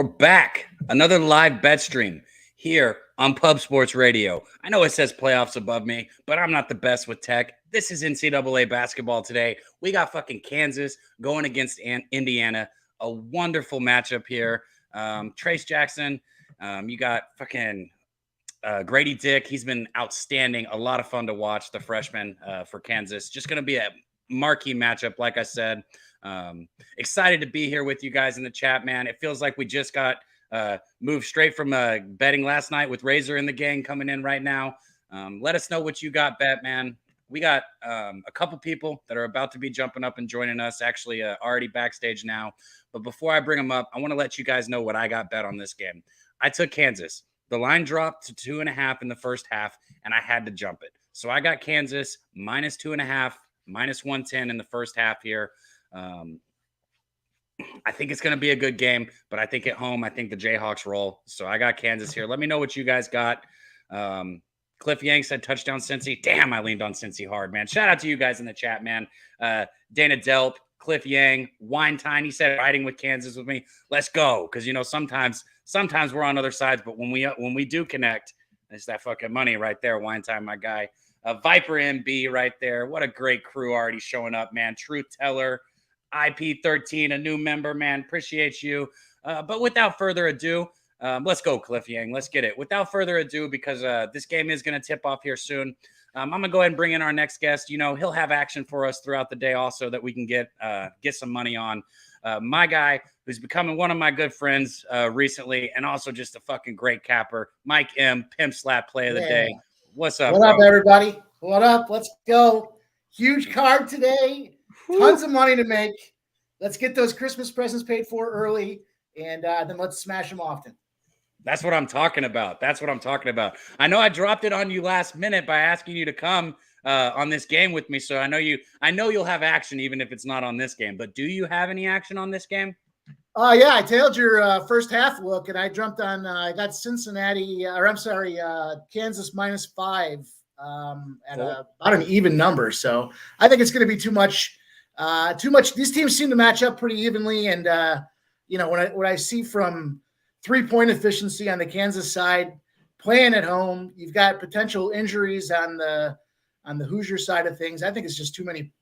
We're back. Another live bet stream here on Pub Sports Radio. I know it says playoffs above me, but I'm not the best with tech. This is NCAA basketball today. We got fucking Kansas going against Indiana. A wonderful matchup here. Trace Jackson, you got fucking Grady Dick. He's been outstanding. A lot of fun to watch, the freshman for Kansas. Just going to be a marquee matchup, like I said. Excited to be here with you guys in the chat, man. It feels like we just got moved straight from betting last night with Razor and the gang coming in right now. Let us know what you got, bet, man. We got a couple people that are about to be jumping up and joining us, actually already backstage now. But before I bring them up, I want to let you guys know what I got bet on this game. I took Kansas. The line dropped to 2.5 in the first half, and I had to jump it. So I got Kansas minus 2.5, minus 110 in the first half here. I think it's going to be a good game, but I think at home, I think the Jayhawks roll. So I got Kansas here. Let me know what you guys got. Cliff Yang said touchdown Cincy. Damn, I leaned on Cincy hard, man. Shout out to you guys in the chat, man. Dana Delp, Cliff Yang, Winetine. He said riding with Kansas with me. Let's go. Because, you know, sometimes we're on other sides, but when we do connect, it's that fucking money right there. Winetime, my guy. Viper MB right there. What a great crew already showing up, man. Truth Teller, IP13, a new member, man. Appreciate you. But without further ado, let's go, Cliff Yang. Let's get it. Without further ado, because this game is going to tip off here soon, I'm going to go ahead and bring in our next guest. You know, he'll have action for us throughout the day also that we can get some money on. My guy, who's becoming one of my good friends recently, and also just a fucking great capper, Mike M, Pimp Slap Play of the Day. What's up, What up, everybody? What up? Let's go. Huge card today. Tons of money to make. Let's get those Christmas presents paid for early, and then let's smash them often. That's what I'm talking about. I know I dropped it on you last minute by asking you to come on this game with me. So I know you'll have action even if it's not on this game. But do you have any action on this game? Yeah, I tailed your first half look, and I jumped on. I got Kansas minus 5 at about an even number. So I think it's going to be too much. These teams seem to match up pretty evenly, and you know what I see from 3-point efficiency on the Kansas side, playing at home, you've got potential injuries on the Hoosier side of things. I think it's just too many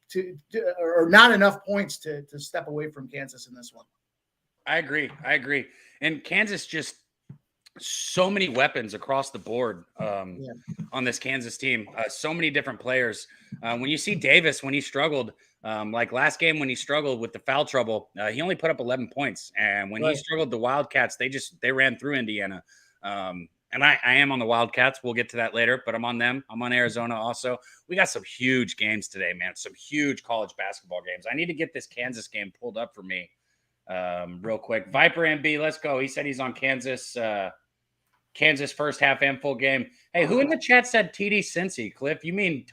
or not enough points to step away from Kansas in this one. I agree. And Kansas just so many weapons across the board on this Kansas team. So many different players. When you see Davis, when he struggled, like last game when he struggled with the foul trouble, he only put up 11 points. And when he struggled, the Wildcats, they ran through Indiana. And I am on the Wildcats. We'll get to that later, but I'm on them. I'm on Arizona also. We got some huge games today, man. Some huge college basketball games. I need to get this Kansas game pulled up for me real quick. Viper MB, let's go. He said he's on Kansas. Kansas first half and full game. Hey, who in the chat said TD Cincy? Cliff, you mean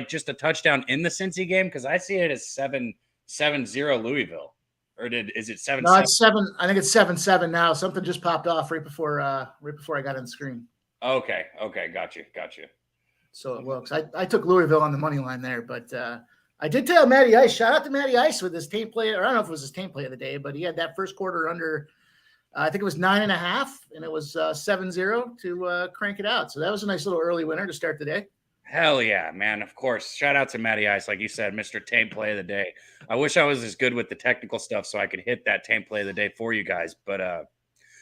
just a touchdown in the Cincy game? Because I see it as 7-0 Louisville. Or is it 7-7? No, it's 7. I think it's 7-7 now. Something just popped off right before I got on the screen. Okay, got you. So it looks. I took Louisville on the money line there, but I did tell Matty Ice. Shout out to Matty Ice with his tape play. Or I don't know if it was his tape play of the day, but he had that first quarter under. I think it was 9.5, and it was 7-0 to crank it out. So that was a nice little early winner to start the day. Hell yeah, man. Of course. Shout out to Matty Ice, like you said, Mr. Tape Play of the Day. I wish I was as good with the technical stuff so I could hit that Tape Play of the Day for you guys. But,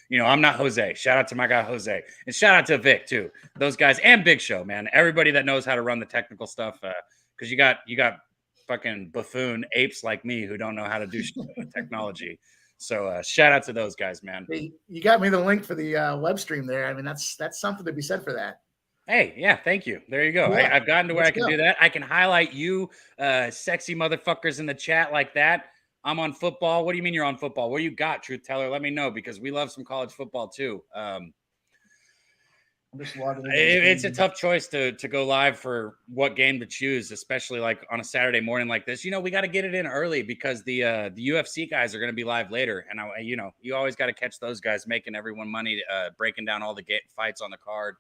you know, I'm not Jose. Shout out to my guy, Jose. And shout out to Vic, too. Those guys and Big Show, man. Everybody that knows how to run the technical stuff. Because you got fucking buffoon apes like me who don't know how to do technology. So shout out to those guys, man. Hey, you got me the link for the web stream there. I mean, that's something to be said for that. Hey, yeah, thank you. There you go. Yeah, I've gotten to where I can do that. I can highlight you sexy motherfuckers in the chat like that. I'm on football. What do you mean you're on football? What do you got, Truth Teller? Let me know because we love some college football too. It's a tough choice to go live for what game to choose, especially like on a Saturday morning like this. You know, we got to get it in early because the UFC guys are going to be live later, and you always got to catch those guys making everyone money, breaking down all the fights on the card.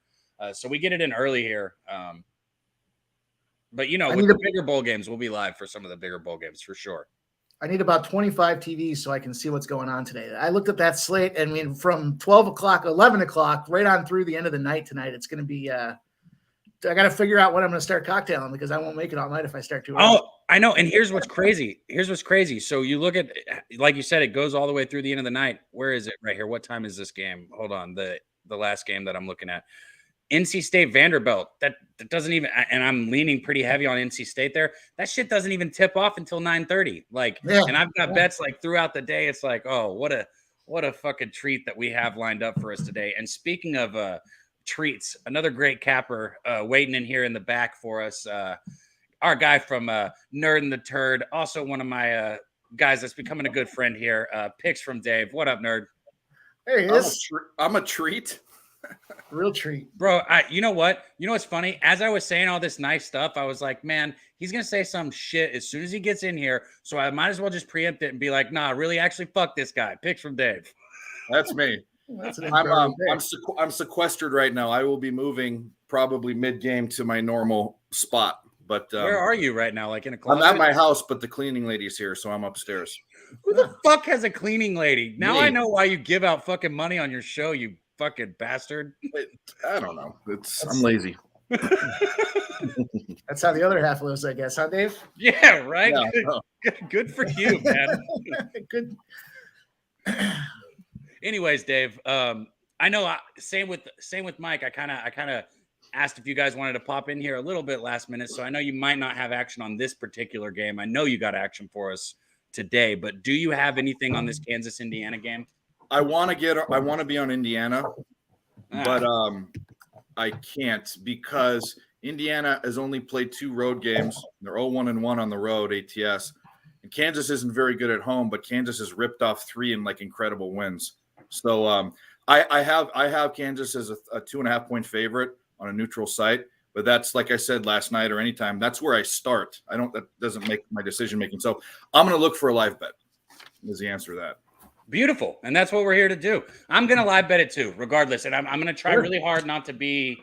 So we get it in early here. But with the bigger bowl games, we'll be live for some of the bigger bowl games for sure. about 25 TVs so I can see what's going on today. I looked at that slate, and I mean, from 12 o'clock, 11 o'clock, right on through the end of the night tonight, it's going to be. I got to figure out when I'm going to start cocktailing because I won't make it all night if I start too early. Oh, I know. And here's what's crazy. So you look at, like you said, it goes all the way through the end of the night. Where is it? Right here. What time is this game? Hold on. The last game that I'm looking at. NC State Vanderbilt. That doesn't even, and I'm leaning pretty heavy on NC State there. That shit doesn't even tip off until 9:30. Like, and I've got bets like throughout the day. It's like, oh, what a fucking treat that we have lined up for us today. And speaking of treats, another great capper waiting in here in the back for us. Our guy from Nerd and the Turd, also one of my guys that's becoming a good friend here. Picks from Dave. What up, Nerd? There he is. I'm a treat. Real treat. Bro, you know what? You know what's funny? As I was saying all this nice stuff, I was like, man, he's going to say some shit as soon as he gets in here. So I might as well just preempt it and be like, nah, really actually fuck this guy. Picks from Dave. That's me. I'm sequestered right now. I will be moving probably mid-game to my normal spot. But where are you right now? Like in a closet? I'm at my house, but the cleaning lady's here, so I'm upstairs. Who the fuck has a cleaning lady? Now I know why you give out fucking money on your show, you fucking bastard. I don't know. I'm lazy. That's how the other half lives, I guess, huh, Dave? Yeah, right. Yeah, Good for you, man. Good. Anyways, Dave, I know. Same with Mike. I kind of asked if you guys wanted to pop in here a little bit last minute, so I know you might not have action on this particular game. I know you got action for us today, but do you have anything on this Kansas Indiana game? I want to be on Indiana, but I can't because Indiana has only played 2 road games. They're 0-1-1 on the road, ATS. And Kansas isn't very good at home, but Kansas has ripped off 3 in like incredible wins. So I have Kansas as a 2.5-point favorite on a neutral site, but that's, like I said last night or anytime, that's where I start. That doesn't make my decision making. So I'm going to look for a live bet is the answer to that. Beautiful. And that's what we're here to do. I'm going to live bet it too, regardless. And I'm going to try really hard not to be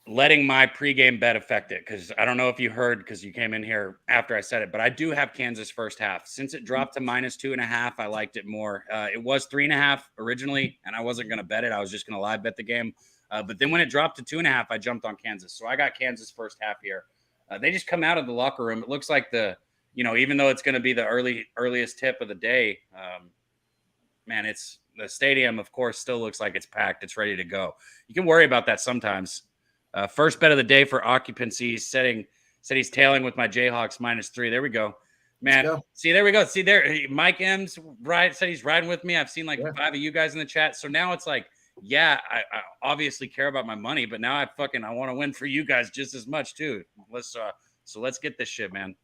letting my pregame bet affect it. Cause I don't know if you heard, cause you came in here after I said it, but I do have Kansas first half. Since it dropped to -2.5, I liked it more. It was 3.5 originally, and I wasn't going to bet it. I was just going to live bet the game. But then when it dropped to 2.5, I jumped on Kansas. So I got Kansas first half here. They just come out of the locker room. It looks like even though it's going to be the earliest tip of the day, man, it's the stadium, of course, still looks like it's packed. It's ready to go. You can worry about that sometimes. First bet of the day for occupancy, said he's tailing with my Jayhawks -3. There we go. Man, go. See, there we go. See there, Mike M's said he's riding with me. I've seen like 5 of you guys in the chat. So now it's like, yeah, I obviously care about my money, but now I want to win for you guys just as much too. Let's get this shit, man.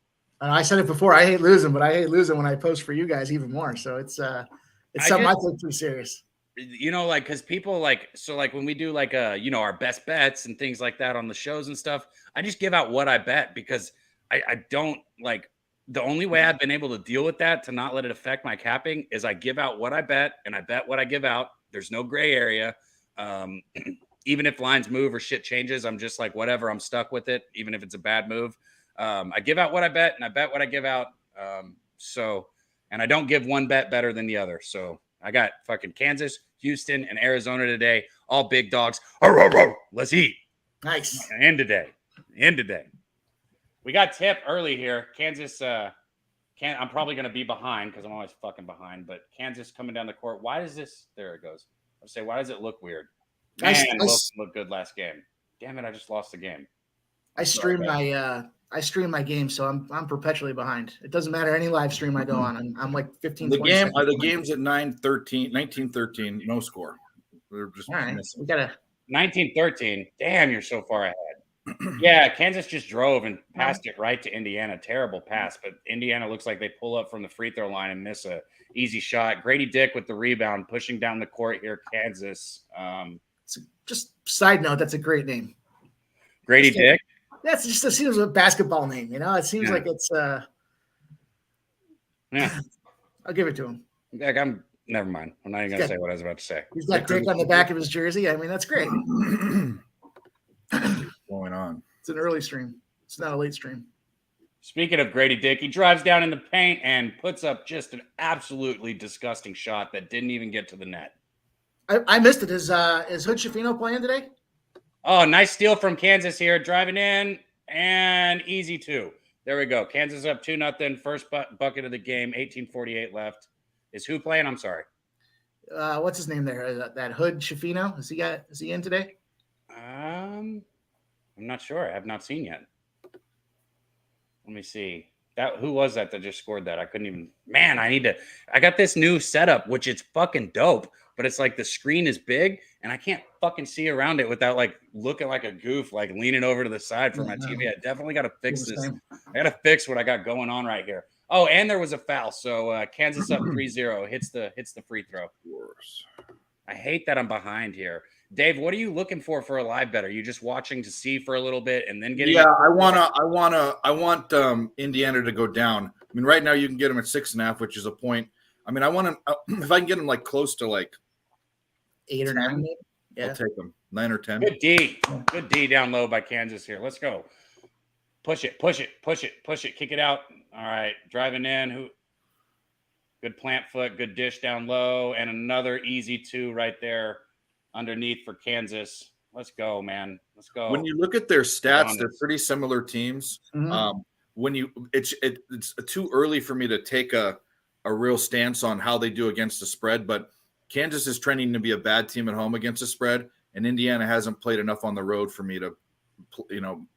I said it before. I hate losing, but I hate losing when I post for you guys even more. So it's something I take pretty serious. Because people when we do our best bets and things like that on the shows and stuff, I just give out what I bet because I don't the only way I've been able to deal with that to not let it affect my capping is I give out what I bet and I bet what I give out. There's no gray area. Even if lines move or shit changes, I'm just like, whatever, I'm stuck with it, even if it's a bad move. I give out what I bet and I bet what I give out. And I don't give one bet better than the other. So I got fucking Kansas, Houston, and Arizona today. All big dogs. Let's eat. Nice. End today. We got tip early here. Kansas, I'm probably going to be behind because I'm always fucking behind. But Kansas coming down the court. Why does this? There it goes. I say, why does it look weird? Man, looked good last game. Damn it, I just lost the game. I stream my game, so I'm perpetually behind. It doesn't matter any live stream I go on. I'm like 15. The game's at 19-13, no score. We're just all right. We got 19-13. Damn, you're so far ahead. Yeah, Kansas just drove and passed it right to Indiana. Terrible pass, but Indiana looks like they pull up from the free throw line and miss a easy shot. Grady Dick with the rebound, pushing down the court here. Kansas. Just side note, that's a great name. Grady Dick. That's just, it seems a basketball name, It seems like it's yeah. I'll give it to him. Never mind. I'm not even gonna say what I was about to say. He's got Dick on the back of his jersey. I mean, that's great. Going on. It's an early stream. It's not a late stream. Speaking of Grady Dick, he drives down in the paint and puts up just an absolutely disgusting shot that didn't even get to the net. I missed it. Is Hood Schifino playing today? Oh, nice steal from Kansas here. Driving in and easy two. There we go. Kansas up 2-0. First bucket of the game. 18:48 left. Is who playing? I'm sorry. What's his name there? That Hood Schifino? Is he in today? I'm not sure. I have not seen yet. Let me see. Who was that just scored that? I couldn't even. Man, I got this new setup, which it's fucking dope, but it's like the screen is big and I can't fucking see around it without like looking like a goof, like leaning over to the side for my TV. I definitely got to fix this. I got to fix what I got going on right here. Oh, and there was a foul. So Kansas up 3-0 hits the free throw. I hate that I'm behind here. Dave, what are you looking for a live bet? Are you just watching to see for a little bit and then getting? Yeah, I want Indiana to go down. I mean, right now you can get them at 6.5, which is a point. I mean, I want them if I can get them like close to like 8 or 9. Yeah. I'll take them 9 or 10. Good D down low by Kansas here. Let's go. Push it. Kick it out. All right, driving in. Good plant foot. Good dish down low, and another easy two right there. Underneath for Kansas. Let's go, man. Let's go. When you look at their stats, they're pretty similar teams. Mm-hmm. It's too early for me to take a real stance on how they do against the spread, but Kansas is trending to be a bad team at home against the spread, and Indiana hasn't played enough on the road for me to,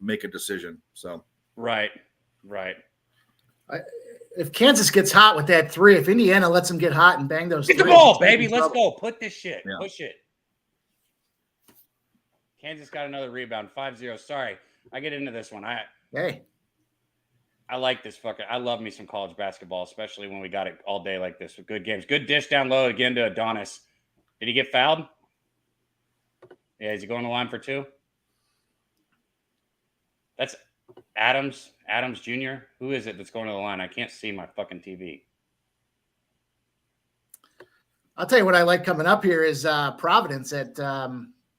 make a decision. So right. If Kansas gets hot with that three, if Indiana lets them get hot and bang those, get the ball, baby. Let's go. Put this shit. Yeah. Push it. Kansas got another rebound, 5-0. Sorry, I get into this one. I like this fucking. I love me some college basketball, especially when we got it all day like this with good games. Good dish down low again to Adonis. Did he get fouled? Yeah, is he going to the line for two? That's Adams Jr. Who is it that's going to the line? I can't see my fucking TV. I'll tell you what I like coming up here is Providence at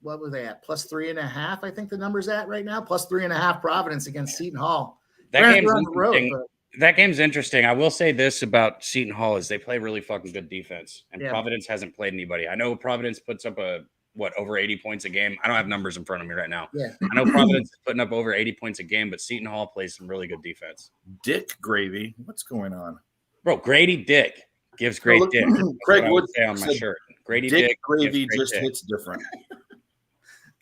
what were they at? +3.5, I think the number's at right now. +3.5 Providence against Seton Hall. That game's interesting. I will say this about Seton Hall is they play really fucking good defense, and Providence hasn't played anybody. I know Providence puts up over 80 points a game. I don't have numbers in front of me right now. Yeah. I know Providence is putting up over 80 points a game, but Seton Hall plays some really good defense. Dick Gravy, what's going on, bro? Grady Dick gives great dick. Craig Wood say on my shirt. Grady Dick Gravy just hits different.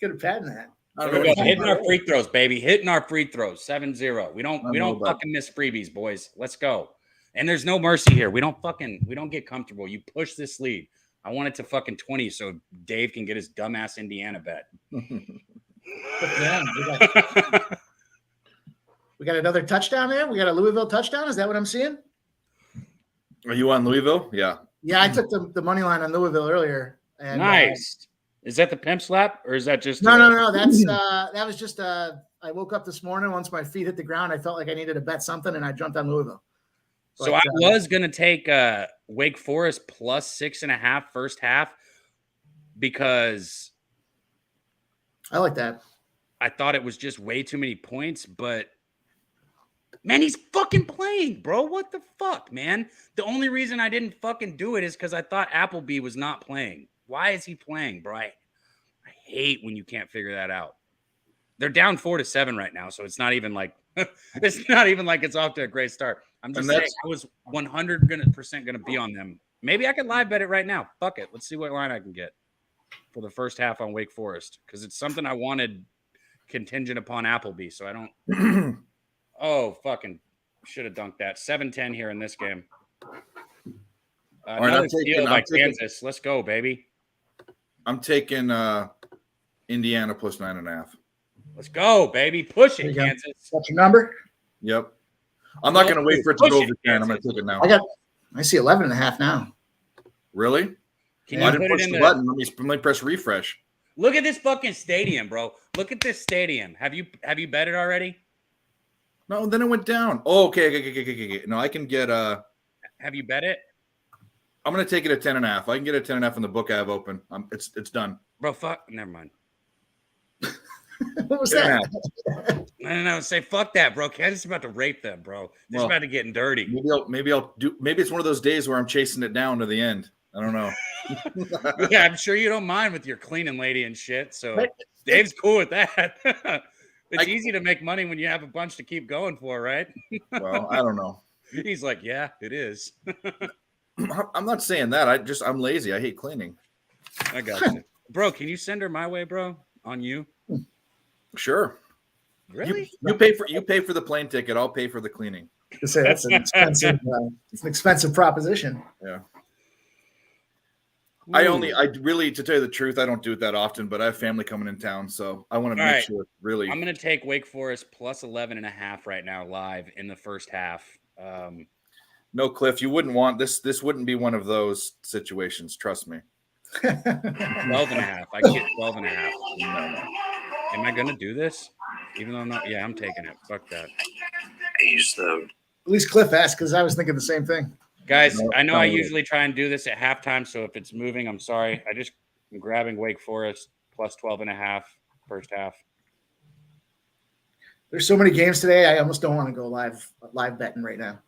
Could have patented that. Hitting our free throws, baby. Hitting our free throws. 7-0. We don't fucking miss freebies, boys. Let's go. And there's no mercy here. We don't get comfortable. You push this lead. I want it to fucking 20 so Dave can get his dumbass Indiana bet. We got another touchdown there. We got a Louisville touchdown. Is that what I'm seeing? Are you on Louisville? Yeah. Yeah, I took the money line on Louisville earlier. And, nice. Is that the pimp slap or is that just no? That's that was just I woke up this morning. Once my feet hit the ground, I felt like I needed to bet something, and I jumped on Louisville. But, so I was gonna take Wake Forest +6.5 first half because I like that. I thought it was just way too many points, but man, he's fucking playing, bro. What the fuck, man? The only reason I didn't fucking do it is because I thought Appleby was not playing. Why is he playing, bro? I hate when you can't figure that out. They're down 4-7 right now, so it's not even like it's off to a great start. I'm just saying I was 100% gonna be on them. Maybe I could live bet it right now. Fuck it. Let's see what line I can get for the first half on Wake Forest because it's something I wanted contingent upon Appleby, so I don't. Oh, fucking should have dunked that. 7-10 here in this game. Another steal by Kansas. Let's go, baby. I'm taking Indiana +9.5. Let's go, baby. Push it, Kansas. What's your number? Yep. I'm not going to wait for it to go over 10. I'm going to take it now. I see 11.5 now. Really? Can you I didn't push the button. Let me press refresh. Look at this fucking stadium, bro. Look at this stadium. Have you bet it already? No, then it went down. Oh, okay. No, I can get Have you bet it? I'm going to take it at 10.5. I can get a 10.5 in the book I have open. It's done. Bro, fuck. Never mind. What was that? No. Say fuck that, bro. Kansas is about to rape them, bro. They're about to getting dirty. Maybe it's one of those days where I'm chasing it down to the end. I don't know. Yeah, I'm sure you don't mind with your cleaning lady and shit. So Dave's cool with that. It's easy to make money when you have a bunch to keep going for, right? Well, I don't know. He's like, yeah, it is. I'm not saying that. I'm lazy. I hate cleaning. I got you. Bro, can you send her my way, bro? On you? Sure. Really? You pay for the plane ticket. I'll pay for the cleaning. That's an expensive. It's an expensive proposition. Yeah. To tell you the truth, I don't do it that often, but I have family coming in town, so I want to make sure. Really, I'm going to take Wake Forest plus 11.5 right now, live in the first half. No, Cliff, you wouldn't want this. This wouldn't be one of those situations. Trust me. 12.5. I get 12.5. No. Am I going to do this? Even though I'm not. Yeah, I'm taking it. Fuck that. At least Cliff asked, because I was thinking the same thing. Guys, I know I usually try and do this at halftime, so if it's moving, I'm sorry. I'm grabbing Wake Forest plus 12.5 first half. There's so many games today, I almost don't want to go live betting right now.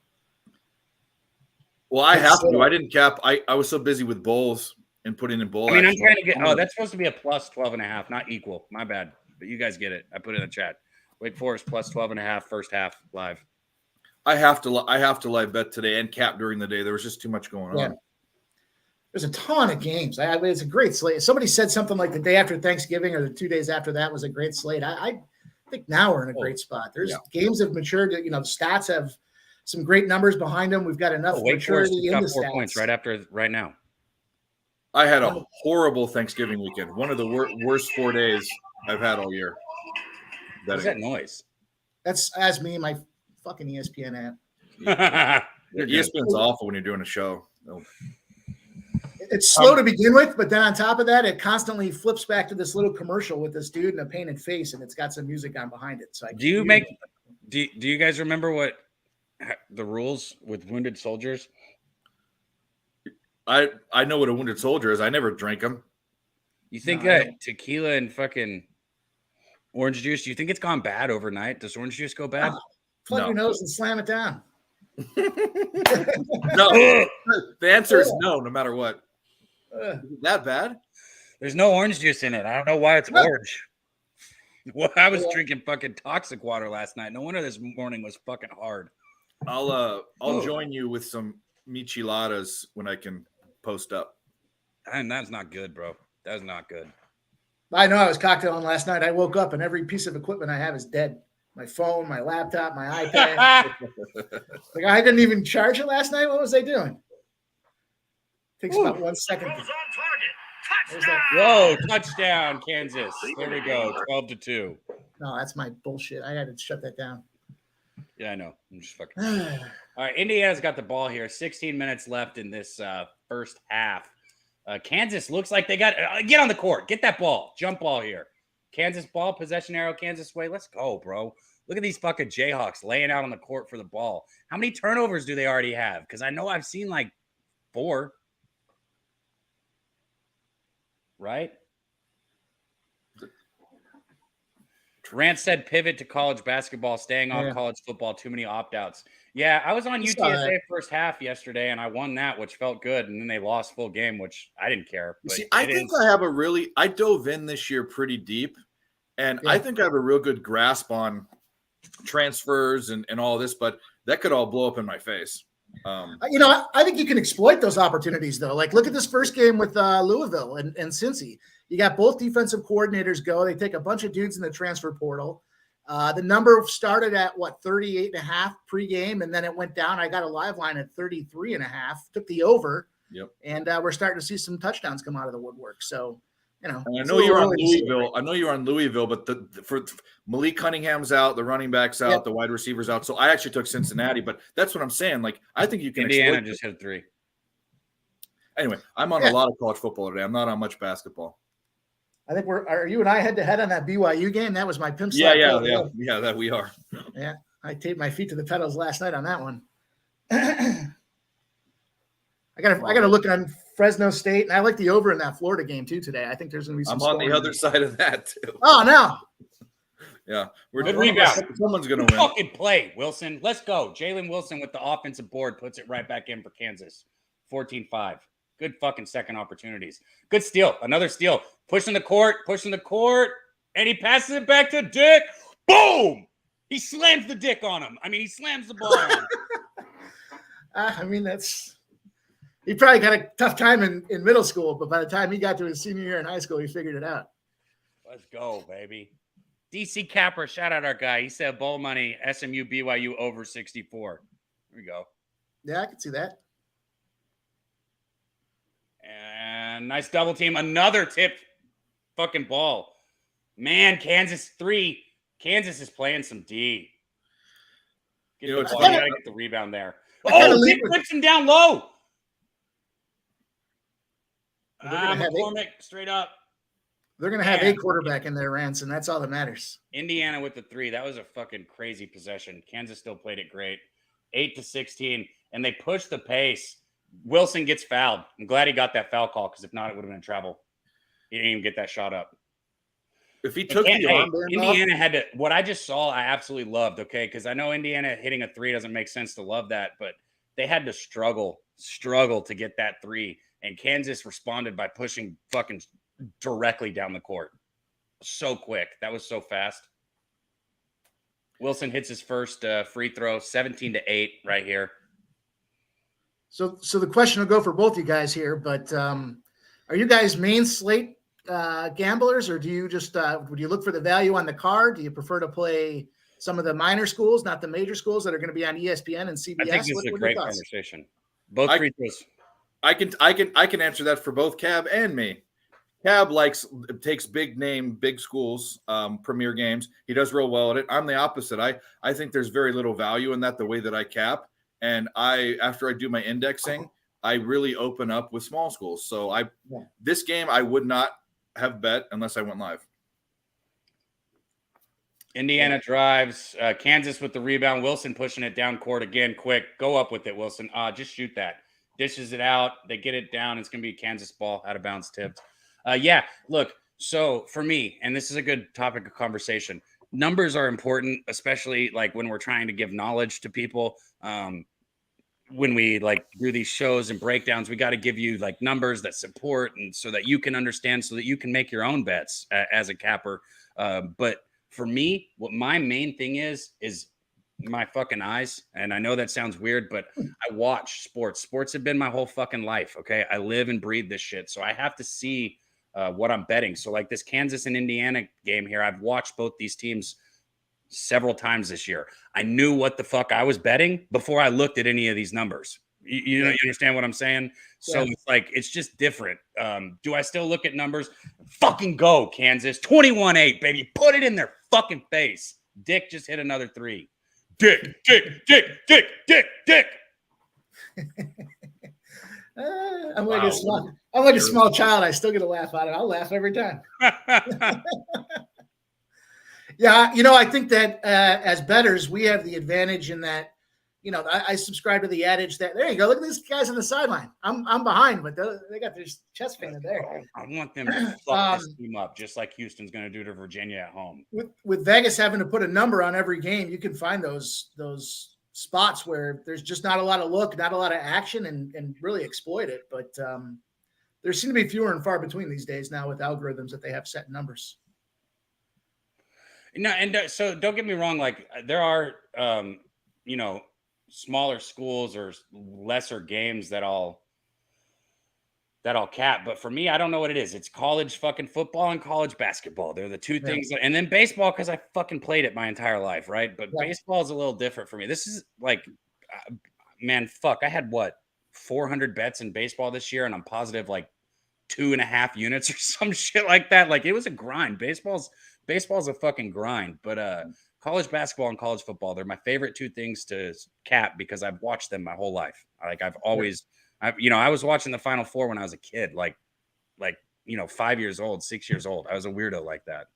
Well, I have to. I didn't cap. I was so busy with bowls and putting in bowl. I mean, I'm trying to get. Oh, that's supposed to be a plus 12.5, not equal. My bad. But you guys get it. I put it in the chat. Wake Forest plus 12.5 first half live. I have to live bet today and cap during the day. There was just too much going on. There's a ton of games. It's a great slate. Somebody said something like the day after Thanksgiving or the 2 days after that was a great slate. I think now we're in a great spot. There's games have matured. The stats have some great numbers behind them. We've got enough maturity in the 4 stats. points right now. I had a horrible Thanksgiving weekend. One of the worst 4 days I've had all year. What's that noise? That's me, my fucking ESPN app. ESPN's awful when you're doing a show. No. It's slow to begin with, but then on top of that, it constantly flips back to this little commercial with this dude in a painted face, and it's got some music on behind it. So do you guys remember what the rules with wounded soldiers? I know what a wounded soldier is. I never drank them. You think tequila and fucking orange juice? Do you think it's gone bad overnight? Does orange juice go bad? Plug your nose and slam it down. No. The answer is no matter what. Is it that bad? There's no orange juice in it. I don't know why it's orange. Well, I was drinking fucking toxic water last night. No wonder this morning was fucking hard. I'll join you with some micheladas when I can post up. And that's not good, bro. That's not good. I know I was cocktailing last night. I woke up and every piece of equipment I have is dead. My phone, my laptop, my iPad. Like I didn't even charge it last night. What was I doing? Takes about 1 second. Whoa, touchdown, Kansas. There we go. 12-2. No, that's my bullshit. I had to shut that down. Yeah, I know. I'm just fucking. All right, Indiana's got the ball here. 16 minutes left in this first half. Kansas looks like they got get on the court. Get that ball. Jump ball here. Kansas ball, possession arrow, Kansas way. Let's go, bro. Look at these fucking Jayhawks laying out on the court for the ball. How many turnovers do they already have? Because I know I've seen like 4. Right? Rant said pivot to college basketball, staying off college football, too many opt-outs. Yeah, I was on UTSA first half yesterday, and I won that, which felt good. And then they lost full game, which I didn't care. But see, I think I dove in this year pretty deep, and I think I have a real good grasp on transfers and all this, but that could all blow up in my face. I think you can exploit those opportunities, though. Like, look at this first game with Louisville and Cincy. You got both defensive coordinators go. They take a bunch of dudes in the transfer portal. The number started at 38.5 pregame, and then it went down. I got a live line at 33.5. Took the over. Yep. And we're starting to see some touchdowns come out of the woodwork. So, and I know you're on Louisville. I know you're on Louisville, but for Malik Cunningham's out, the running back's out, the wide receivers out. So I actually took Cincinnati, but that's what I'm saying. Like, I think you can. Indiana just hit 3. Anyway, I'm on a lot of college football today. I'm not on much basketball. I think are you and I head to head on that BYU game? That was my pimp. Yeah, that we are. Yeah, I taped my feet to the pedals last night on that one. I gotta look on Fresno State, and I like the over in that Florida game too today. I think there's gonna be some. I'm on the other side of that too. Oh no, Yeah. Good rebound. Someone's going to win. Fucking play, Wilson. Let's go. Jalen Wilson with the offensive board puts it right back in for Kansas. 14-5. Good fucking second opportunities. Good steal. Another steal. Pushing the court. And he passes it back to Dick. Boom! He slams the dick on him. I mean, he slams the ball on him. I mean, he probably got a tough time in middle school, but by the time he got to his senior year in high school, he figured it out. Let's go, baby. DC Capper, shout out our guy. He said bowl money, SMU BYU over 64. Here we go. Yeah, I can see that. And nice double team. Another tip fucking ball. Man, Kansas 3. Kansas is playing some D. You gotta get the rebound there. Dick whips him down low. McCormick straight up. They're going to have a quarterback in there, Rance, and that's all that matters. Indiana with the 3. That was a fucking crazy possession. Kansas still played it great. 8-16, and they pushed the pace. Wilson gets fouled. I'm glad he got that foul call because if not, it would have been in trouble. He didn't even get that shot up. If he took the arm, Indiana had to. What I just saw, I absolutely loved. Okay, because I know Indiana hitting a 3 doesn't make sense to love that, but they had to struggle to get that 3, and Kansas responded by pushing fucking directly down the court. So quick. That was so fast. Wilson hits his first free throw, 17-8 right here. So the question will go for both you guys here, but are you guys main slate gamblers, or do you just would you look for the value on the card? Do you prefer to play some of the minor schools, not the major schools that are going to be on ESPN and CBS? I think this is a great conversation. Both free throws. I can answer that for both Cab and me. Cab takes big schools, premier games. He does real well at it. I'm the opposite. I think there's very little value in that, the way that I cap. And after I do my indexing, I really open up with small schools. So this game I would not have bet unless I went live. Indiana drives. Kansas with the rebound. Wilson pushing it down court again. Quick. Go up with it, Wilson. Just shoot that. Dishes it out. They get it down. It's going to be a Kansas ball out of bounds tipped. Look, so for me, and this is a good topic of conversation, numbers are important, especially like when we're trying to give knowledge to people. When we do these shows and breakdowns, we got to give you numbers that support, and so that you can understand, so that you can make your own bets as a capper. But for me, what my main thing is my fucking eyes. And I know that sounds weird, but I watch sports. Sports have been my whole fucking life. Okay. I live and breathe this shit. So I have to see what I'm betting. So this Kansas and Indiana game here, I've watched both these teams several times this year. I knew what the fuck I was betting before I looked at any of these numbers. You understand what I'm saying? So it's just different. Do I still look at numbers? Fucking go, Kansas. 21-8, baby. Put it in their fucking face. Dick just hit another 3. Dick. I'm like a small child. I still get a laugh out of it. I'll laugh every time. Yeah, I think that as bettors, we have the advantage in that, I subscribe to the adage that, there you go, look at these guys on the sideline. I'm behind, but they got their chest painted there. I want them to fuck this team up, just like Houston's going to do to Virginia at home. With Vegas having to put a number on every game, you can find those spots where there's just not a lot of look, not a lot of action, and really exploit it. But there seem to be fewer and far between these days now with algorithms that they have set numbers. No, and so don't get me wrong. There are, smaller schools or lesser games that I'll cap. But for me, I don't know what it is. It's college fucking football and college basketball. They're the two things. And then baseball, because I fucking played it my entire life, right? But baseball is a little different for me. This is man, fuck. I had 400 bets in baseball this year, and I'm positive 2.5 units or some shit like that. It was a grind. Baseball's a fucking grind. But college basketball and college football, they're my favorite two things to cap because I've watched them my whole life. I've always, I was watching the Final Four when I was a kid, 5 years old, 6 years old. I was a weirdo like that.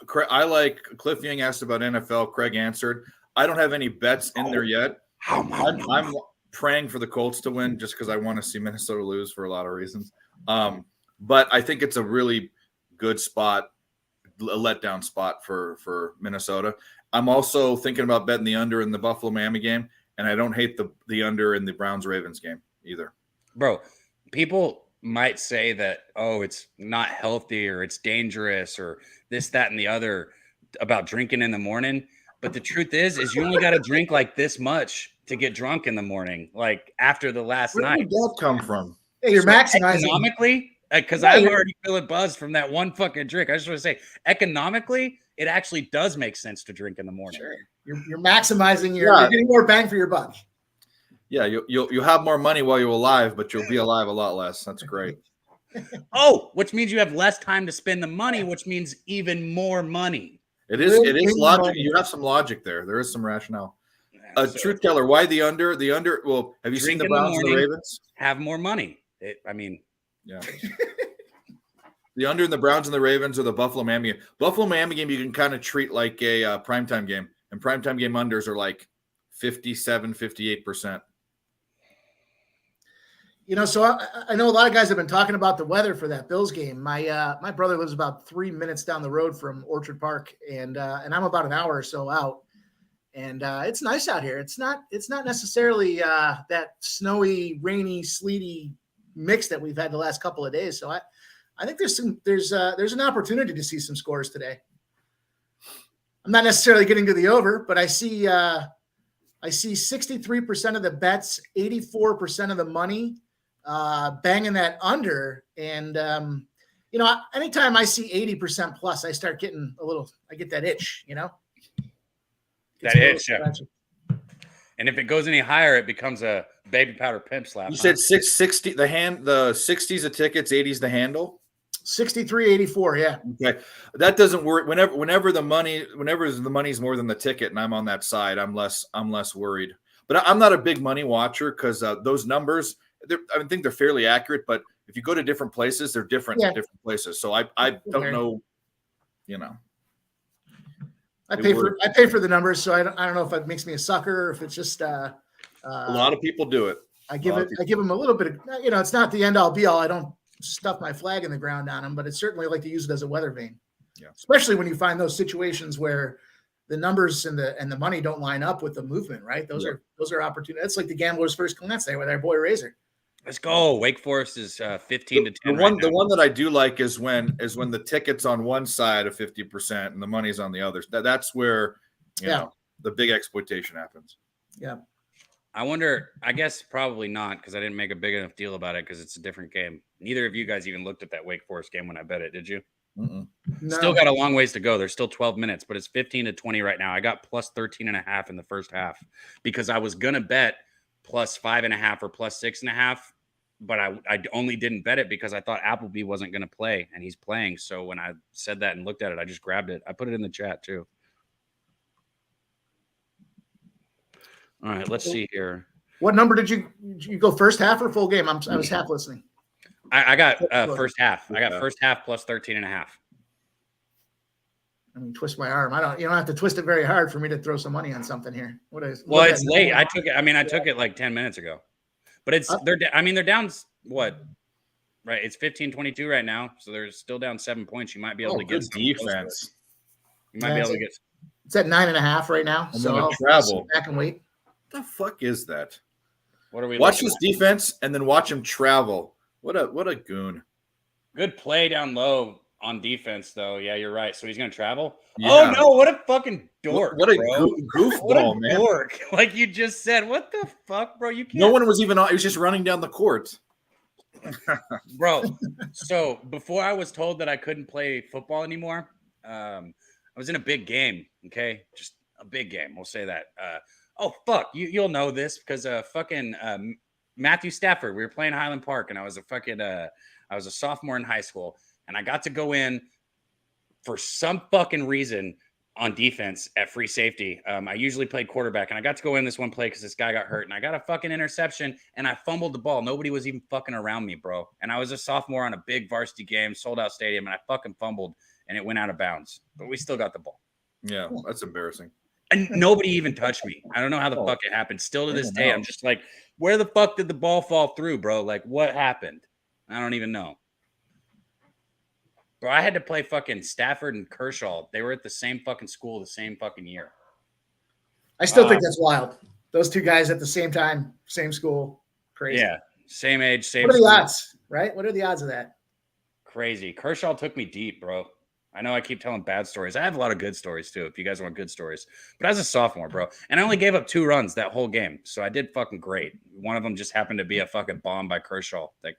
Cliff Young asked about NFL. Craig answered. I don't have any bets in there yet. I'm praying for the Colts to win just because I want to see Minnesota lose for a lot of reasons. But I think it's a really good spot. letdown spot for Minnesota. I'm also thinking about betting the under in the Buffalo Miami game, and I don't hate the under in the Browns Ravens game either. Bro, people might say that, oh, it's not healthy or it's dangerous or this, that, and the other about drinking in the morning. But the truth is you only got to drink like this much to get drunk in the morning, like after the last Where night. did that come from? Hey, you're maximizing. Economically, because I'm already feeling buzzed from that one fucking drink. I just want to say, economically, it actually does make sense to drink in the morning. Sure. You're maximizing you're getting more bang for your buck. Yeah, you'll have more money while you're alive, but you'll be alive a lot less. That's great. Oh, which means you have less time to spend the money, which means even more money. It is logic. You have some logic there. There is some rationale. Truth teller, why the under? The under. Well, have you seen the Browns and the Ravens? Have more money. Yeah. The under in the Browns and the Ravens or the Buffalo Miami game. Buffalo Miami game you can kind of treat like a primetime game. And primetime game unders are like 57, 58%. So I know a lot of guys have been talking about the weather for that Bills game. My brother lives about 3 minutes down the road from Orchard Park, and I'm about an hour or so out. And it's nice out here. It's not necessarily that snowy, rainy, sleety mix that we've had the last couple of days. So I think there's an opportunity to see some scores today. I'm not necessarily getting to the over, but I see 63% of the bets, 84% of the money banging that under. And anytime I see 80% plus, I start getting I get that itch, That itch. Yeah. And if it goes any higher, it becomes a baby powder pimp slap. You said 660 the 60s the tickets, 80s the handle. 63.84, yeah. Okay, that doesn't work. Whenever the money's more than the ticket, and I'm on that side, I'm less worried. But I'm not a big money watcher because those numbers, I think they're fairly accurate. But if you go to different places, they're different in different places. So I don't know, I pay for the numbers, so I don't know if it makes me a sucker or if it's just a lot of people do it. I give them a little bit of it's not the end all be all. I don't stuff my flag in the ground on them, but it's certainly like to use it as a weather vane. Yeah. Especially when you find those situations where the numbers and the money don't line up with the movement, right? Those are opportunities. That's like the gambler's first glance there with our boy Razor. Let's go. Wake Forest is 15 to 10. The one that I do like is when the ticket's on one side of 50% and the money's on the other. That's where the big exploitation happens. Yeah. I wonder, I guess probably not, because I didn't make a big enough deal about it because it's a different game. Neither of you guys even looked at that Wake Forest game when I bet it, did you? No. Still got a long ways to go. There's still 12 minutes, but it's 15 to 20 right now. I got plus 13.5 in the first half because I was going to bet plus 5.5 or plus 6.5, but I only didn't bet it because I thought Appleby wasn't going to play, and he's playing. So when I said that and looked at it, I just grabbed it. I put it in the chat too. All right, let's see here. What number did you go, first half or full game? I was half listening. I got first half. I got first half plus 13.5. I mean, twist my arm. You don't have to twist it very hard for me to throw some money on something here. It's late. I took it like 10 minutes ago. But they're down what? Right, it's 15-22 right now, so they're still down 7 points. You might be able to get some defense. You might be able to get. It's at 9.5 right now. I'm so gonna I'll travel. Sit back and wait. What the fuck is that? What are we watch this defense and then watch him travel? What a goon. Good play down low on defense, though. Yeah, you're right. So he's gonna travel. Yeah. Oh no! What a fucking dork! What a What goofball, a man! Dork. Like you just said. What the fuck, bro? You can't. No one was even on. He was just running down the court. Bro, so before I was told that I couldn't play football anymore, I was in a big game. Okay, just a big game. We'll say that. Oh fuck, you'll know this because fucking Matthew Stafford. We were playing Highland Park, and I was a sophomore in high school, and I got to go in for some fucking reason on defense at free safety. I usually played quarterback, and I got to go in this one play because this guy got hurt, and I got a fucking interception, and I fumbled the ball. Nobody was even fucking around me, bro. And I was a sophomore on a big varsity game, sold out stadium, and I fucking fumbled, and it went out of bounds. But we still got the ball. Yeah, that's embarrassing. And nobody even touched me. I don't know how the fuck it happened. Still to this day, I'm just like, where the fuck did the ball fall through, bro? Like, what happened? I don't even know. Bro, I had to play fucking Stafford and Kershaw. They were at the same fucking school the same fucking year. I still think that's wild. Those two guys at the same time, same school. Crazy. Yeah. Same age, same What are the school. odds, right? What are the odds of that? Crazy. Kershaw took me deep, bro. I know I keep telling bad stories. I have a lot of good stories, too, if you guys want good stories. But I was a sophomore, bro. And I only gave up 2 runs that whole game. So I did fucking great. One of them just happened to be a fucking bomb by Kershaw that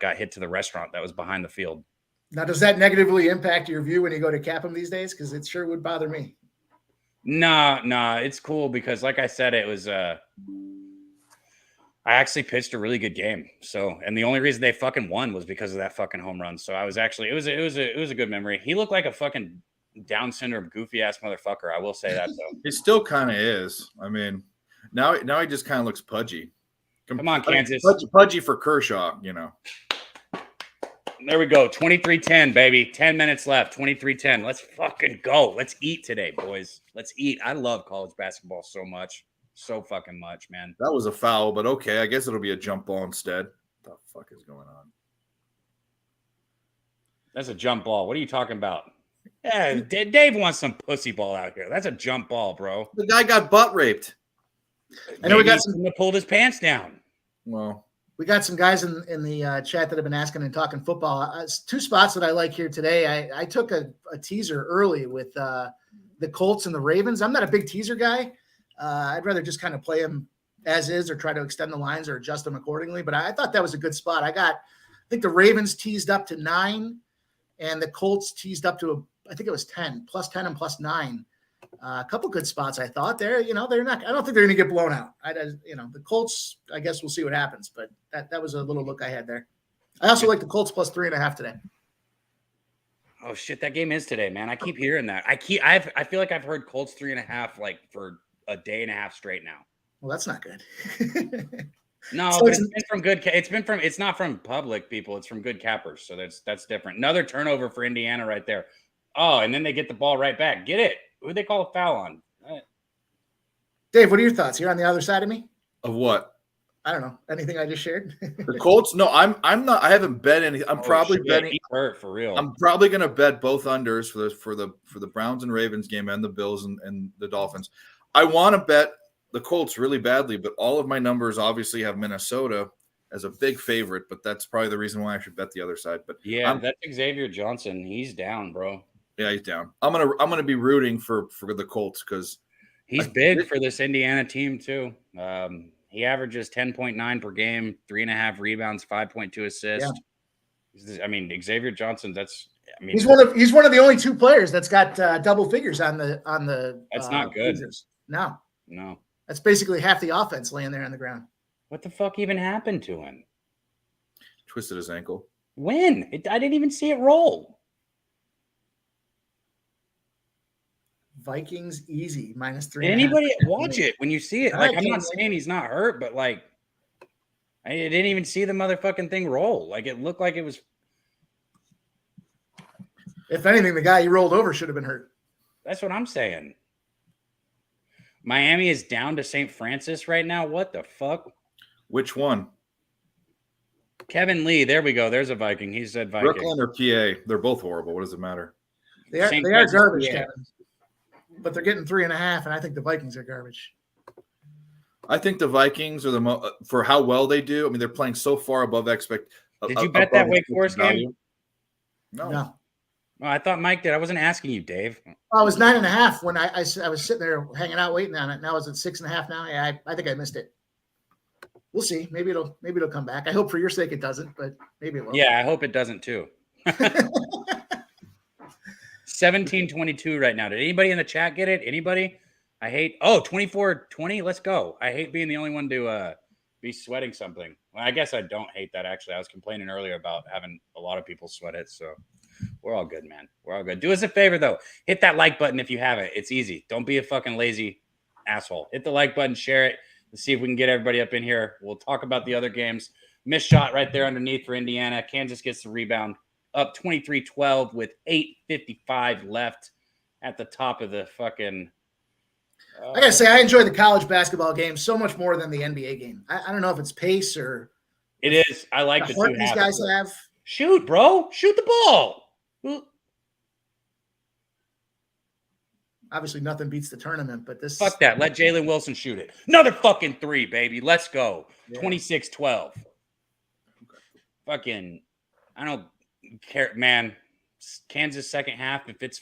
got hit to the restaurant that was behind the field. Now, does that negatively impact your view when you go to cap them these days? Because it sure would bother me. Nah. It's cool because, like I said, it was I actually pitched a really good game. So, and the only reason they fucking won was because of that fucking home run. So I was actually, it was a good memory. He looked like a fucking Down syndrome, goofy ass motherfucker. I will say that though. He still kind of is. I mean, now he just kind of looks pudgy. Come on, Kansas. Pudgy for Kershaw, you know. There we go. 23-10, baby. 10 minutes left. 23-10. Let's fucking go. Let's eat today, boys. Let's eat. I love college basketball so much. So fucking much, man. That was a foul, but okay. I guess it'll be a jump ball instead. What the fuck is going on? That's a jump ball. What are you talking about? Yeah, Dave wants some pussy ball out here. That's a jump ball, bro. The guy got butt raped. I know we got some. Pulled his pants down. Well, we got some guys in the chat that have been asking and talking football. 2 spots that I like here today. I took a teaser early with the Colts and the Ravens. I'm not a big teaser guy. I'd rather just kind of play them as is or try to extend the lines or adjust them accordingly. But I thought that was a good spot. I think the Ravens teased up to 9 and the Colts teased up to, I think it was 10, plus 10 and plus 9. A couple good spots, I thought. They're not, I don't think they're going to get blown out. The Colts, I guess we'll see what happens. But that was a little look I had there. I also like the Colts plus 3.5 today. Oh, shit. That game is today, man. I keep hearing that. I feel like I've heard Colts 3.5 like for a day and a half straight now. Well, that's not good. No, so but it's been from good. It's not from public people. It's from good cappers. So that's different. Another turnover for Indiana right there. Oh, and then they get the ball right back. Get it. Who they call a foul on? Dave, what are your thoughts? You're on the other side of me? Of what? I don't know. Anything I just shared? The Colts? No, I'm not. I haven't bet any. I'm probably betting. He's hurt for real. I'm probably going to bet both unders for the Browns and Ravens game and the Bills and the Dolphins. I want to bet the Colts really badly, but all of my numbers obviously have Minnesota as a big favorite. But that's probably the reason why I should bet the other side. But yeah, that's Xavier Johnson. He's down, bro. Yeah, he's down. I'm gonna be rooting for the Colts because he's big for this Indiana team too. He averages 10.9 per game, 3.5 rebounds, 5.2 assists. Yeah. I mean, Xavier Johnson. He's one of the only 2 players that's got double figures on the. That's not good. Figures. No. That's basically half the offense laying there on the ground. What the fuck even happened to him? Twisted his ankle. When? I didn't even see it roll. Vikings easy -3. Anybody watch it when you see it? Like, I'm not saying he's not hurt, but like, I didn't even see the motherfucking thing roll. Like, it looked like it was. If anything, the guy he rolled over should have been hurt. That's what I'm saying. Miami is down to St. Francis right now. What the fuck? Which one? Kevin Lee. There we go. There's a Viking. He said Viking. Brooklyn or PA? They're both horrible. What does it matter? They are garbage, Kevin. But they're getting 3.5, and I think the Vikings are garbage. I think the Vikings are for how well they do. I mean, they're playing so far above expect. Did you bet that Wake Forest game? No. Oh, I thought Mike did. I wasn't asking you, Dave. Oh, it was 9.5 when I was sitting there hanging out waiting on it. Now it's at 6.5 now. Yeah, I think I missed it. We'll see. Maybe it'll come back. I hope for your sake it doesn't, but maybe it will. Yeah, I hope it doesn't too. 17-22 right now. Did anybody in the chat get it? Anybody? 24-20. Let's go. I hate being the only one to be sweating something. Well, I guess I don't hate that, actually. I was complaining earlier about having a lot of people sweat it, so we're all good, man. We're all good. Do us a favor, though. Hit that like button if you haven't. It's easy. Don't be a fucking lazy asshole. Hit the like button, share it. Let's see if we can get everybody up in here. We'll talk about the other games. Missed shot right there underneath for Indiana. Kansas gets the rebound. Up 23-12 with 8:55 left at the top of the fucking. I gotta say, I enjoy the college basketball game so much more than the NBA game. I don't know if it's pace or. It is. I like the two these guys have. Shoot, bro. Shoot the ball. Well, Obviously, nothing beats the tournament, but this. fuck that. Let Jalen Wilson shoot it. Another fucking 3, baby. Let's go. Yeah. 26-12. Fucking, I don't care, man. Kansas second half, if it's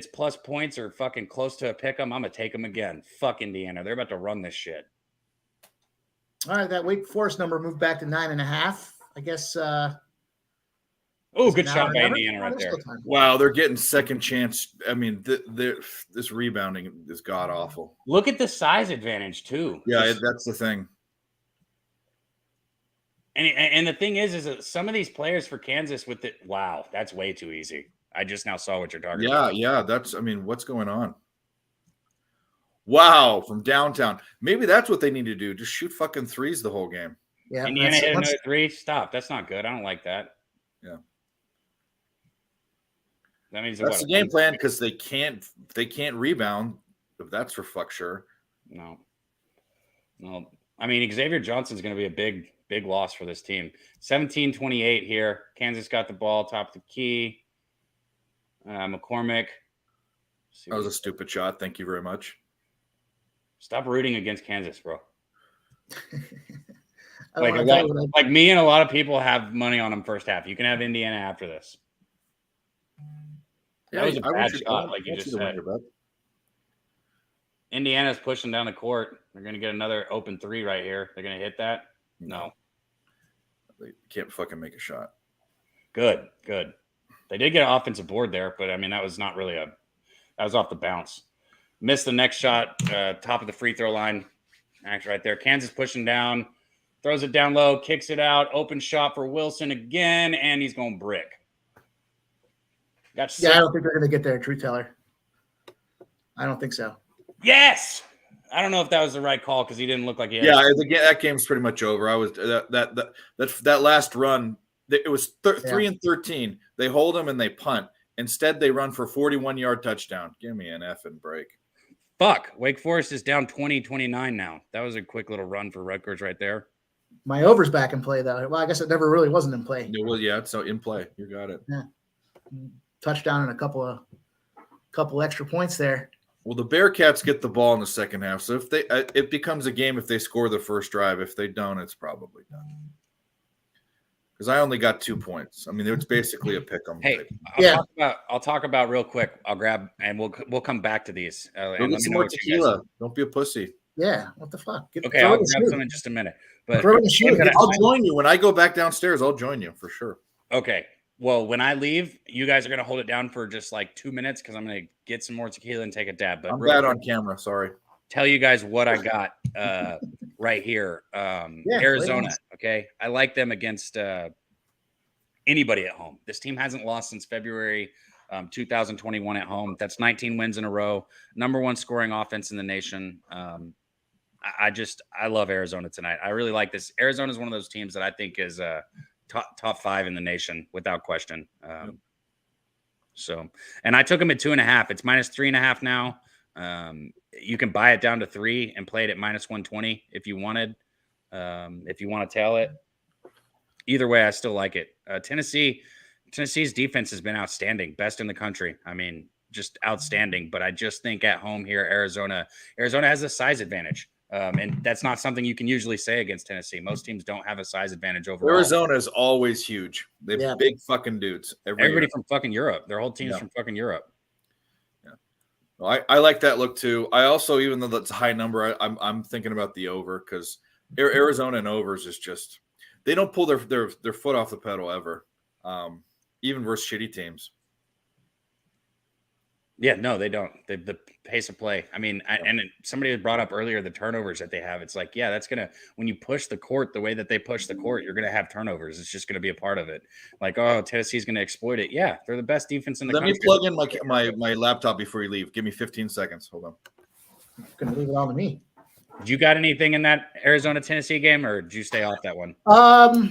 plus points or fucking close to a pick 'em, I'm going to take them again. Fuck Indiana. They're about to run this shit. All right, that Wake Forest number moved back to 9.5. I guess. Oh, good shot by Indiana right there. Wow, they're getting second chance. I mean, this rebounding is god awful. Look at the size advantage too. Yeah, that's the thing. And the thing is that some of these players for Kansas with it. Wow, that's way too easy. I just now saw what you're talking about. Yeah. What's going on? Wow, from downtown. Maybe that's what they need to do. Just shoot fucking threes the whole game. Yeah, Indiana hit another 3. Stop. That's not good. I don't like that. Yeah. That means that's the game plan because they can't rebound. If that's for fuck sure. No. I mean, Xavier Johnson's going to be a big loss for this team. 17-28 here. Kansas got the ball top of the key. McCormick. That was a stupid shot. Thank you very much. Stop rooting against Kansas, bro. like me and a lot of people have money on them first half. You can have Indiana after this. That was a bad shot, like you just said. Indiana's pushing down the court. They're going to get another open 3 right here. They're going to hit that? No. They can't fucking make a shot. Good. They did get an offensive board there, but, I mean, that was not really that was off the bounce. Missed the next shot, top of the free throw line. Actually, right there. Kansas pushing down, throws it down low, kicks it out. Open shot for Wilson again, and he's going brick. I don't think they're going to get there, Truth Teller. I don't think so. Yes. I don't know if that was the right call because he didn't look like he had. Yeah, that game's pretty much over. I was that last run. It was 3 and 13. They hold them and they punt. Instead, they run for 41-yard touchdown. Give me an effing break. Fuck. Wake Forest is down 20-29 now. That was a quick little run for Rutgers right there. My over's back in play, though. Well, I guess it never really wasn't in play. Well, yeah, it's in play. You got it. Yeah. Touchdown and a couple extra points there. Well, the Bearcats get the ball in the second half, so if they it becomes a game if they score the first drive. If they don't, it's probably done. Because I only got 2 points. I mean, it's basically a pick 'em. Hey, I'll talk about real quick. I'll grab and we'll come back to these. Go get some more tequila. Don't be a pussy. Yeah, what the fuck? I'll grab some in just a minute. But I'll join you when I go back downstairs. I'll join you for sure. Okay. Well, when I leave, you guys are going to hold it down for just like 2 minutes because I'm going to get some more tequila and take a dab. But I'm bad on camera. Sorry. Tell you guys what I got right here. Arizona. Okay. I like them against anybody at home. This team hasn't lost since February 2021 at home. That's 19 wins in a row. Number 1 scoring offense in the nation. I love Arizona tonight. I really like this. Arizona is one of those teams that I think is top 5 in the nation without question. And I took them at 2.5. It's -3.5 now. You can buy it down to 3 and play it at -120 if you wanted. If you want to tail it, either way, I still like it. Tennessee's defense has been outstanding, best in the country. I mean, just outstanding. But I just think at home here, Arizona has a size advantage. And that's not something you can usually say against Tennessee. Most teams don't have a size advantage overall. Arizona is always huge. They're big fucking dudes. Everybody from fucking Europe. Their whole team's from fucking Europe. Yeah. Well, I like that look too. I also, even though that's a high number, I'm thinking about the over because Arizona and overs is just they don't pull their foot off the pedal ever, even versus shitty teams. Yeah, no, they don't. The pace of play. I mean, and somebody had brought up earlier the turnovers that they have. It's like, yeah, that's going to – when you push the court the way that they push the court, you're going to have turnovers. It's just going to be a part of it. Like, oh, Tennessee's going to exploit it. Yeah, they're the best defense in the country. Let me plug in my laptop before you leave. Give me 15 seconds. Hold on. I'm going to leave it on to me. Did you got anything in that Arizona-Tennessee game, or did you stay off that one? I'm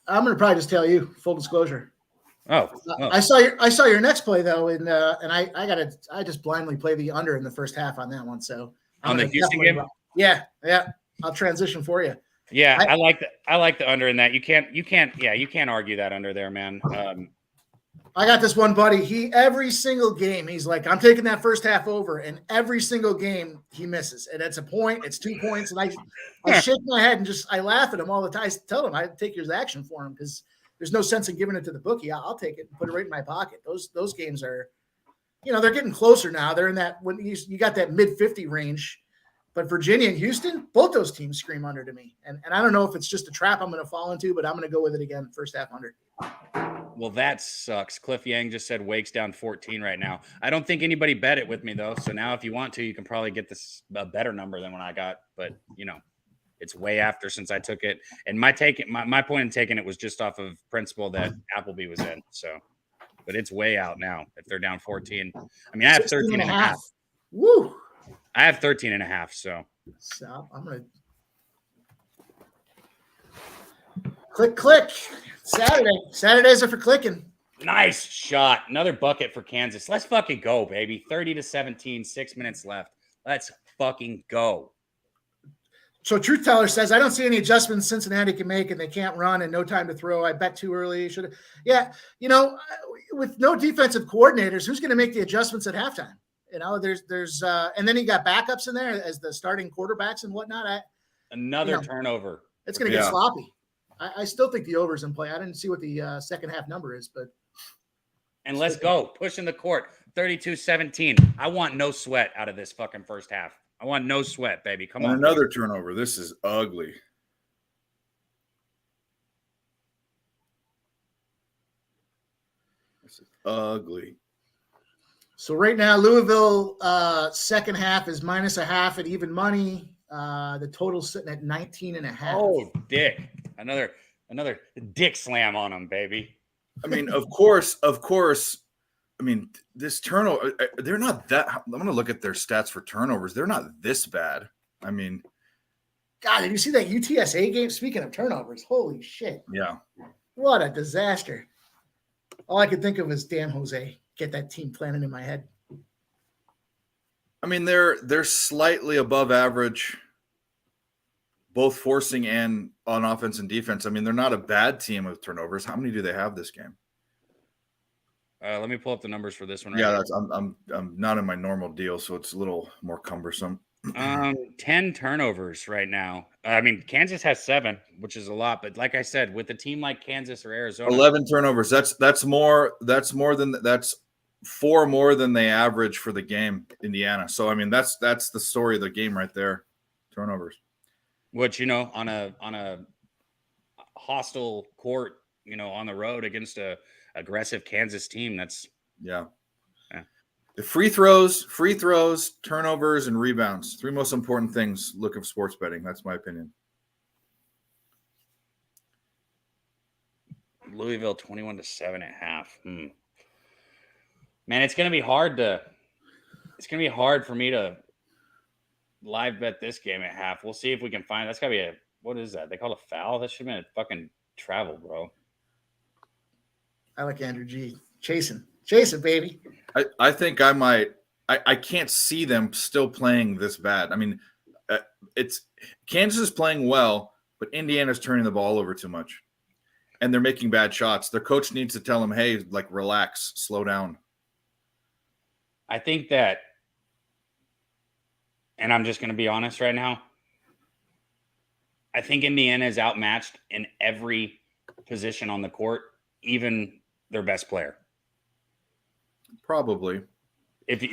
going to probably just tell you, full disclosure. Oh, I saw your next play though, and I just blindly play the under in the first half on that one. So on the Houston game, yeah, I'll transition for you. Yeah, I like the under in that. You can't argue that under there, man. I got this one buddy. Every single game, he's like, I'm taking that first half over, and every single game he misses. And it's a point, it's 2 points, and I shake my head and I laugh at him all the time. I tell him I take your action for him because there's no sense in giving it to the bookie. I'll take it and put it right in my pocket. Those games are, they're getting closer now. They're in that when you got that mid 50 range. But Virginia and Houston, both those teams scream under to me. And I don't know if it's just a trap I'm going to fall into, but I'm going to go with it again, first half under. Well, that sucks. Cliff Yang just said Wake's down 14 right now. I don't think anybody bet it with me, though. So now if you want to, you can probably get this a better number than what I got. But, it's way after since I took it. And my point in taking it was just off of principle that Appleby was in. So, but it's way out now if they're down 14. I mean, I have 13 and a half. Woo! I have 13 and a half, so I'm going to click. Saturdays are for clicking. Nice shot. Another bucket for Kansas. Let's fucking go, baby. 30-17, 6 minutes left. Let's fucking go. So Truth Teller says, I don't see any adjustments Cincinnati can make, and they can't run and no time to throw. I bet too early. Yeah, with no defensive coordinators, who's going to make the adjustments at halftime? There's and then you got backups in there as the starting quarterbacks and whatnot. Another turnover. It's going to get sloppy. I still think the over's in play. I didn't see what the second half number is, but. And let's go. Pushing the court. 32-17. I want no sweat out of this fucking first half. I want no sweat, baby. Come on. Another turnover. This is ugly. This is ugly. So right now, Louisville second half is -0.5 at even money. The total's sitting at 19.5. Oh, dick. Another dick slam on them, baby. I mean, of course. I mean, this turnover, they're not that. I'm going to look at their stats for turnovers. They're not this bad. I mean, God, did you see that UTSA game? Speaking of turnovers, holy shit. Yeah. What a disaster. All I could think of was, damn, Jose, get that team planted in my head. I mean, they're slightly above average, both forcing and on offense and defense. I mean, they're not a bad team with turnovers. How many do they have this game? Let me pull up the numbers for this one. I'm not in my normal deal, so it's a little more cumbersome. 10 turnovers right now. I mean, Kansas has 7, which is a lot, but like I said, with a team like Kansas or Arizona, 11 turnovers. That's 4 more than they average for the game, Indiana. So I mean, that's the story of the game right there. Turnovers. Which, on a hostile court, on the road against a aggressive Kansas team, that's the free throws, turnovers, and rebounds. 3 most important things. Look of sports betting. That's my opinion. Louisville 21-7.5. Man, it's gonna be hard for me to live bet this game at half. We'll see if we can find. That's gotta be what is that? They call it a foul? That should have been a fucking travel, bro. I like Andrew G. Chasing, baby. I think I might. I can't see them still playing this bad. I mean, it's Kansas is playing well, but Indiana's turning the ball over too much, and they're making bad shots. Their coach needs to tell them, "Hey, like relax, slow down." I think that, and I'm just going to be honest right now, I think Indiana is outmatched in every position on the court, even their best player. Probably.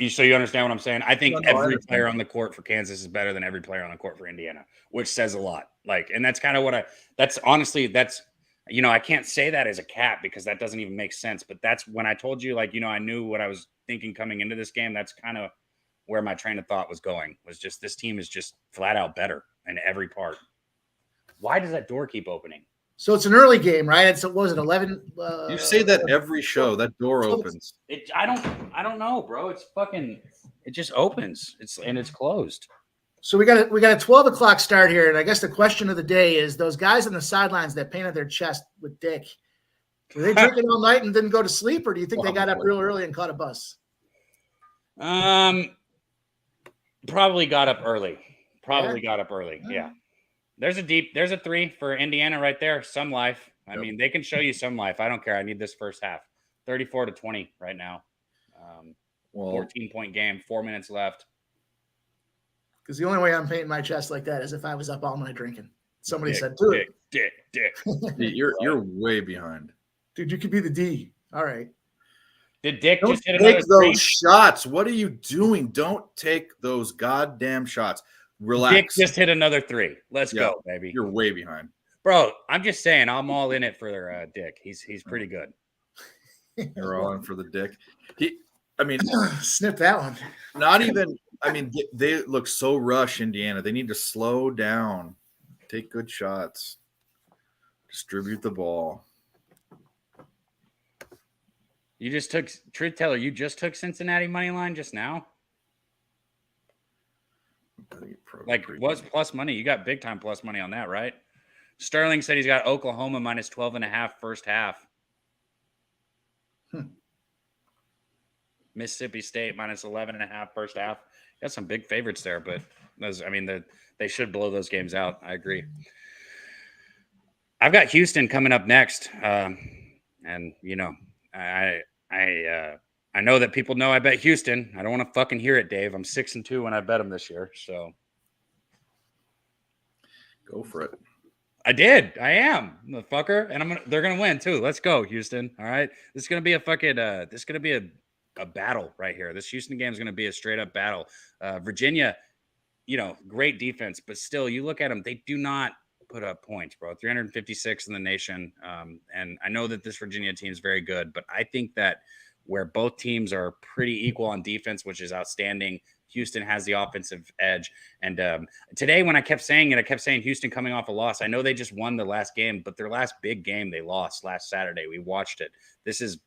So you understand what I'm saying? I think every player on the court for Kansas is better than every player on the court for Indiana, which says a lot. And that's kind of what I can't say that as a cap because that doesn't even make sense. But that's when I told you, I knew what I was thinking coming into this game. That's kind of where my train of thought was going, was just this team is just flat out better in every part. Why does that door keep opening? So it's an early game, right? What was it, 11? You say that every show. That door opens. I don't know, bro. It just opens. It's closed. So we got a 12 o'clock start here, and I guess the question of the day is those guys on the sidelines that painted their chest with dick. Were they drinking all night and didn't go to sleep, or do you think they got up real early and caught a bus? Probably got up early. Yeah. There's a three for Indiana right there. Some life. I Yep. mean, they can show you some life. I don't care. I need this first half. 34-20 right now. 14-point game, 4 minutes left. Because the only way I'm painting my chest like that is if I was up all night drinking. Somebody Dick, said, "Do it, Dick." You're way behind. dude. You could be the D." All right. Did Dick Don't just hit another take those three? shots. What are you doing? Don't take those goddamn shots. Relax. Dick just hit another three. Let's go, baby. You're way behind. Bro, I'm just saying, I'm all in it for Dick. He's pretty good. You're all in for the Dick. Snip that one. Not even. I mean, they look so rush, Indiana. They need to slow down, take good shots, distribute the ball. You just took Truth Teller. You just took Cincinnati money line just now. Like, what's plus money? You got big time plus money on that, right? Sterling said he's got Oklahoma minus 12.5 first half. Mississippi State minus 11.5 first half. Got some big favorites there, but they should blow those games out. I agree. I've got Houston coming up next, and you know, I know that people know I bet Houston. I don't want to fucking hear it, Dave. I'm 6-2 when I bet them this year, so go for it. I did. I am, motherfucker, and they're gonna win too. Let's go, Houston. All right, this is gonna be a fucking. This is gonna be a battle right here. This Houston game is gonna be a straight up battle. Virginia, you know, great defense, but still, you look at them. They do not put up points, bro. 356 in the nation, and I know that this Virginia team is very good, but I think that where both teams are pretty equal on defense, which is outstanding. Houston has the offensive edge. And today, when I kept saying it, I kept saying Houston coming off a loss. I know they just won the last game, but their last big game they lost last Saturday. We watched it. This is,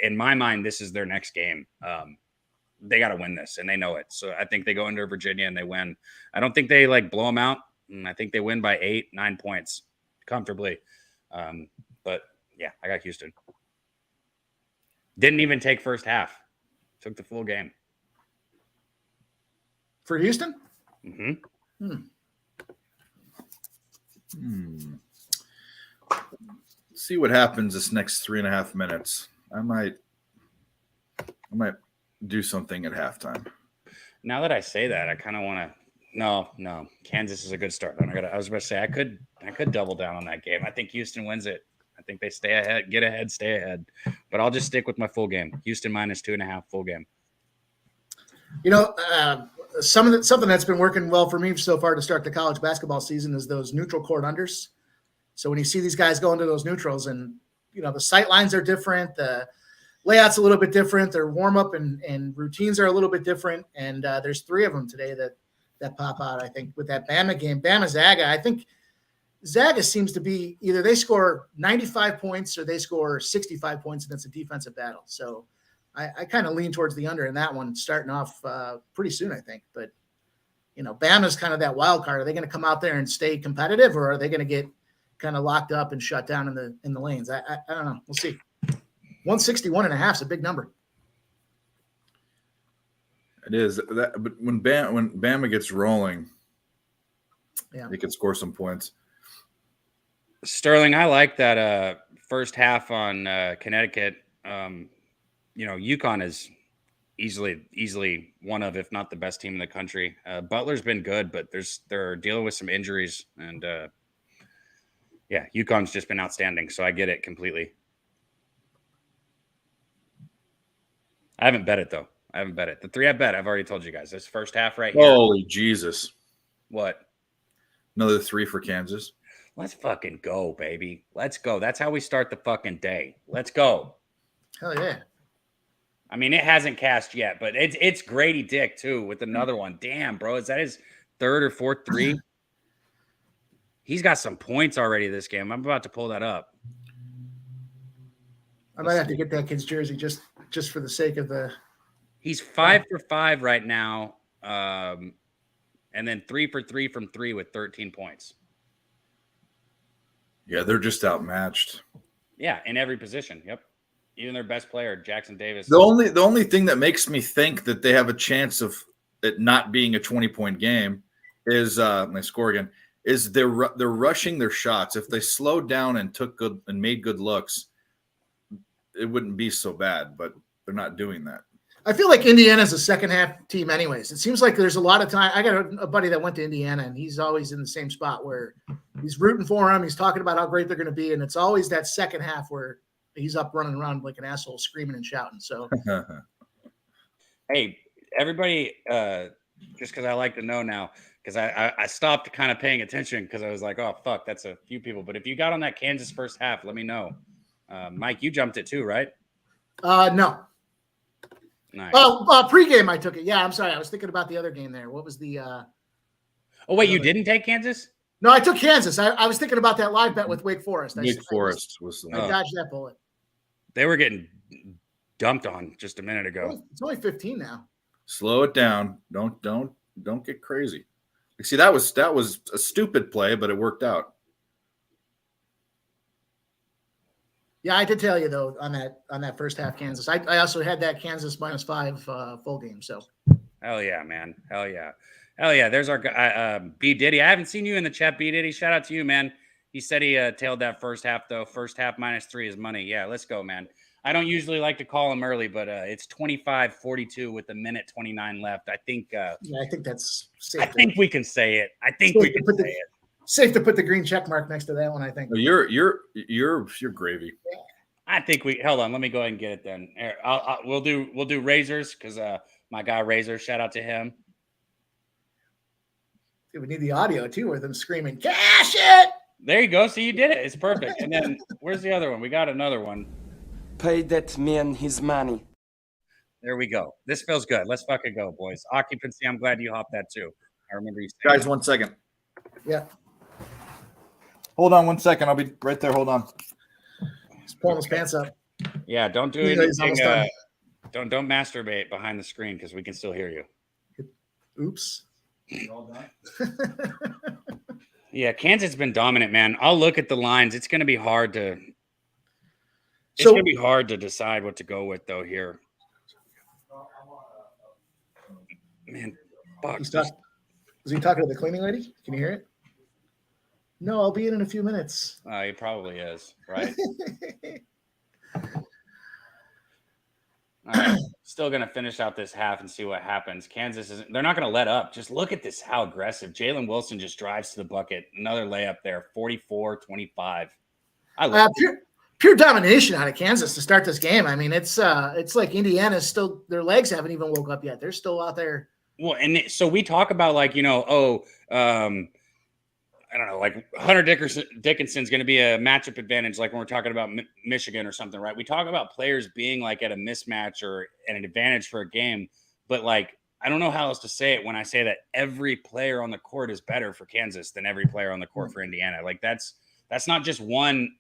in my mind, this is their next game. They got to win this, and they know it. So I think they go into Virginia and they win. I don't think they blow them out. I think they win by 8-9 points comfortably. But yeah, I got Houston. Didn't even take first half. Took the full game. For Houston? Mm-hmm. See what happens this next 3.5 minutes. I might do something at halftime. Now that I say that, I kind of want to. No. Kansas is a good start. I was about to say I could double down on that game. I think Houston wins it. I think they stay ahead, get ahead, stay ahead. But I'll just stick with my full game. Houston minus 2.5 full game. You know, something that's been working well for me so far to start the college basketball season is those neutral court unders. So when you see these guys go into those neutrals, and you know the sight lines are different, the layout's a little bit different, their warm up and routines are a little bit different, and there's 3 of them today that pop out. I think with that Bama game, Bama Zaga. I think Zaga seems to be either they score 95 points or they score 65 points, and it's a defensive battle. So I kind of lean towards the under in that one, starting off pretty soon, I think. But, you know, Bama's kind of that wild card. Are they going to come out there and stay competitive, or are they going to get kind of locked up and shut down in the lanes? I don't know. We'll see. 161.5 is a big number. It is. But when Bama gets rolling, they can score some points. Sterling, I like that first half on Connecticut. You know, UConn is easily one of, if not the best team in the country. Butler's been good, but they're dealing with some injuries, and UConn's just been outstanding. So I get it completely. I haven't bet it though. The 3 I bet, I've already told you guys. This first half right here. Holy Jesus! What? Another 3 for Kansas. Let's fucking go, baby. Let's go. That's how we start the fucking day. Let's go. Hell yeah. I mean, it hasn't cast yet, but it's Grady Dick too with another one. Damn, bro. Is that his 3rd or 4th 3? He's got some points already this game. I'm about to pull that up. I might have to get that kid's jersey just for the sake of the. He's 5 for 5 right now, and then 3 for 3 from 3 with 13 points. Yeah, they're just outmatched. Yeah, in every position. Yep. Even their best player, Jackson Davis. The only thing that makes me think that they have a chance of it not being a 20-point game is my score again is they're rushing their shots. If they slowed down and made good looks, it wouldn't be so bad, but they're not doing that. I feel like Indiana's a second half team anyways. It seems like there's a lot of time. I got a buddy that went to Indiana, and he's always in the same spot where he's rooting for them. He's talking about how great they're going to be, and it's always that second half where he's up running around like an asshole screaming and shouting. So, hey, everybody, just because I like to know now, because I stopped kind of paying attention because I was like, oh, fuck, that's a few people. But if you got on that Kansas first half, let me know. Mike, you jumped it too, right? No. Nice. Oh, pregame I took it. Yeah, I'm sorry. I was thinking about the other game there. What was the Oh, wait, you didn't take Kansas? No, I took Kansas. I was thinking about that live bet with Wake Forest. Wake Forest was I dodged that bullet. They were getting dumped on just a minute ago. It's only 15 now. Slow it down. Don't get crazy. See, that was a stupid play, but it worked out. Yeah, I did tell you though on that first half Kansas. I also had that Kansas -5 full game. So Hell yeah, man. Hell yeah. There's our guy, B Diddy. I haven't seen you in the chat, B Diddy. Shout out to you, man. He said he tailed that first half though. First half -3 is money. Yeah, let's go, man. I don't usually like to call him early, but it's 25-42 with 1:29 left. I think. Yeah, I think that's safe. I think we can say it. I think we can say it. Safe to put the green check mark next to that one, I think. You're gravy. I think we hold on. Let me go ahead and get it then. We'll do Razors because my guy Razor. Shout out to him. We need the audio too with him screaming, "Cash it!" There you go. See, you did it. It's perfect. And then where's the other one? We got another one. Pay that man his money. There we go. This feels good. Let's fucking go, boys. Occupancy. I'm glad you hopped that too. I remember you saying. Guys, 1 second. Yeah. Hold on 1 second. I'll be right there. Hold on. He's pulling his pants up. Yeah, don't do anything. Don't masturbate behind the screen because we can still hear you. Oops. Yeah, Kansas has been dominant, man. I'll look at the lines. It's going to be hard to. It's So- going to be hard to decide what to go with though here. Man, fuck. Is he talking to the cleaning lady? Can you hear it? No, I'll be in a few minutes. He probably is, right? All right. Still going to finish out this half and see what happens. Kansas isn't, they're not going to let up. Just look at this, how aggressive. Jalen Wilson just drives to the bucket. Another layup there, 44-25. I love pure domination out of Kansas to start this game. I mean, it's like Indiana's still, their legs haven't even woke up yet. They're still out there. Well, and so we talk about like, I don't know, like Hunter Dickinson's going to be a matchup advantage, like when we're talking about Michigan or something, right? We talk about players being like at a mismatch or at an advantage for a game, but like, I don't know how else to say it when I say that every player on the court is better for Kansas than every player on the court for Indiana. Like that's not just one,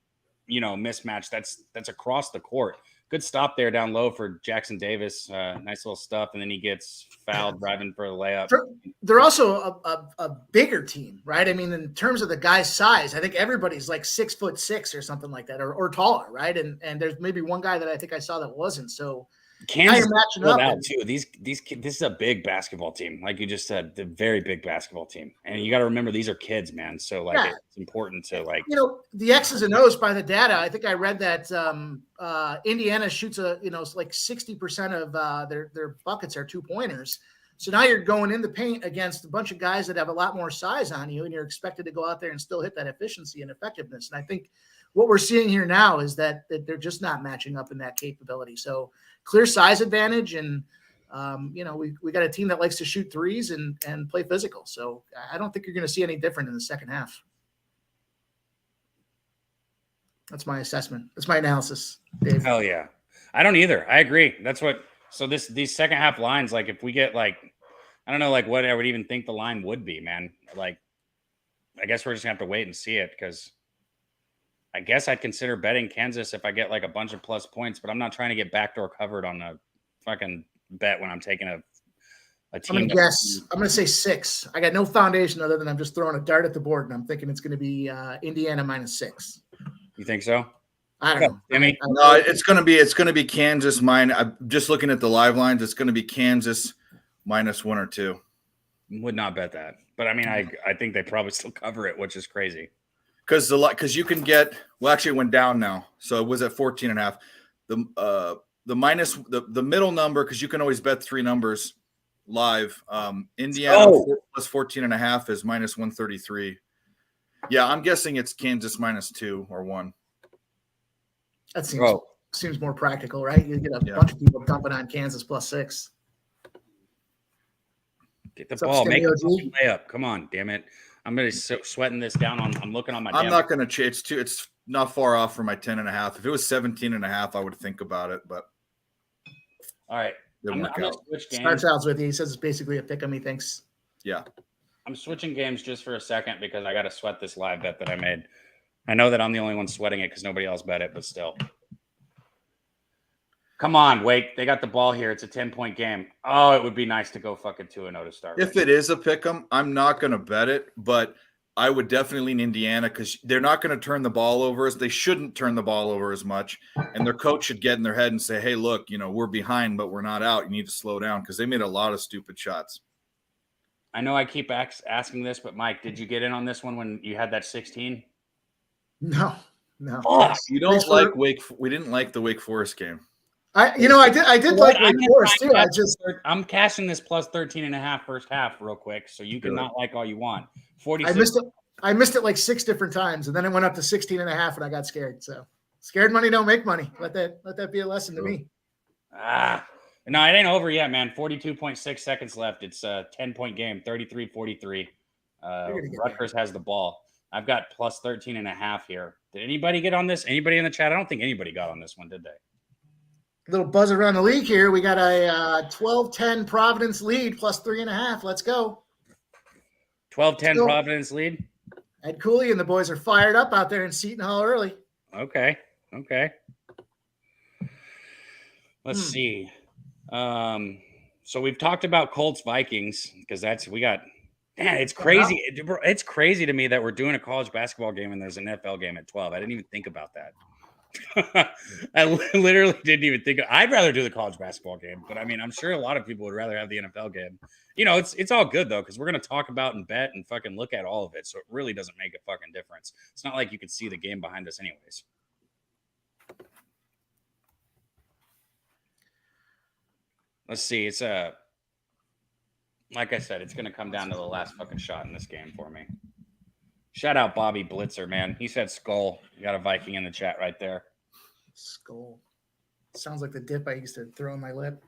mismatch. That's across the court. Good stop there down low for Jackson Davis. Nice little stuff. And then he gets fouled driving for a layup. They're also a bigger team, right? I mean, in terms of the guy's size, I think everybody's like 6'6" or something like that, or taller, right? And there's maybe one guy that I think I saw that wasn't. So Kansas matching up out too. These this is a big basketball team, like you just said, the very big basketball team. And you got to remember these are kids, man. So like it's important to like the X's and O's by the data. I think I read that Indiana shoots like 60% of their buckets are 2-pointers. So now you're going in the paint against a bunch of guys that have a lot more size on you, and you're expected to go out there and still hit that efficiency and effectiveness. And I think what we're seeing here now is that they're just not matching up in that capability. So clear size advantage, and we got a team that likes to shoot threes and play physical. So I don't think you're going to see any different in the second half. That's my assessment. That's my analysis, Dave. Hell yeah. I don't either. I agree. That's what. So these second half lines, like if we get like, I don't know, like what I would even think the line would be, man. Like, I guess we're just gonna have to wait and see it, because I guess I'd consider betting Kansas if I get like a bunch of plus points, but I'm not trying to get backdoor covered on a fucking bet when I'm taking a team. I'm gonna guess. I'm gonna say 6. I got no foundation other than I'm just throwing a dart at the board, and I'm thinking it's gonna be Indiana -6. You think so? I don't know. Jimmy? No, it's gonna be Kansas. I'm just looking at the live lines. It's gonna be Kansas -1 or 2. Would not bet that. But I mean, I think they probably still cover it, which is crazy. Because you can get actually it went down now. So it was at 14.5. The minus the middle number, because you can always bet 3 numbers live. Indiana plus 14.5 is minus 133. Yeah, I'm guessing it's Kansas minus 2 or 1. That seems more practical, right? You get a bunch of people dumping on Kansas plus 6. Get the ball, make a layup. Come on, damn it! I'm really sweating this down. I'm looking on my. I'm not going to change. It's not far off from my 10.5. If it was 17.5, I would think about it. But all right, I'm gonna switch games. Starts out with you. He says it's basically a pick 'em. He thinks. Yeah. I'm switching games just for a second because I got to sweat this live bet that I made. I know that I'm the only one sweating it because nobody else bet it, but still. Come on, Wake. They got the ball here. It's a 10-point game. Oh, it would be nice to go fucking 2-0 to start. If it is a pick 'em, I'm not going to bet it, but I would definitely lean Indiana because they're not going to turn the ball over. They shouldn't turn the ball over as much. And their coach should get in their head and say, hey, look, we're behind, but we're not out. You need to slow down because they made a lot of stupid shots. I know I keep asking this, but Mike, did you get in on this one when you had that 16? No. Oh, you don't like Wake. We didn't like the Wake Forest game. I did like Wake Forest too. I'm cashing this plus 13.5 first half real quick, so you can not like all you want. 46. I missed it like 6 different times, and then it went up to 16.5, and I got scared. So scared money don't make money. Let that be a lesson to me. No, it ain't over yet, man. 42.6 seconds left. It's a 10-point game, 33-43. Rutgers has the ball. I've got plus 13.5 here. Did anybody get on this? Anybody in the chat? I don't think anybody got on this one, did they? Little buzz around the league here. We got a 12-10 Providence lead plus 3.5. Let's go. 12-10 Providence lead. Ed Cooley and the boys are fired up out there in Seton Hall early. Okay. Let's see. So we've talked about Colts Vikings because it's crazy. It's crazy to me that we're doing a college basketball game and there's an NFL game at 12. I didn't even think about that. I literally didn't even think. I'd rather do the college basketball game, but I mean, I'm sure a lot of people would rather have the NFL game. It's all good though because we're gonna talk about and bet and fucking look at all of it, so it really doesn't make a fucking difference. It's not like you can see the game behind us, anyways. Let's see. It's like I said, it's gonna come down to the last fucking shot in this game for me. Shout out Bobby Blitzer, man. He said skull. You got a Viking in the chat right there. Skull. Sounds like the dip I used to throw in my lip.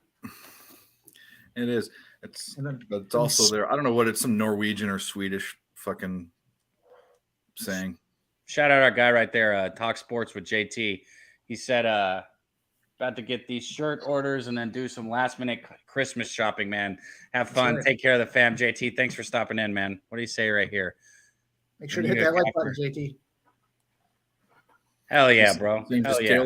It is. It's also there. I don't know what it's, some Norwegian or Swedish fucking saying. Shout out our guy right there, Talk Sports with JT. He said, about to get these shirt orders and then do some last minute Christmas shopping, man. Have fun. Sure. Take care of the fam, JT. Thanks for stopping in, man. What do you say right here? Make sure to hit that like button, JT. Hell yeah, bro. Hell yeah.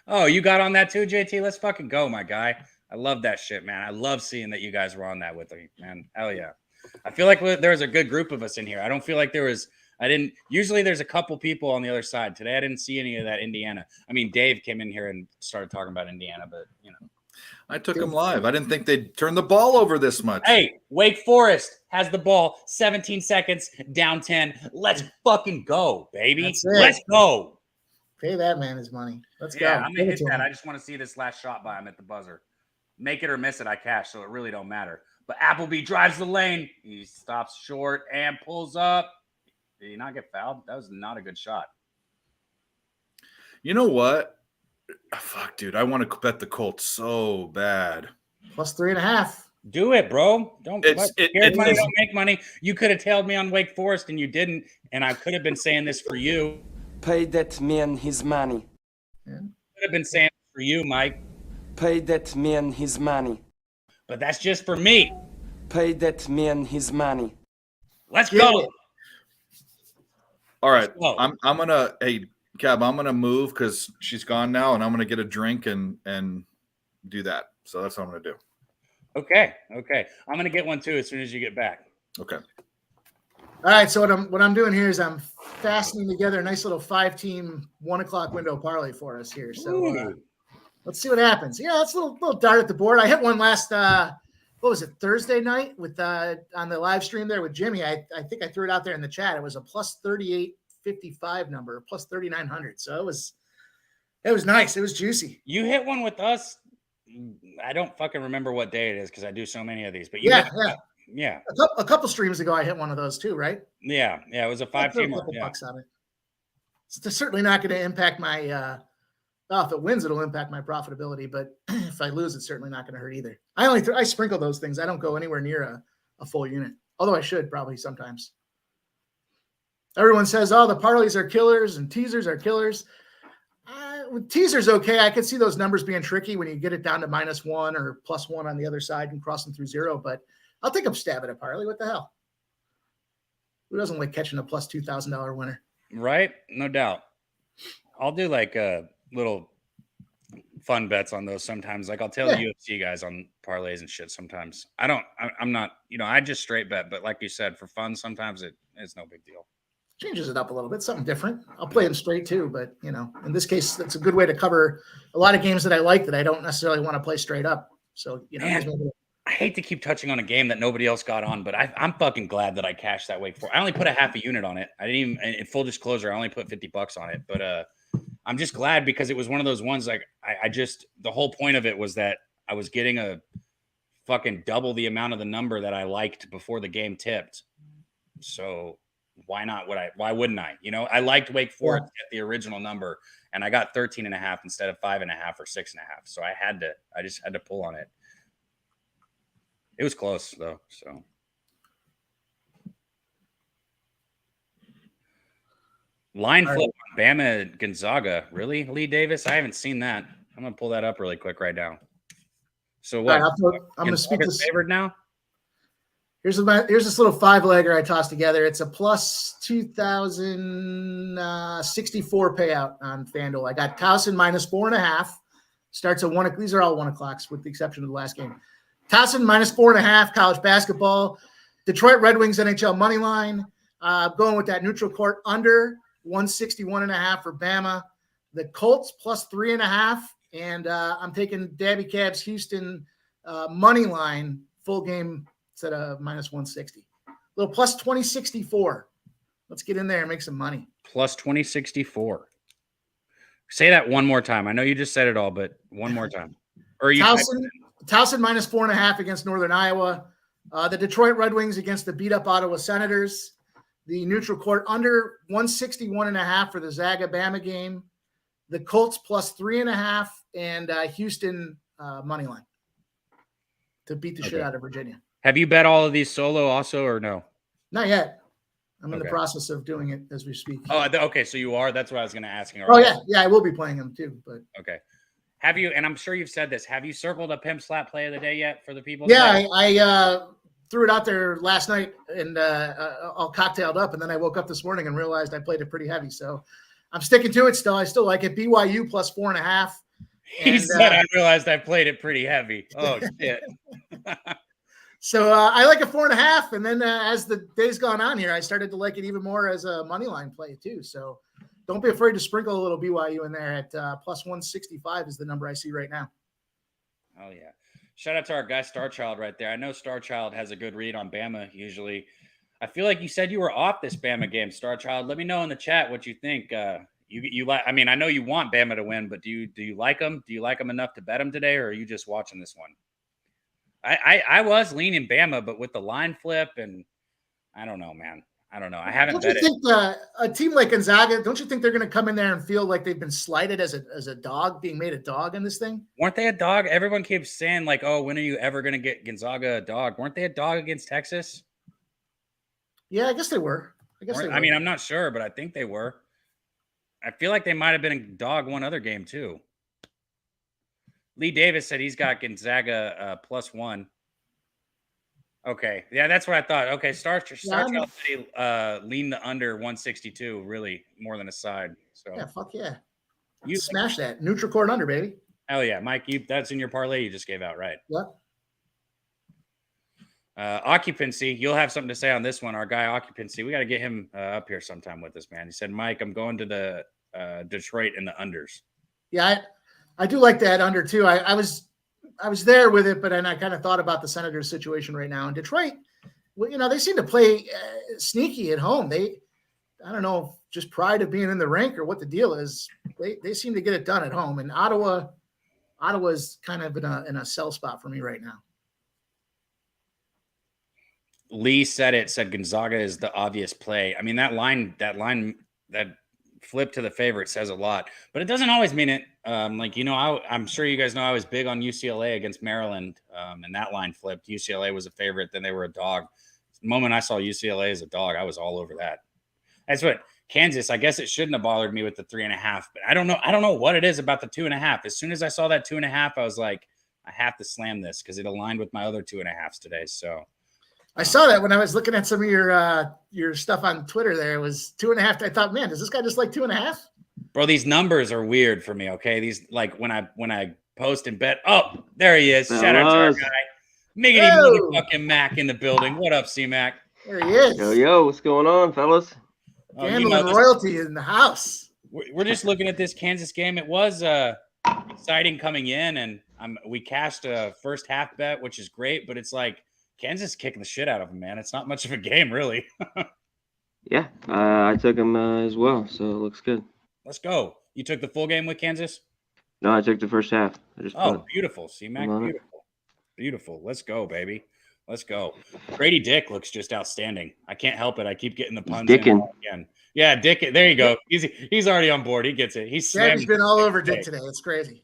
Oh, you got on that too, JT? Let's fucking go, my guy. I love that shit, man. I love seeing that you guys were on that with me, man. Hell yeah. I feel like there was a good group of us in here. I don't feel like usually there's a couple people on the other side. Today, I didn't see any of that Indiana. I mean, Dave came in here and started talking about Indiana, but I took him live. I didn't think they'd turn the ball over this much. Hey, Wake Forest has the ball, 17 seconds, down 10. Let's fucking go, baby. Let's go. Pay that man his money. Let's go. Yeah, I'm going to hit that. I just want to see this last shot by him at the buzzer. Make it or miss it, I cash, so it really don't matter. But Appleby drives the lane. He stops short and pulls up. Did he not get fouled? That was not a good shot. You know what? Fuck, dude. I want to bet the Colts so bad. Plus 3.5. Do it, bro. Don't make money. You could have tailed me on Wake Forest and you didn't. And I could have been saying this for you. Pay that man his money. Yeah. Could have been saying it for you, Mike. Pay that man his money. But that's just for me. Pay that man his money. Let's go. All right. I'm gonna Cab, I'm gonna move because she's gone now, and I'm gonna get a drink and do that. So that's what I'm gonna do. Okay. I'm gonna get one too as soon as you get back. Okay. All right. So what I'm doing here is I'm fastening together a nice little 5-team 1 o'clock window parlay for us here. So let's see what happens. Yeah, that's a little dart at the board. I hit one last what was it, Thursday night with on the live stream there with Jimmy. I think I threw it out there in the chat. It was a plus 3855 number, plus 3,900. So it was nice. It was juicy. You hit one with us. I don't fucking remember what day it is because I do so many of these. But yeah. A couple streams ago, I hit one of those too, right? Yeah. It was a 5-teamer. A couple bucks on it. It's certainly not going to impact my. If it wins, it'll impact my profitability. But if I lose, it's certainly not going to hurt either. I sprinkle those things. I don't go anywhere near a full unit, although I should probably sometimes. Everyone says, "Oh, the parlays are killers and teasers are killers." With teasers, okay, I could see those numbers being tricky when you get it down to -1 or +1 on the other side and crossing through 0. But I'll take a stab at a parlay. What the hell? Who doesn't like catching a plus $2,000 winner? Right? No doubt. I'll do like little fun bets on those sometimes. Like I'll tell the UFC guys on parlays and shit sometimes. I'm not, I just straight bet. But like you said, for fun, sometimes it's no big deal. Changes it up a little bit, something different. I'll play them straight too, but in this case, that's a good way to cover a lot of games that I like that I don't necessarily want to play straight up. So, Man, I hate to keep touching on a game that nobody else got on, but I'm fucking glad that I cashed that Wake Forest. I only put a half a unit on it. I didn't even, in full disclosure, I only put $50 on it, but I'm just glad because it was one of those ones like the whole point of it was that I was getting a fucking double the amount of the number that I liked before the game tipped. So why not? Why wouldn't I? I liked Wake Forest at the original number, and I got 13.5 instead of 5.5 or 6.5. So I just had to pull on it. It was close though. So line flip on Bama Gonzaga. Really, Lee Davis? I haven't seen that. I'm gonna pull that up really quick right now. So what? Right, I'm gonna speak this favored now. Here's this little 5-legger I tossed together. It's a plus 2,064 payout on FanDuel. I got Towson -4.5. Starts at 1. These are all 1 o'clocks with the exception of the last game. Towson -4.5. College basketball. Detroit Red Wings NHL money line. Going with that neutral court under 161.5 for Bama. The Colts plus 3.5, and I'm taking Dabby Cab's Houston money line full game. At a -160, little plus 2064. Let's get in there and make some money. Plus 2064. Say that one more time. I know you just said it all, but one more time. Or you Towson -4.5 against Northern Iowa. The Detroit Red Wings against the beat up Ottawa Senators. The neutral court under 161.5 for the Zaga Bama game. The Colts plus 3.5 and Houston money line to beat the shit out of Virginia. Have you bet all of these solo also or no? Not yet. I'm in the process of doing it as we speak. Oh, okay. So you are? That's what I was going to ask. Oh, yeah. Yeah, I will be playing them too. But okay. Have you, and I'm sure you've said this, have you circled a pimp slap play of the day yet for the people? Yeah, I threw it out there last night and all cocktailed up. And then I woke up this morning and realized I played it pretty heavy. So I'm sticking to it still. I still like it. BYU plus 4.5. He said, I realized I played it pretty heavy. Oh, shit. So I like a 4.5, and then as the days gone on here, I started to like it even more as a money line play too. So don't be afraid to sprinkle a little BYU in there at plus 165 is the number I see right now. Oh yeah! Shout out to our guy Starchild right there. I know Starchild has a good read on Bama usually. I feel like you said you were off this Bama game, Starchild. Let me know in the chat what you think. You like? I mean, I know you want Bama to win, but do you like them? Do you like them enough to bet them today, or are you just watching this one? I was leaning Bama, but with the line flip, and I don't know, man. I don't know. I haven't. Don't you think a team like Gonzaga? Don't you think they're going to come in there and feel like they've been slighted as a dog, being made a dog in this thing? Weren't they a dog? Everyone keeps saying like, "Oh, when are you ever going to get Gonzaga a dog?" Weren't they a dog against Texas? Yeah, I guess they were. I mean, I'm not sure, but I think they were. I feel like they might have been a dog one other game too. Lee Davis said he's got Gonzaga +1. Okay. Yeah, that's what I thought. Okay. Starchild lean the under 162, really, more than a side. So yeah, fuck yeah. You smash that. Neutral court under, baby. Hell yeah. Mike, that's in your parlay you just gave out, right? Yep. Occupancy. You'll have something to say on this one. Our guy Occupancy. We got to get him up here sometime with us, man. He said, Mike, I'm going to the Detroit in the unders. Yeah, I do like that under too. I was was there with it, but then I kind of thought about the Senators situation right now. In Detroit, well, they seem to play sneaky at home. I don't know, just pride of being in the rink or what the deal is. They seem to get it done at home. And Ottawa's kind of in a sell spot for me right now. Lee said Gonzaga is the obvious play. I mean, that line that flip to the favorite says a lot, but it doesn't always mean it. I'm sure you guys know I was big on UCLA against Maryland, and that line flipped. UCLA was a favorite, then they were a dog. The moment I saw UCLA as a dog, I was all over that. That's what Kansas, I guess it shouldn't have bothered me with the 3.5, but I don't know what it is about the 2.5. As soon as I saw that 2.5, I was like, I have to slam this because it aligned with my other 2.5s today. So I saw that when I was looking at some of your stuff on Twitter. There it was 2.5. I thought, man, does this guy just like 2.5? Bro, these numbers are weird for me. Okay, these like when I post and bet. Oh, there he is. Shout out to our guy, Miggity motherfucking Mac in the building. What up, C-Mac? There he is. Yo, what's going on, fellas? Gambling royalty in the house. We're just looking at this Kansas game. It was exciting coming in, and we cashed a first half bet, which is great. But it's like Kansas kicking the shit out of them, man. It's not much of a game, really. Yeah, I took him as well, so it looks good. Let's go. You took the full game with Kansas? No, I took the first half. Beautiful. C-Mac, beautiful. Let's go, baby. Let's go. Grady Dick looks just outstanding. I can't help it. I keep getting the puns in again. Yeah, Dick. There you go. He's already on board. He gets it. He's been all over Dick today. It's crazy.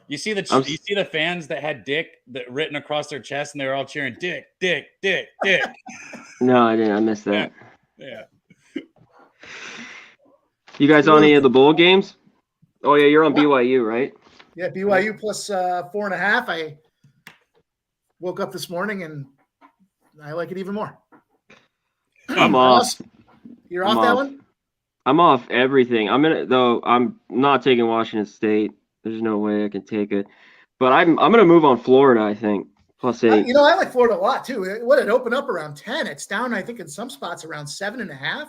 You see the fans that had Dick written across their chest, and they were all cheering Dick, Dick, Dick, Dick. No, I didn't. I missed that. Yeah. You guys on any of the bowl games? Oh yeah, you're on BYU, right? Yeah, BYU plus 4.5. I woke up this morning and I like it even more. I'm off. You're off that one? I'm off everything. I'm not taking Washington State. There's no way I can take it. But I'm gonna move on Florida, I think. Plus 8. I like Florida a lot too. It opened up around 10. It's down, I think, in some spots around 7.5.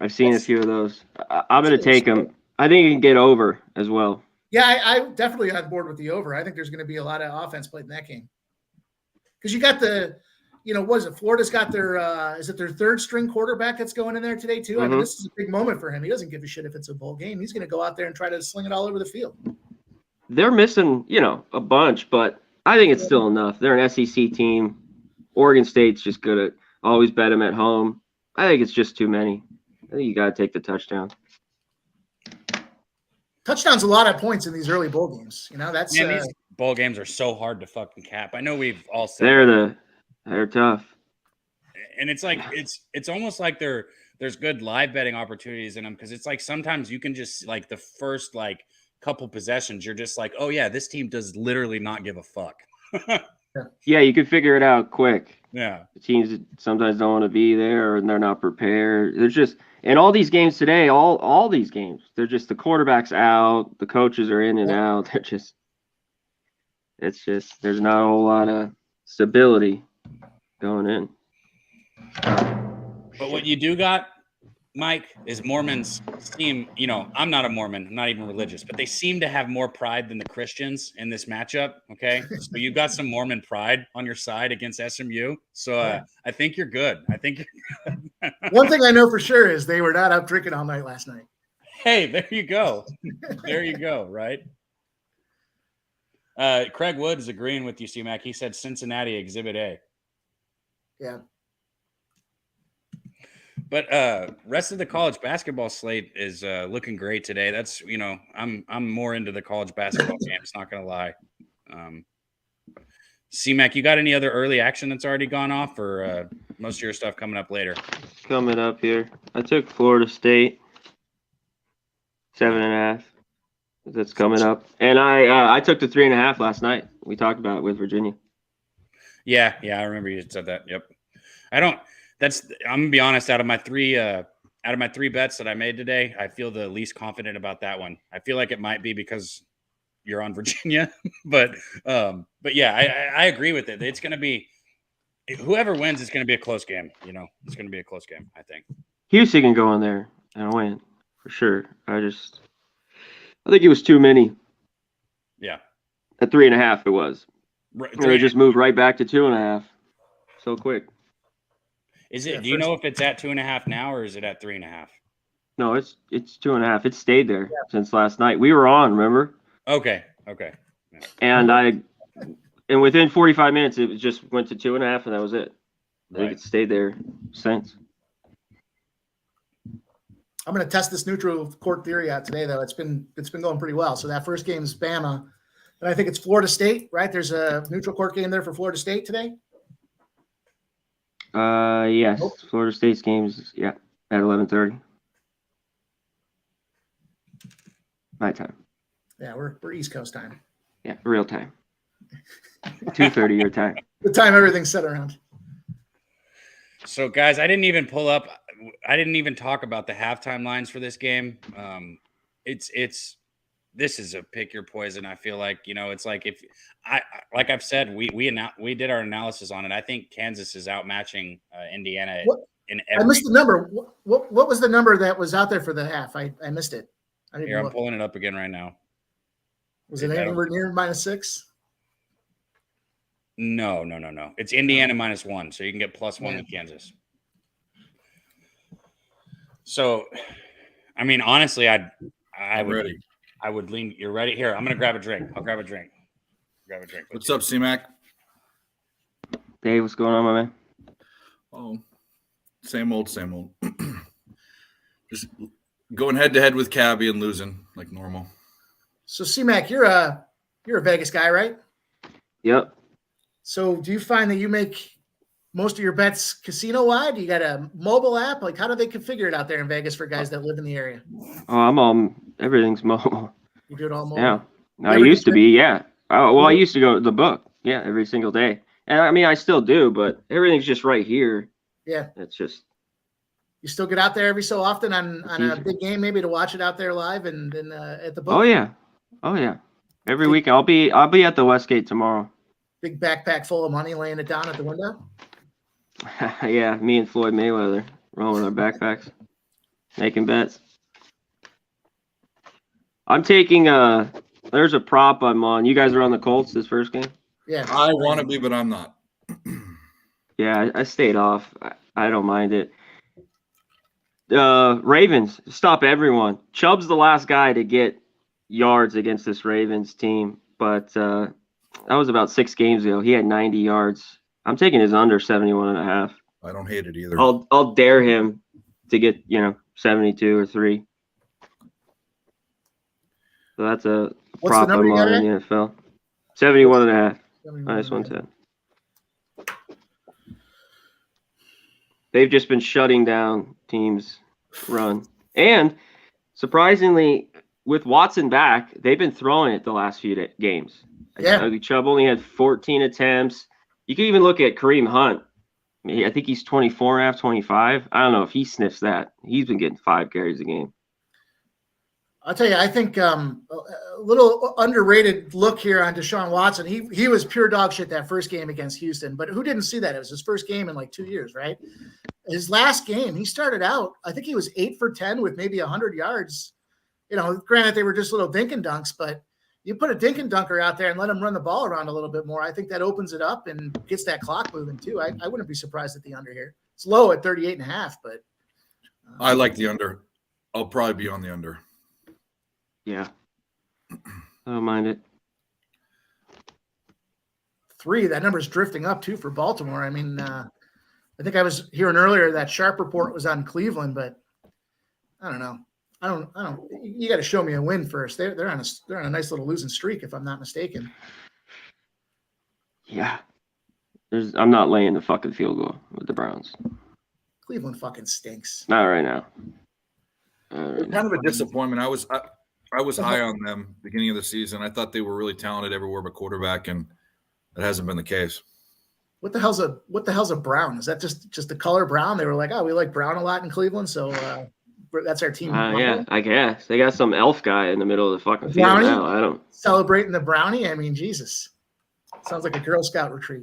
I've seen a few of those. I'm gonna take them. I think you can get over as well. Yeah, I definitely on board with the over. I think there's going to be a lot of offense played in that game. Because you got what is it? Florida's got their, is it their third string quarterback that's going in there today too? I mean, this is a big moment for him. He doesn't give a shit if it's a bowl game. He's going to go out there and try to sling it all over the field. They're missing, a bunch, but I think it's still enough. They're an SEC team. Oregon State's just good at always bet them at home. I think it's just too many. I think you got to take the touchdown. Touchdowns a lot of points in these early bowl games. These bowl games are so hard to fucking cap. I know we've all said they're tough. And it's like it's almost like there's good live betting opportunities in them because it's like sometimes you can just like the first like couple possessions you're just like, oh yeah, this team does literally not give a fuck. Yeah, you can figure it out quick. Yeah. The teams sometimes don't want to be there or they're not prepared. There's just in all these games today, all these games, they're just the quarterback's out, the coaches are in and out. There's not a whole lot of stability going in. But what you do got, Mike, is Mormons seem, I'm not a Mormon, I'm not even religious, but they seem to have more pride than the Christians in this matchup. Okay. So you got some Mormon pride on your side against SMU. So I think you're good. One thing I know for sure is they were not out drinking all night last night. Hey, there you go. There you go. Right. Craig Wood is agreeing with you, C-Mac. He said Cincinnati Exhibit A. Yeah. But rest of the college basketball slate is looking great today. That's I'm more into the college basketball games, not gonna lie. C-Mac, you got any other early action that's already gone off, or most of your stuff coming up later? Coming up here, I took Florida State 7.5. That's coming up, and I took the 3.5 last night. We talked about it with Virginia. Yeah, I remember you said that. Yep. I'm gonna be honest. Out of my three bets that I made today, I feel the least confident about that one. I feel like it might be because you're on Virginia, but yeah, I agree with it. It's gonna be whoever wins. It's gonna be a close game. It's gonna be a close game. I think Houston can go in there and win for sure. I think it was too many. Yeah. At 3.5, it was. Right, And they just moved right back to 2.5. So quick. Is it? Yeah, do you know if it's at 2.5 now, or is it at 3.5? No, it's 2.5. It stayed there since last night. We were on, remember? Okay. And within 45 minutes, it just went to 2.5, and that was it. I think it stayed there since. I'm going to test this neutral court theory out today, though. It's been going pretty well. So that first game is Bama, and I think it's Florida State, right? There's a neutral court game there for Florida State today. Yes, Florida State's games, at 11:30. My time. Yeah, we're East Coast time. Yeah, real time. 2:30 your time. The time everything's set around. So, guys, I didn't even talk about the halftime lines for this game. This is a pick your poison. I feel like, it's like like I've said, we did our analysis on it. I think Kansas is outmatching Indiana in every. I missed the number. What was the number that was out there for the half? I missed it. I didn't Here, I'm look. pulling it up again right now. Was it anywhere near -6? No. It's Indiana -1, so you can get +1 with Kansas. So, I mean, honestly, I'm ready. I would lean. You're ready? Here, I'm gonna grab a drink. I'll grab a drink. What's up, C-Mac? Hey, what's going on, my man? Oh, same old. Just going head to head with Cabby and losing like normal. So C-Mac, you're a Vegas guy, right? Yep. So do you find that you make most of your bets casino wide? You got a mobile app? Like, how do they configure it out there in Vegas for guys that live in the area? Oh, everything's mobile. You do it all mobile? Yeah. I used to be, yeah. I used to go to the book, every single day. And I mean, I still do, but everything's just right here. Yeah. It's just. You still get out there every so often on a big game, maybe to watch it out there live and at the book? Oh yeah. Every week I'll be at the Westgate tomorrow. Big backpack full of money, laying it down at the window. Yeah, me and Floyd Mayweather rolling our backpacks, making bets. I'm taking there's a prop I'm on. You guys are on the Colts this first game? Yeah. I want to be, but I'm not. Yeah, I stayed off. I don't mind it. Ravens, stop everyone. Chubb's the last guy to get yards against this Ravens team, but that was about 6 games ago. He had 90 yards. I'm taking his under 71.5. I don't hate it either. I'll dare him to get 72 or 3. So that's a prop I'm on in the NFL. 71.5. -110. They've just been shutting down teams' run. And surprisingly, with Watson back, they've been throwing it the last few games. Yeah. Chubb only had 14 attempts. You can even look at Kareem Hunt. I think he's 24.5, 25. I don't know if he sniffs that. He's been getting 5 carries a game. I'll tell you, I think a little underrated look here on Deshaun Watson. He was pure dog shit that first game against Houston, but who didn't see that? It was his first game in like 2 years, right? His last game, he started out, I think he was 8 for 10 with maybe 100 yards. Granted, they were just little dink and dunks, but you put a dink and dunker out there and let him run the ball around a little bit more. I think that opens it up and gets that clock moving too. I wouldn't be surprised at the under here. It's low at 38.5, but I like the under. I'll probably be on the under. Yeah. I don't mind it. 3, that number's drifting up too for Baltimore. I mean, I think I was hearing earlier that Sharp report was on Cleveland, but I don't know. I don't. You got to show me a win first. They're on a nice little losing streak, if I'm not mistaken. Yeah. I'm not laying the fucking field goal with the Browns. Cleveland fucking stinks. Not right now. Kind of a disappointment. I was high on them beginning of the season. I thought they were really talented everywhere but quarterback, and that hasn't been the case. What the hell's a brown? Is that just the color brown? They were like, oh, we like brown a lot in Cleveland, so that's our team. Yeah, I guess they got some elf guy in the middle of the fucking field brownie? now. I don't Celebrating the brownie. I mean, Jesus, sounds like a Girl Scout retreat.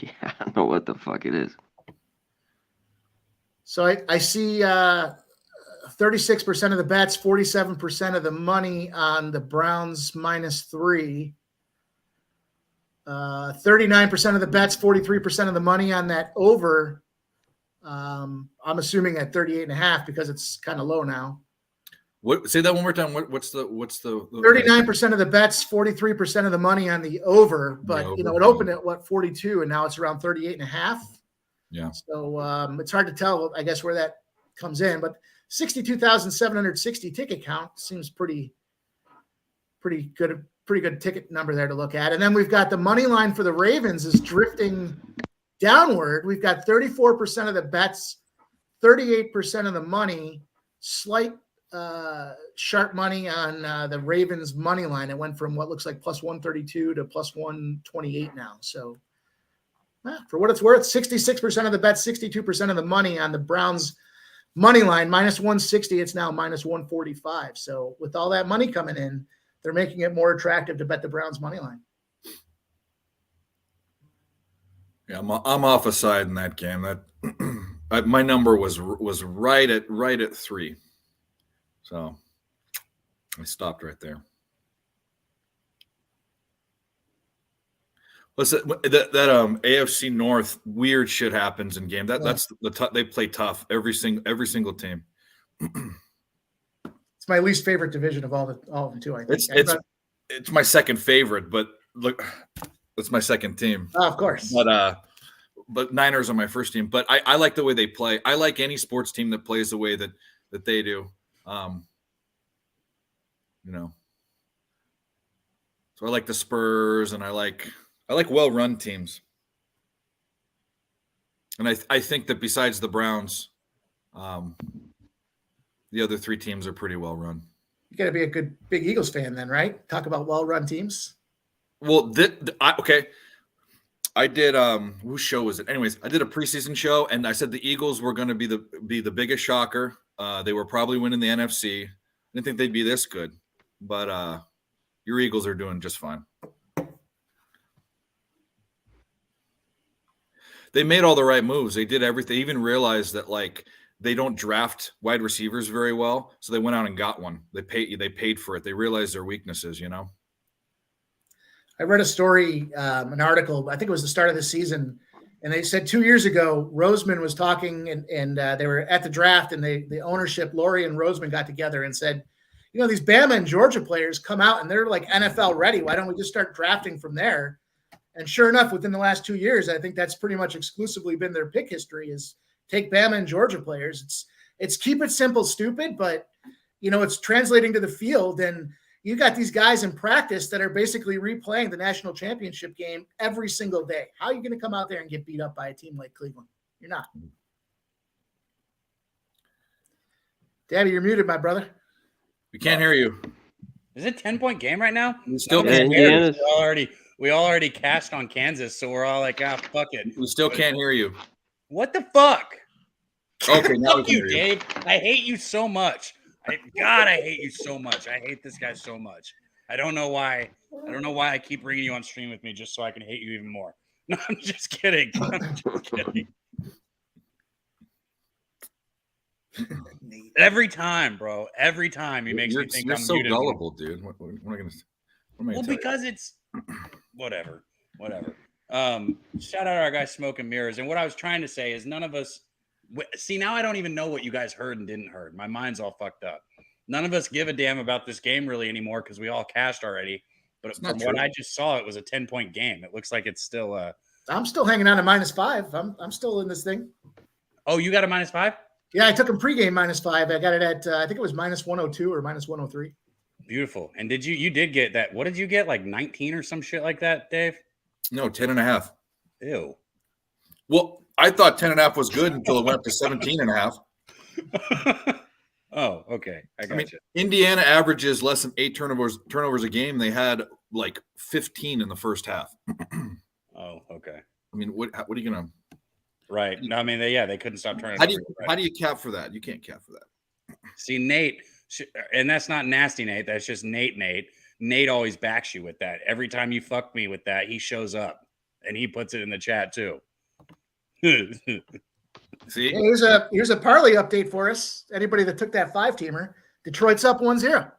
Yeah, I don't know what the fuck it is. So I see 36% of the bets, 47% of the money on the Browns -3. 39% of the bets, 43% of the money on that over. I'm assuming at 38.5 because it's kind of low now. What? Say that one more time. What's the 39% of the bets, 43% of the money on the over, but it opened at 42 and now it's around 38.5. Yeah. So it's hard to tell, I guess, where that comes in, but 62,760 ticket count seems pretty good ticket number there to look at. And then we've got the money line for the Ravens is drifting downward. We've got 34% of the bets, 38% of the money, slight sharp money on the Ravens money line. It went from what looks like plus 132 to plus 128 now. So for what it's worth, 66% of the bets, 62% of the money on the Browns money line, minus 160. It's now minus 145. So with all that money coming in, they're making it more attractive to bet the Browns money line. Yeah, I'm off a side in that game. That my number was right at 3. So I stopped right there. Listen, that AFC North weird shit happens in game. That's they play tough every single team. It's my least favorite division of all of them too. I think it's my second favorite, but look, it's my second team. Oh, of course. But Niners are my first team. But I like the way they play. I like any sports team that plays the way that they do. So I like the Spurs, and I like well-run teams. And I think that besides the Browns, the other 3 teams are pretty well-run. You got to be a good big Eagles fan then, right? Talk about well-run teams. Well, okay. I did whose show was it? Anyways, I did a preseason show, and I said the Eagles were going to be the biggest shocker. They were probably winning the NFC. I didn't think they'd be this good, but your Eagles are doing just fine. They made all the right moves. They did everything. They even realized that they don't draft wide receivers very well, so they went out and got one. They paid for it. They realized their weaknesses. I read a story, an article. I think it was the start of the season, and they said 2 years ago, Roseman was talking, and they were at the draft, and the ownership, Laurie and Roseman, got together and said, these Bama and Georgia players come out and they're like NFL ready. Why don't we just start drafting from there? And sure enough, within the last 2 years, I think that's pretty much exclusively been their pick history is take Bama and Georgia players. It's keep it simple, stupid, but it's translating to the field, and you got these guys in practice that are basically replaying the national championship game every single day. How are you going to come out there and get beat up by a team like Cleveland? You're not. Daddy, you're muted, my brother. We can't hear you. Is it 10-point game right now? We still can't hear you. We already cashed on Kansas, so we're all like, fuck it. We still can't hear you. What the fuck? Okay, now fuck you, Dave. I hate you so much. I hate you so much. I hate this guy so much. I don't know why. I keep bringing you on stream with me just so I can hate you even more. No, I'm just kidding. Every time, bro. Every time he makes me think I'm so muted. Gullible, dude. What am I gonna? Well, because it's whatever. Shout out our guy Smoking Mirrors. And what I was trying to say is none of us see, now I don't even know what you guys heard and didn't heard. My mind's all fucked up. None of us give a damn about this game really anymore because we all cashed already. But from what I just saw, it was a 10-point game. It looks like it's still I'm still hanging on to -5. I'm still in this thing. Oh, you got a -5? Yeah, I took him pregame -5. I got it at I think it was -102 or -103. Beautiful. And you did get that? What did you get? Like 19 or some shit like that, Dave? No, 10.5. Ew. Well, I thought 10.5 was good until it went up to 17.5. Oh, okay. I got you. Indiana averages less than 8 turnovers a game. They had like 15 in the first half. Oh, okay. I mean, what are you gonna? Right. No, I mean, they couldn't stop turning. How do you cap for that? You can't cap for that. See, Nate, and that's not nasty Nate. That's just Nate. Nate always backs you with that. Every time you fuck me with that, he shows up and he puts it in the chat too. See, Hey, here's a parlay update for us. Anybody that took that 5-teamer, Detroit's up 1-0.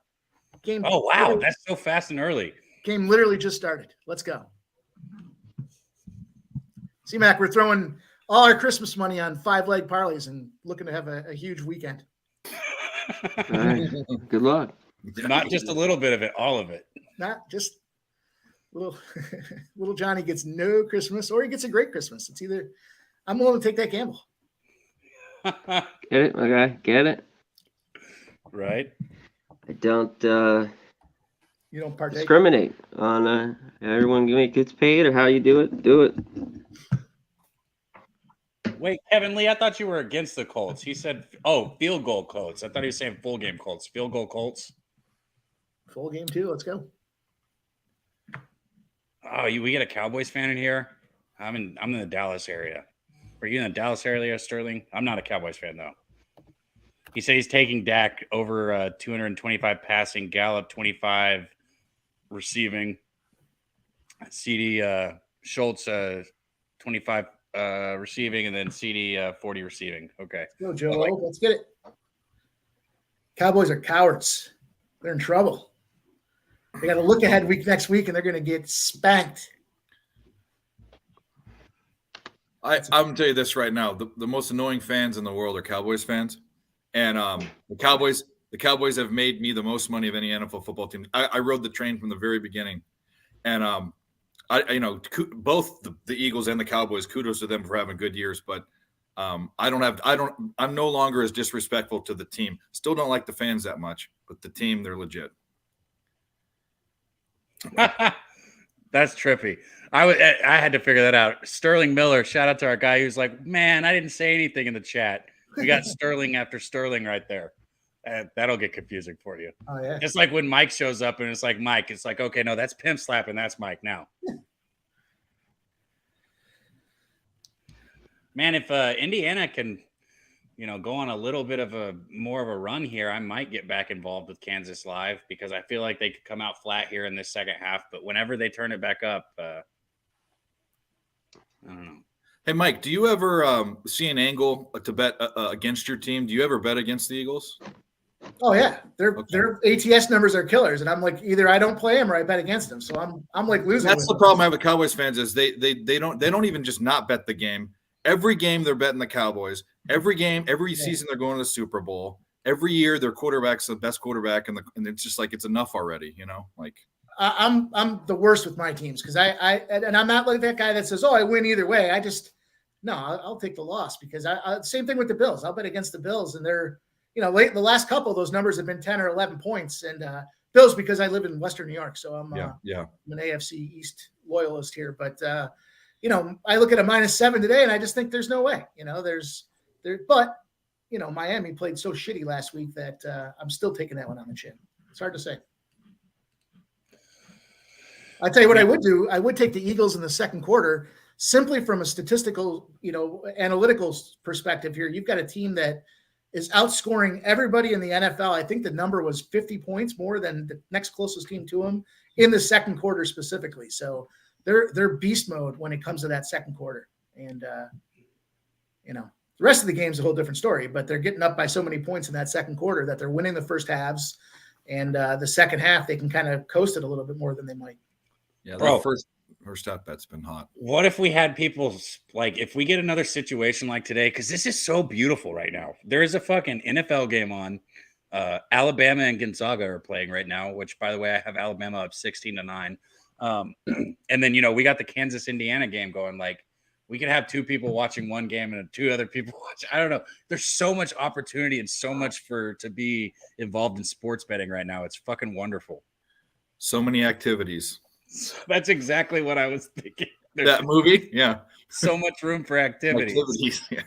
Oh wow, that's so fast and early. Game literally just started. Let's go. C-Mac, we're throwing all our Christmas money on 5-leg parlays and looking to have a huge weekend. All right. Good luck. Not just a little bit of it, all of it. Not just little Johnny gets no Christmas or he gets a great Christmas. It's either I'm willing to take that gamble. Get it? Okay, get it? Right. I don't You don't partake. discriminate on everyone gets paid or how you do it. Do it. Wait, Kevin Lee, I thought you were against the Colts. He said, field goal Colts. I thought he was saying full game Colts. Field goal Colts. Full game too. Let's go. Oh, we get a Cowboys fan in here. I'm in the Dallas area. Are you in the Dallas area, Sterling? I'm not a Cowboys fan though. He said he's taking Dak over 225 passing, Gallup 25 receiving, CD Schultz 25 receiving, and then CD 40 receiving. Okay. Let's go, Joe. Let's get it. Cowboys are cowards. They're in trouble. They got to look ahead next week, and they're going to get spanked. I'm gonna tell you this right now: the most annoying fans in the world are Cowboys fans, and the Cowboys have made me the most money of any NFL football team. I rode the train from the very beginning, and both the Eagles and the Cowboys. Kudos to them for having good years, but I'm no longer as disrespectful to the team. Still don't like the fans that much, but the team, they're legit. That's trippy. I had to figure that out. Sterling Miller, shout out to our guy who's like, man, I didn't say anything in the chat. We got Sterling after Sterling right there. That'll get confusing for you. Oh yeah. Just like when Mike shows up and it's like Mike, it's like, okay, no, that's pimp slapping. That's Mike now. Man, if Indiana can, go on a little bit of more of a run here, I might get back involved with Kansas Live because I feel like they could come out flat here in this second half. But whenever they turn it back up, I don't know. Hey, Mike, do you ever see an angle to bet against your team? Do you ever bet against the Eagles? Oh yeah, their ATS numbers are killers, and I'm like either I don't play them or I bet against them. So I'm like losing. That's the problem I have with Cowboys fans is they don't even just not bet the game. Every game they're betting the Cowboys. Every game, every season they're going to the Super Bowl. Every year their quarterback's the best quarterback, and it's just like it's enough already, Like I'm the worst with my teams because and I'm not like that guy that says, "Oh, I win either way." I'll take the loss because same thing with the Bills. I'll bet against the Bills, and they're late the last couple of those numbers have been 10 or 11 points, and Bills because I live in Western New York, so I'm an AFC East loyalist here, but. I look at a -7 today, and I just think there's no way. But Miami played so shitty last week that I'm still taking that one on the chin. It's hard to say. I tell you what I would do. I would take the Eagles in the second quarter simply from a statistical, analytical perspective here. You've got a team that is outscoring everybody in the NFL. I think the number was 50 points more than the next closest team to them in the second quarter specifically. So they're beast mode when it comes to that second quarter. And, the rest of the game is a whole different story, but they're getting up by so many points in that second quarter that they're winning the first halves. And the second half, they can kind of coast it a little bit more than they might. Yeah, the first half bet's been hot. What if we had people if we get another situation like today, because this is so beautiful right now. There is a fucking NFL game on. Alabama and Gonzaga are playing right now, which, by the way, I have Alabama up 16-9. And then, we got the Kansas Indiana game going. We could have two people watching one game and two other people watch. I don't know. There's so much opportunity and so much to be involved in sports betting right now. It's fucking wonderful. So many activities. That's exactly what I was thinking. That movie? Yeah. So much room for activities. Yeah.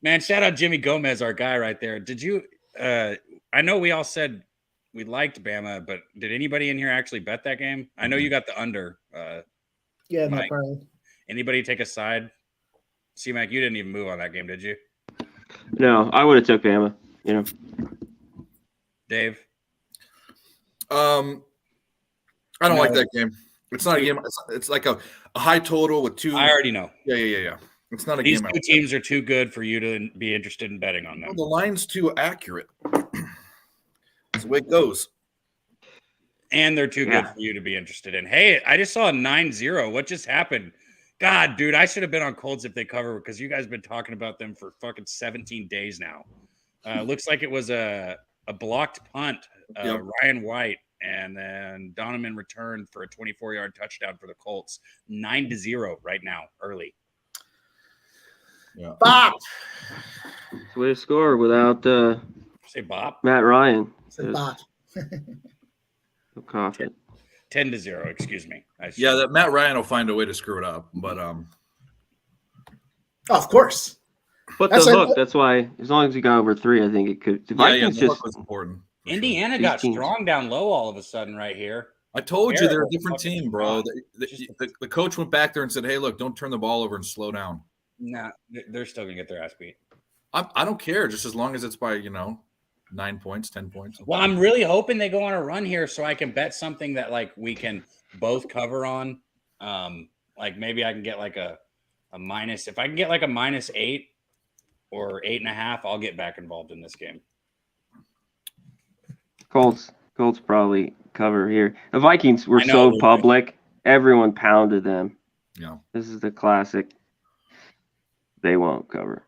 Man, shout out Jimmy Gomez, our guy right there. Did you I know we all said we liked Bama, but did anybody in here actually bet that game? I know you got the under. Yeah, Mike. no problem. Anybody take a side? C-Mac, you didn't even move on that game, did you? No, I would have took Bama. Dave? I don't like that game. It's not a game. It's like a high total with two. I already know. Yeah. It's not a These game. two teams are too good for you to be interested in betting on them. Well, the line's too accurate. That's the way it goes. And they're too good for you to be interested in. Hey, I just saw a 9-0. What just happened? God, dude, I should have been on Colts if they cover because you guys have been talking about them for fucking 17 days now. Looks like it was a blocked punt. Ryan White, and then Donovan returned for a 24-yard touchdown for the Colts. 9-0 right now, early. Yeah. Bop. It's a way to score without Say Bop. Matt Ryan. Say bop. No coffee. 10-0, excuse me. Yeah, that Matt Ryan will find a way to screw it up, but Oh, of course. But the hook, that's why, as long as you got over 3, I think it could. The Vikings the hook was important. Indiana got strong down low all of a sudden right here. I told you they're a different team, bro. The coach went back there and said, hey, look, don't turn the ball over and slow down. Nah, they're still going to get their ass beat. I don't care, just as long as it's by, 9 points, 10 points. Well, I'm really hoping they go on a run here so I can bet something that like we can both cover on. Like maybe I can get like a minus. If I can get like a -8 or 8.5, I'll get back involved in this game. Colts probably cover here. The Vikings were so public. Everyone pounded them. Yeah. This is the classic. They won't cover.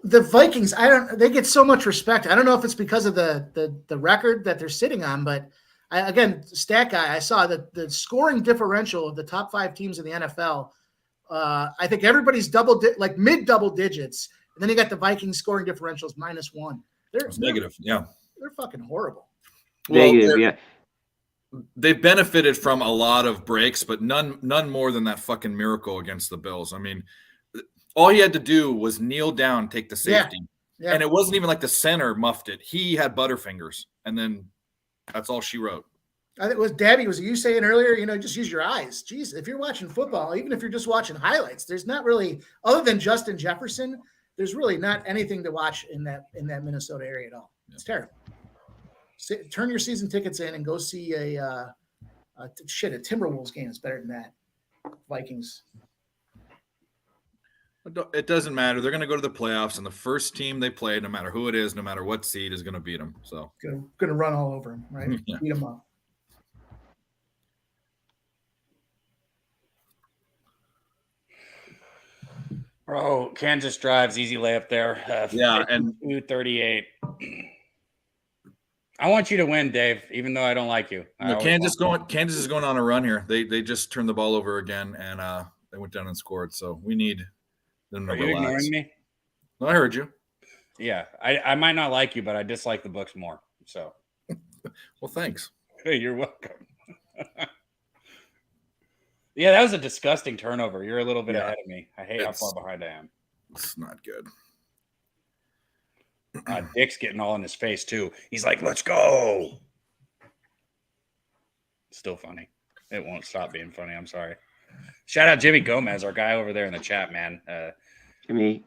The Vikings, they get so much respect. I don't know if it's because of the record that they're sitting on, but again, stat guy, I saw that the scoring differential of the top 5 teams in the NFL. I think everybody's mid double digits, and then you got the Vikings scoring differentials -1. They're negative. Yeah, they're fucking horrible. Negative, yeah. They've benefited from a lot of breaks, but none more than that fucking miracle against the Bills. I mean, all he had to do was kneel down, take the safety. Yeah. And it wasn't even like the center muffed it. He had butterfingers, and then that's all she wrote. I think it was Dabby. Was you saying earlier? Just use your eyes. Jeez, if you're watching football, even if you're just watching highlights, there's not really, other than Justin Jefferson, there's really not anything to watch in that Minnesota area at all. It's terrible. Turn your season tickets in and go see a Timberwolves game is better than that. Vikings. It doesn't matter. They're going to go to the playoffs, and the first team they play, no matter who it is, no matter what seed, is going to beat them. So going to run all over them, right? Yeah. Beat them up. Bro, Kansas drives, easy layup there. And 238. I want you to win, Dave, even though I don't like you. Kansas is going on a run here. They just turned the ball over again, and they went down and scored. So we need them to relax. Are you ignoring me? No, I heard you. Yeah, I might not like you, but I dislike the books more. So, well, thanks. Hey, you're welcome. Yeah, that was a disgusting turnover. You're a little bit ahead of me. I hate how far behind I am. It's not good. Dick's getting all in his face, too. He's like, let's go. Still funny. It won't stop being funny. I'm sorry. Shout out Jimmy Gomez, our guy over there in the chat, man. Jimmy,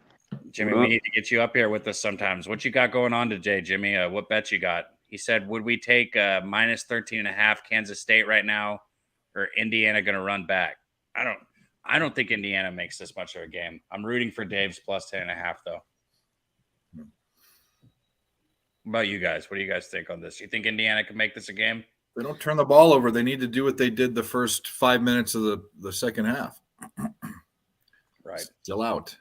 we need to get you up here with us sometimes. What you got going on today, Jimmy? What bet you got? He said, would we take -13.5 Kansas State right now, or Indiana going to run back? I don't think Indiana makes this much of a game. I'm rooting for Dave's +10.5, though. What about you guys? What do you guys think on this? You think Indiana can make this a game? They don't turn the ball over. They need to do what they did the first 5 minutes of the second half. Right. Still out.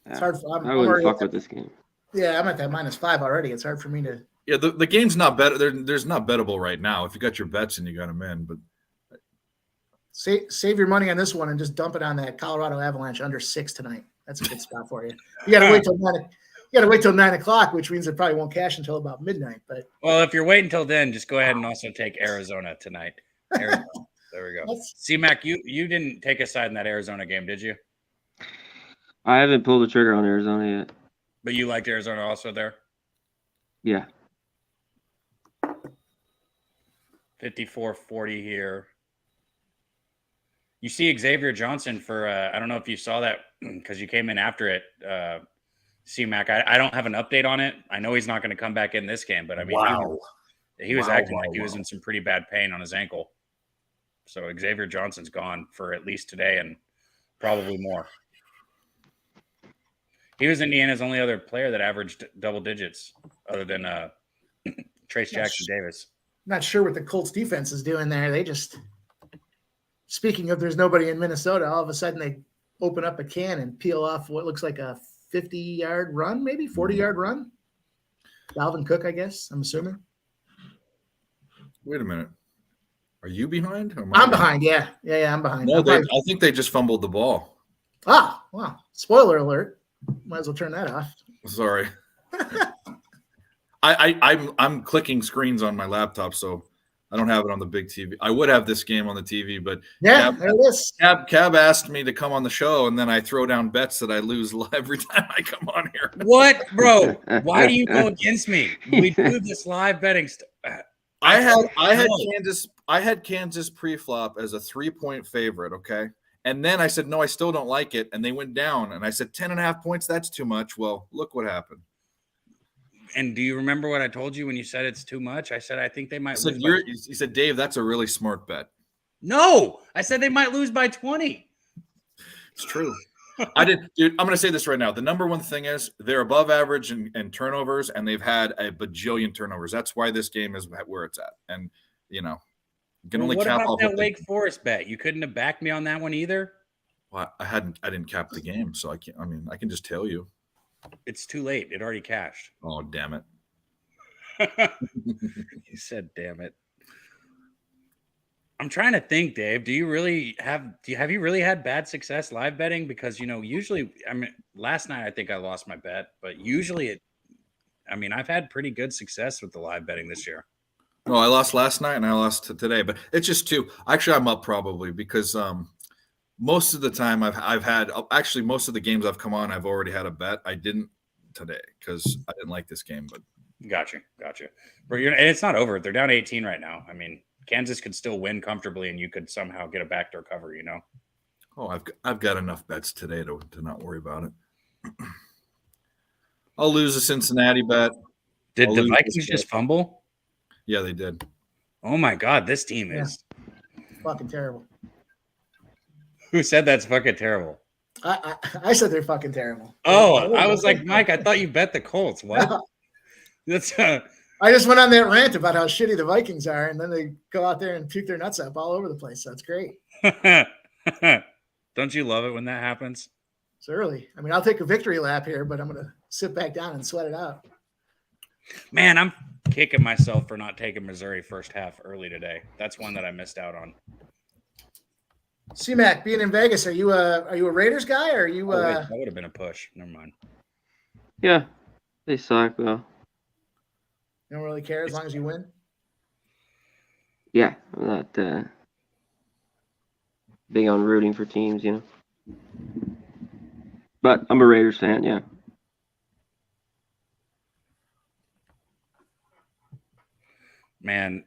It's hard. I wouldn't fuck with this game. Yeah, I'm at that -5 already. It's hard for me to. Yeah, the game's not better. There's not bettable right now. If you got your bets and you got them in, but save your money on this one and just dump it on that Colorado Avalanche under 6 tonight. That's a good spot for you. You got to wait till 9. You got to wait till 9 o'clock, which means it probably won't cash until about midnight. But if you're waiting until then, just go ahead and also take Arizona tonight. Arizona. There we go. C-Mac, you didn't take a side in that Arizona game, did you? I haven't pulled the trigger on Arizona yet. But you liked Arizona also there? Yeah. 54-40 here. You see Xavier Johnson for I don't know if you saw that because you came in after it, C-Mac. I don't have an update on it. I know he's not going to come back in this game, but I mean, he was acting like he was in some pretty bad pain on his ankle. So Xavier Johnson's gone for at least today and probably more. He was Indiana's only other player that averaged double digits other than Trace Jackson Davis. Not sure what the Colts defense is doing there. They just, speaking of there's nobody in Minnesota, all of a sudden they open up a can and peel off what looks like a 50-yard run, maybe 40-yard run. Dalvin Cook, I guess, I'm assuming. Wait a minute. Are you behind? I'm behind. Yeah, I'm behind. No, I think they just fumbled the ball. Ah, wow. Spoiler alert. Might as well turn that off. Sorry. I'm clicking screens on my laptop, so I don't have it on the big TV. I would have this game on the TV, but yeah, there it is. Cab asked me to come on the show, and then I throw down bets that I lose every time I come on here. What, bro? Why do you go against me? We do this live betting stuff. I had Kansas pre-flop as a 3-point favorite, okay? And then I said, no, I still don't like it. And they went down. And I said, 10.5 points, that's too much. Well, look what happened. And do you remember what I told you when you said it's too much? I said, I think they might lose. You said, Dave, that's a really smart bet. No, I said they might lose by 20. It's true. Dude, I'm going to say this right now. The number one thing is they're above average in turnovers, and they've had a bajillion turnovers. That's why this game is where it's at. And, you can only what cap about off that Wake Forest bet? You couldn't have backed me on that one either? Well, I didn't cap the game, so I can just tell you. It's too late. It already cashed. Oh, damn it. You said, damn it. I'm trying to think, Dave. Do you really have you really had bad success live betting? Because usually, last night I think I lost my bet, but usually I've had pretty good success with the live betting this year. No, I lost last night and I lost today, but it's just two. Actually, I'm up probably because most of the time I've had most of the games I've come on, I've already had a bet. I didn't today because I didn't like this game, but gotcha. But and it's not over. They're down 18 right now. Kansas could still win comfortably, and you could somehow get a backdoor cover. Oh, I've got enough bets today to not worry about it. I'll lose a Cincinnati bet. Did the Vikings just fumble? Yeah, they did. Oh my God, this team is fucking terrible. Who said that's fucking terrible? I said they're fucking terrible. Oh, I was like, Mike, I thought you bet the Colts. What? That's I just went on that rant about how shitty the Vikings are, and then they go out there and puke their nuts up all over the place. So that's great. Don't you love it when that happens? It's early. I'll take a victory lap here, but I'm going to sit back down and sweat it out. Man, I'm kicking myself for not taking Missouri first half early today. That's one that I missed out on. C-Mac, being in Vegas, are you a Raiders guy, or are you? That would have been a push. Never mind. Yeah, they suck though. You don't really care as long as you win. Yeah, I'm not big on rooting for teams, But I'm a Raiders fan, yeah. Man,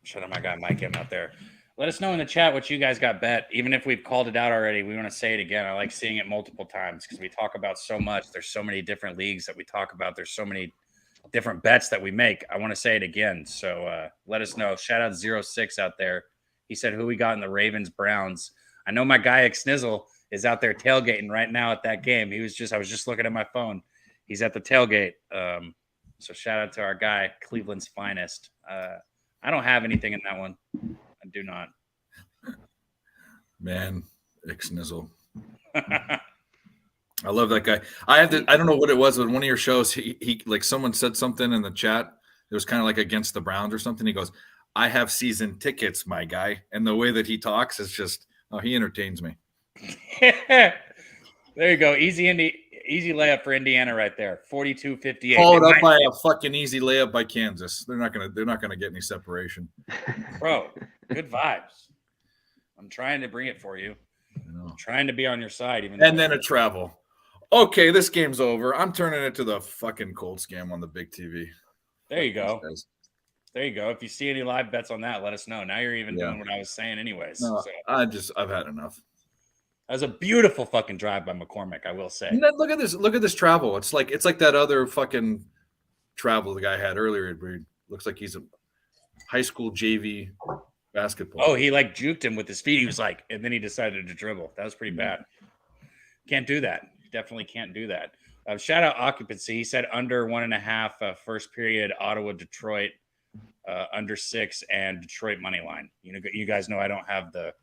shout out my guy Mike getting out there. Let us know in the chat what you guys got bet. Even if we've called it out already, we want to say it again. I like seeing it multiple times because we talk about so much. There's so many different leagues that we talk about. There's so many different bets that we make. I want to say it again. So let us know. Shout out 06 out there. He said who we got in the Ravens Browns. I know my guy Xnizzle is out there tailgating right now at that game. I was just looking at my phone. He's at the tailgate. So shout out to our guy, Cleveland's finest. I don't have anything in that one. I do not. Man, Xnizzle. I love that guy. I don't know what it was, but one of your shows, he like someone said something in the chat. It was kind of like against the Browns or something. He goes, I have season tickets, my guy. And the way that he talks is just, he entertains me. There you go. Easy layup for Indiana right there. 42-58. Followed up by a fucking easy layup by Kansas. They're not gonna get any separation. Bro, good vibes. I'm trying to bring it for you. I'm trying to be on your side. And then a travel. Okay, this game's over. I'm turning it to the fucking Colts game on the big TV. There you go. There you go. If you see any live bets on that, let us know. Now you're even doing what I was saying anyways. No, so. I've had enough. That was a beautiful fucking drive by McCormick, I will say. Look at this travel. It's like that other fucking travel the guy had earlier where he looks like he's a high school JV basketball. Oh, he like juked him with his feet. He was like, and then he decided to dribble. That was pretty bad. Can't do that. Definitely can't do that. Shout out occupancy. He said under 1.5 first period, Ottawa, Detroit, under 6, and Detroit money line. You guys know I don't have the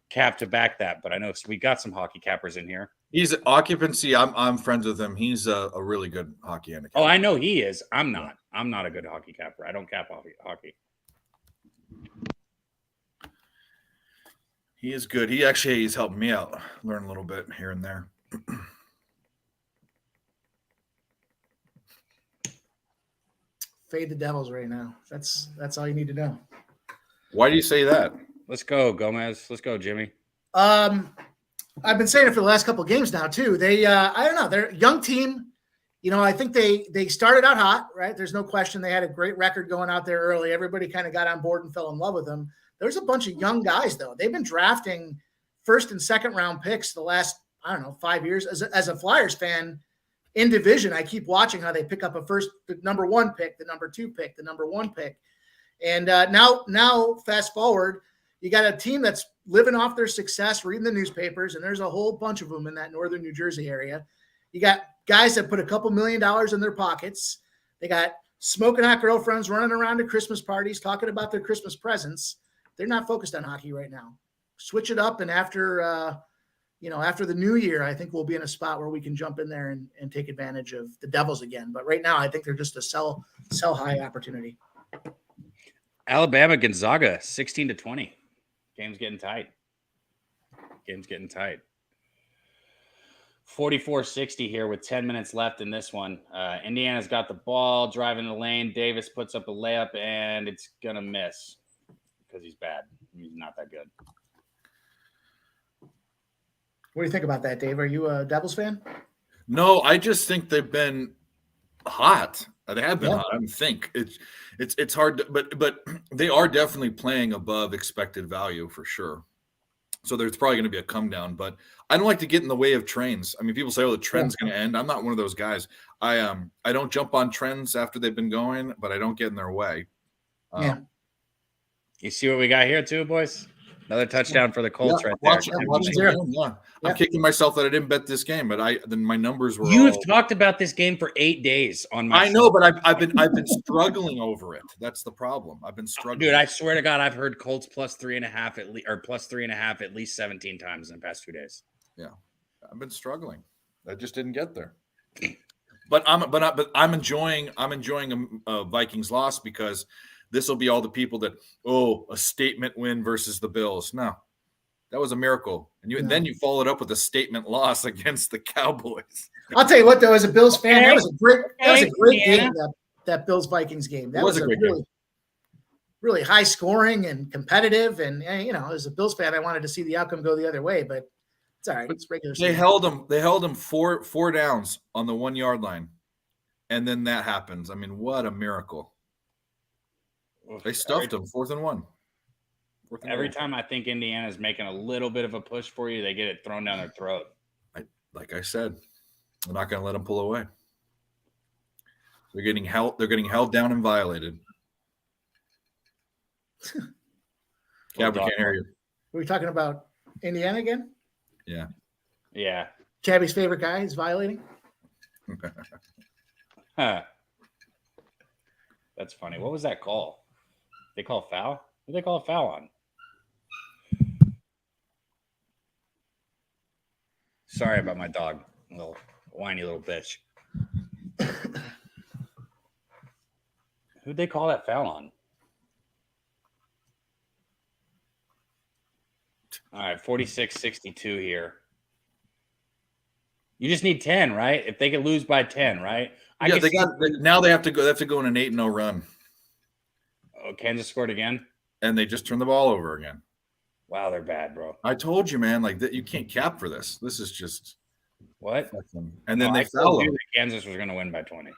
cap to back that, but I know we got some hockey cappers in here. He's occupancy. I'm friends with him. He's a really good hockey handicap. Oh, I know he is. I'm not. I'm not a good hockey capper. I don't cap hockey. He is good. He's helping me out, learn a little bit here and there. Fade the Devils right now. That's all you need to know. Why do you say that? Let's go, Gomez. Let's go, Jimmy. I've been saying it for the last couple of games now too. They, I don't know, they're a young team. I think they started out hot, right? There's no question. They had a great record going out there early. Everybody kind of got on board and fell in love with them. There's a bunch of young guys though. They've been drafting first and second round picks the last, 5 years. As a Flyers fan in division, I keep watching how they pick up the number 1 pick, the number 2 pick, the number 1 pick. And now fast forward, you got a team that's living off their success, reading the newspapers, and there's a whole bunch of them in that northern New Jersey area. You got guys that put a couple $1 million in their pockets. They got smoking hot girlfriends running around to Christmas parties, talking about their Christmas presents. They're not focused on hockey right now. Switch it up, and after the new year, I think we'll be in a spot where we can jump in there and take advantage of the Devils again. But right now, I think they're just a sell high opportunity. Alabama, Gonzaga, 16-20. Game's getting tight. 44-60 here with 10 minutes left in this one. Indiana's got the ball, driving the lane. Davis puts up a layup, and it's going to miss because he's bad. He's not that good. What do you think about that, Dave? Are you a Devils fan? No, I just think they've been hot. They have been hot. I think it's hard, but they are definitely playing above expected value for sure. So there's probably going to be a come down, but I don't like to get in the way of trends. I mean, people say, "Oh, the trend's going to end." I'm not one of those guys. I don't jump on trends after they've been going, but I don't get in their way. You see what we got here, too, boys? Another touchdown for the Colts right there. I'm kicking myself that I didn't bet this game, but then my numbers were. You've talked about this game for 8 days on my. I know, but I've been struggling over it. That's the problem. I've been struggling. Dude, I swear to God, I've heard Colts plus 3.5 at least, or plus 3.5 at least 17 times in the past 2 days. Yeah, I've been struggling. I just didn't get there. But I'm enjoying a Vikings loss because this will be all the people that a statement win versus the Bills. No, that was a miracle, and then you followed up with a statement loss against the Cowboys. I'll tell you what, though, as a Bills fan, that was a great game. That Bills Vikings game. That was a really high scoring and competitive. And as a Bills fan, I wanted to see the outcome go the other way, but it's all right. It's regular season. They held them four downs on the 1 yard line, and then that happens. I mean, what a miracle! They stuffed them 4th and 1. Every time I think Indiana's making a little bit of a push for you, they get it thrown down their throat. Like I said, I'm not going to let them pull away. They're getting held down and violated. Yeah, we can't hear you. Are we talking about Indiana again? Yeah. Yeah. Chabby's favorite guy is violating. Huh. That's funny. What was that call? They call foul? What did they call a foul on? Sorry about my dog. Little whiny little bitch. Who'd they call that foul on? All right, 46-62 here. You just need 10, right? If they could lose by 10, right? Now they have to go. They have to go on an 8-0 run. Oh, Kansas scored again, and they just turned the ball over again. Wow, they're bad, bro. I told you, man. Like that, you can't cap for this. This is just what. And then they fell. Kansas was going to win by 20.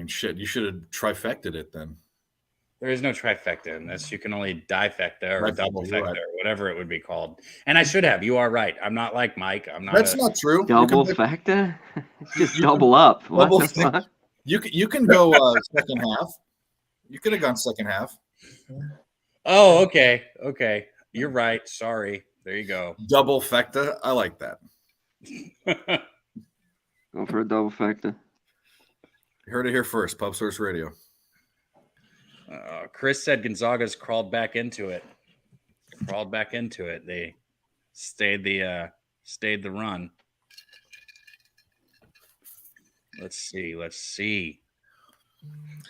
Shit. You should have trifected it then. There is no trifecta in this. You can only difecta or double fecta or whatever it would be called. And I should have. You are right. I'm not like Mike. I'm not. That's not true. Double fecta? It's just double up. You can go second half. You could have gone second half. Oh, okay. Okay. You're right. Sorry. There you go. Double fecta. I like that. Go for a double factor. You heard it here first. Pub Source Radio. Chris said Gonzaga's crawled back into it. They stayed the run. Let's see.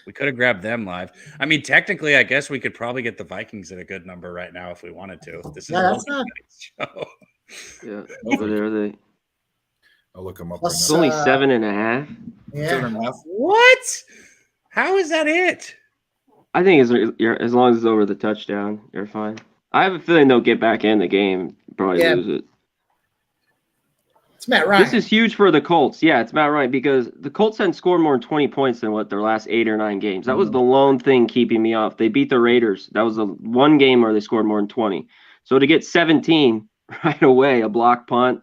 We could have grabbed them live. I mean, technically, I guess we could probably get the Vikings at a good number right now if we wanted to. This is that's not. show. Yeah, over there they. I'll look them up. Plus, It's only 7.5. Yeah. 7.5. What? How is that it? I think as long as it's over the touchdown, you're fine. I have a feeling they'll get back in the game, probably Yeah. lose it. It's Matt Ryan. This is huge for the Colts. Yeah, it's Matt Ryan because the Colts hadn't scored more than 20 points in their last 8 or 9 games. That was the lone thing keeping me off. They beat the Raiders. That was the one game where they scored more than 20. So to get 17 right away, a block punt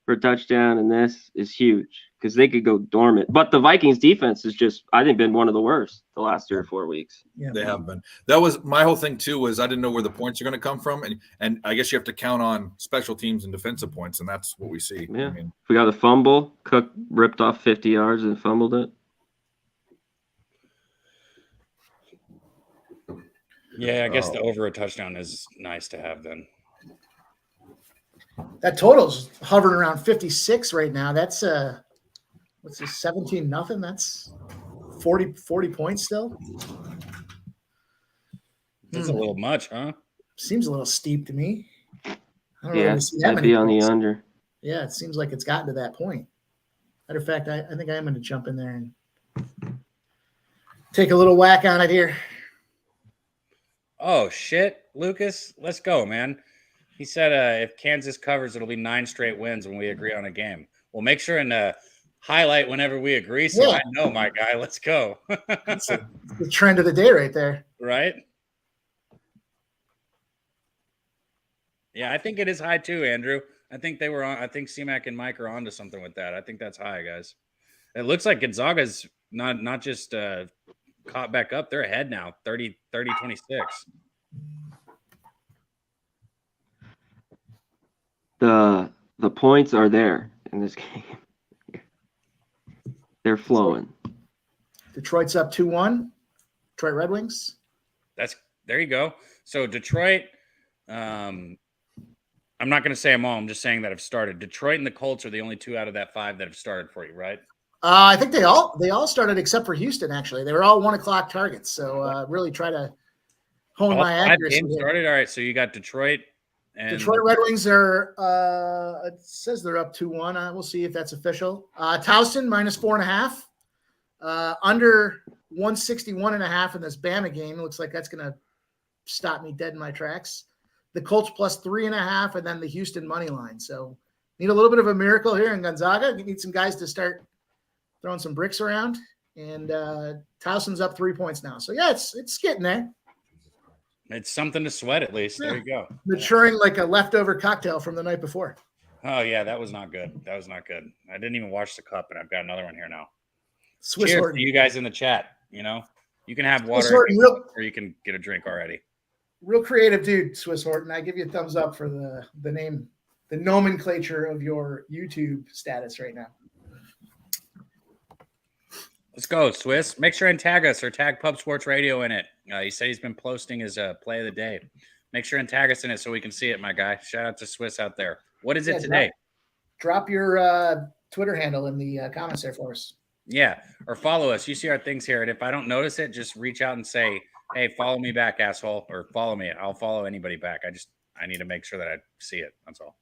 for a touchdown, and this is huge because they could go dormant. But the Vikings defense has just, I think, been one of the worst the last 3 or 4 weeks. Yeah. They have been. That was my whole thing too. Was I didn't know where the points are going to come from, and I guess you have to count on special teams and defensive points, and that's what we see. Yeah. I mean, We got a fumble. Cook ripped off 50 yards and fumbled it. Yeah, I guess the over a touchdown is nice to have then. That total's hovering around 56 right now. That's what's this, 17-0? That's 40 points still. That's a little much, huh? Seems a little steep to me. I don't know Yeah, if we see that I'd many be on the points. under. Yeah, it seems like it's gotten to that point. Matter of fact, I think I am going to jump in there and take a little whack on it here. Oh shit, Lucas, let's go, man. He said if Kansas covers, it'll be 9 straight wins when we agree on a game. We'll make sure and highlight whenever we agree, so Yeah. I know, my guy. Let's go. That's the trend of the day right there. Right? Yeah, I think it is high too, Andrew. I think they were on. I think C-Mac and Mike are onto something with that. I think that's high, guys. It looks like Gonzaga's not just caught back up. They're ahead now, 30-26. The points are there in this game. They're flowing. Detroit's up 2-1. Detroit Red Wings. There you go. So Detroit, I'm not going to say them all. I'm just saying that have started. Detroit and the Colts are the only 2 out of that 5 that have started for you, right? I think they all started except for Houston. Actually, they were all 1 o'clock targets. So really try to hone All my 5 accuracy. games started. All right, so you got Detroit and Detroit Red Wings are. It says they're up 2-1. We'll see if that's official. Towson minus 4.5. Under 161.5 in this Bama game. It looks like that's going to stop me dead in my tracks. The Colts plus 3.5, and then the Houston money line. So need a little bit of a miracle here in Gonzaga. You need some guys to start throwing some bricks around. And Towson's up 3 points now. So yeah, it's getting there. it's something to sweat at least. There you go. Maturing like a leftover cocktail from the night before. Oh yeah, that was not good. That was not good. I didn't even wash the cup, and I've got another one here now. Swiss Cheers Horton. to you guys in the chat. You know, you can have water, Swiss Horton, or you can get a drink already. real creative dude, Swiss Horton. I give you a thumbs up for the name, the nomenclature of your YouTube status right now. Let's go, Swiss. Make sure and tag us or tag Pub Sports Radio in it. He said he's been posting his play of the day. Make sure and tag us in it so we can see it, my guy. Shout out to Swiss out there. What is it today? Drop your Twitter handle in the comments there for us. Yeah, or follow us. You see our things here, and if I don't notice it, just reach out and say, "Hey, follow me back, asshole," or follow me. I'll follow anybody back. I need to make sure that I see it. That's all.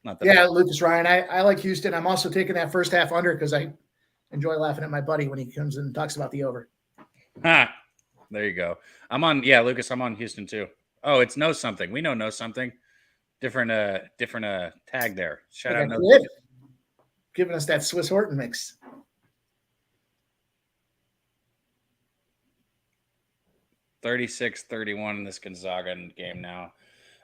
Not that Yeah, Lucas Ryan. I like Houston. I'm also taking that first half under because I enjoy laughing at my buddy when he comes in and talks about the over. Ha! There you go. I'm on. Yeah, Lucas. I'm on Houston too. Oh, it's know something. We know something. Different tag there. Shout out. Giving us that Swiss Horton mix. 36-31 in this Gonzaga game now.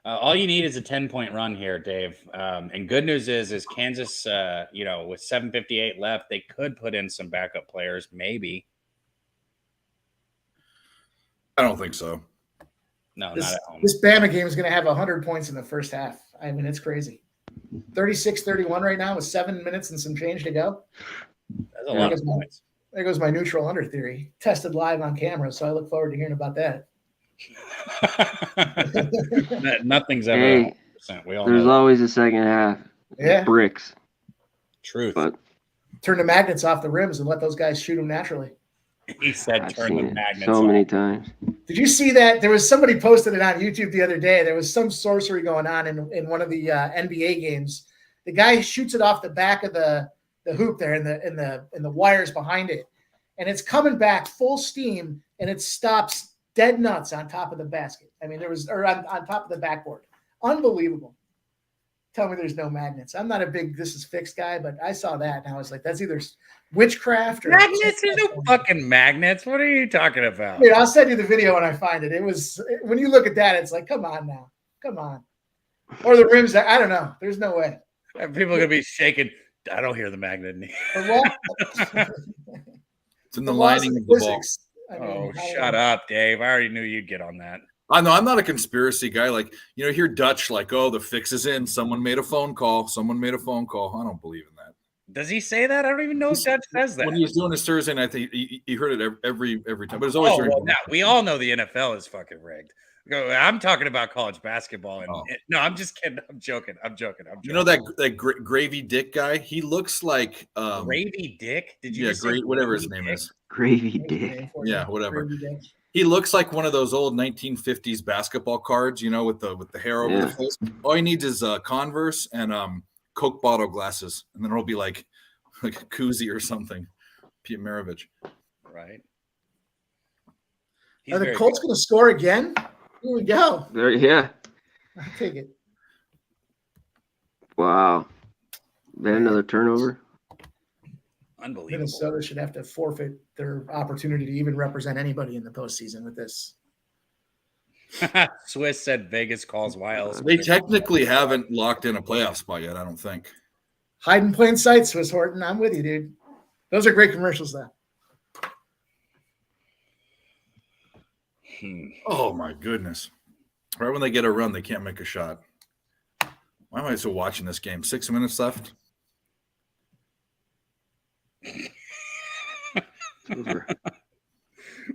All you need is a 10-point run here, Dave. And good news is Kansas, with 7:58 left, they could put in some backup players, maybe. I don't think so. No, This, not at home. this Bama game is going to have 100 points in the first half. I mean, it's crazy. 36-31 right now with 7 minutes and some change to go. That's a lot of points. There goes my neutral under theory, tested live on camera. So I look forward to hearing about that. Nothing's ever Hey, 100%. We all There's know. always a second half. Yeah. Bricks. Truth. But Turn the magnets off the rims and let those guys shoot them naturally. He said, I've "Turn seen the it magnets so off." many times. Did you see that? There was somebody posted it on YouTube the other day. There was some sorcery going on in one of the NBA games. The guy shoots it off the back of the hoop there and the wires behind it, and it's coming back full steam, and it stops dead nuts on top of the basket. I mean, on top of the backboard. Unbelievable. Tell me there's no magnets. I'm not a big "this is fixed" guy, but I saw that and I was like, that's either witchcraft or Magnets? There's no fucking magnets. What are you talking about? Dude, I'll send you the video when I find it. It was when you look at that, it's like, come on now, come on. Or the rims. I don't know. There's no way. People are gonna be shaking. I don't hear the magnet. In It's in the lining of the ball. Oh, shut up, Dave. I already knew you'd get on that. I know I'm not a conspiracy guy. Like, hear Dutch like, oh, the fix is in. Someone made a phone call. I don't believe in that. Does he say that? I don't even know if Dutch says that. When he was doing his Thursday night, he heard it every time. But it's always now, we all know the NFL is fucking rigged. I'm talking about college basketball. No, I'm just kidding. I'm joking. You know that Gravy Dick guy? He looks like Gravy Dick? Did you? Yeah, great. Whatever his name is. Gravy Dick. Yeah, whatever. He looks like one of those old 1950s basketball cards, with the hair over the face. All he needs is Converse and Coke bottle glasses, and then it'll be like a koozie or something. Pete Maravich. Right. Are the Colts going to score again? Here we go. Yeah. I'll take it. Wow. Then another turnover. Unbelievable. Minnesota should have to forfeit their opportunity to even represent anybody in the postseason with this. Swiss said Vegas calls Wiles. They technically haven't locked in a playoff spot yet, I don't think. Hide in plain sight, Swiss Horton. I'm with you, dude. Those are great commercials, though. Oh, my goodness. Right when they get a run, they can't make a shot. Why am I still watching this game? 6 minutes left.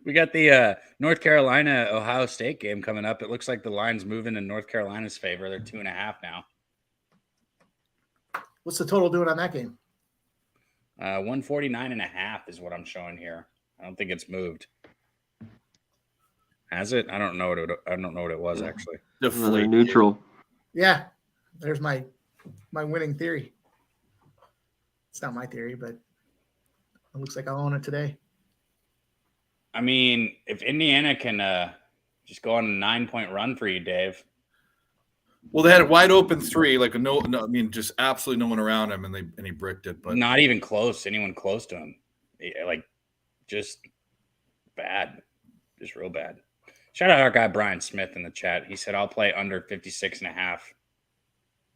We got the North Carolina Ohio State game coming up. It looks like the line's moving in North Carolina's favor. They're 2.5 now. What's the total doing on that game? 149.5 is what I'm showing here. I don't think it's moved. Has it? I don't know what it was actually. Another neutral. Yeah, there's my winning theory. It's not my theory, but it looks like I'll own it today. I mean, if Indiana can just go on a 9-point run for you, Dave. Well, they had a wide open three, like just absolutely no one around him, and he bricked it. But not even close. Anyone close to him, like just bad, just real bad. Shout out our guy Brian Smith in the chat. He said I'll play under 56.5.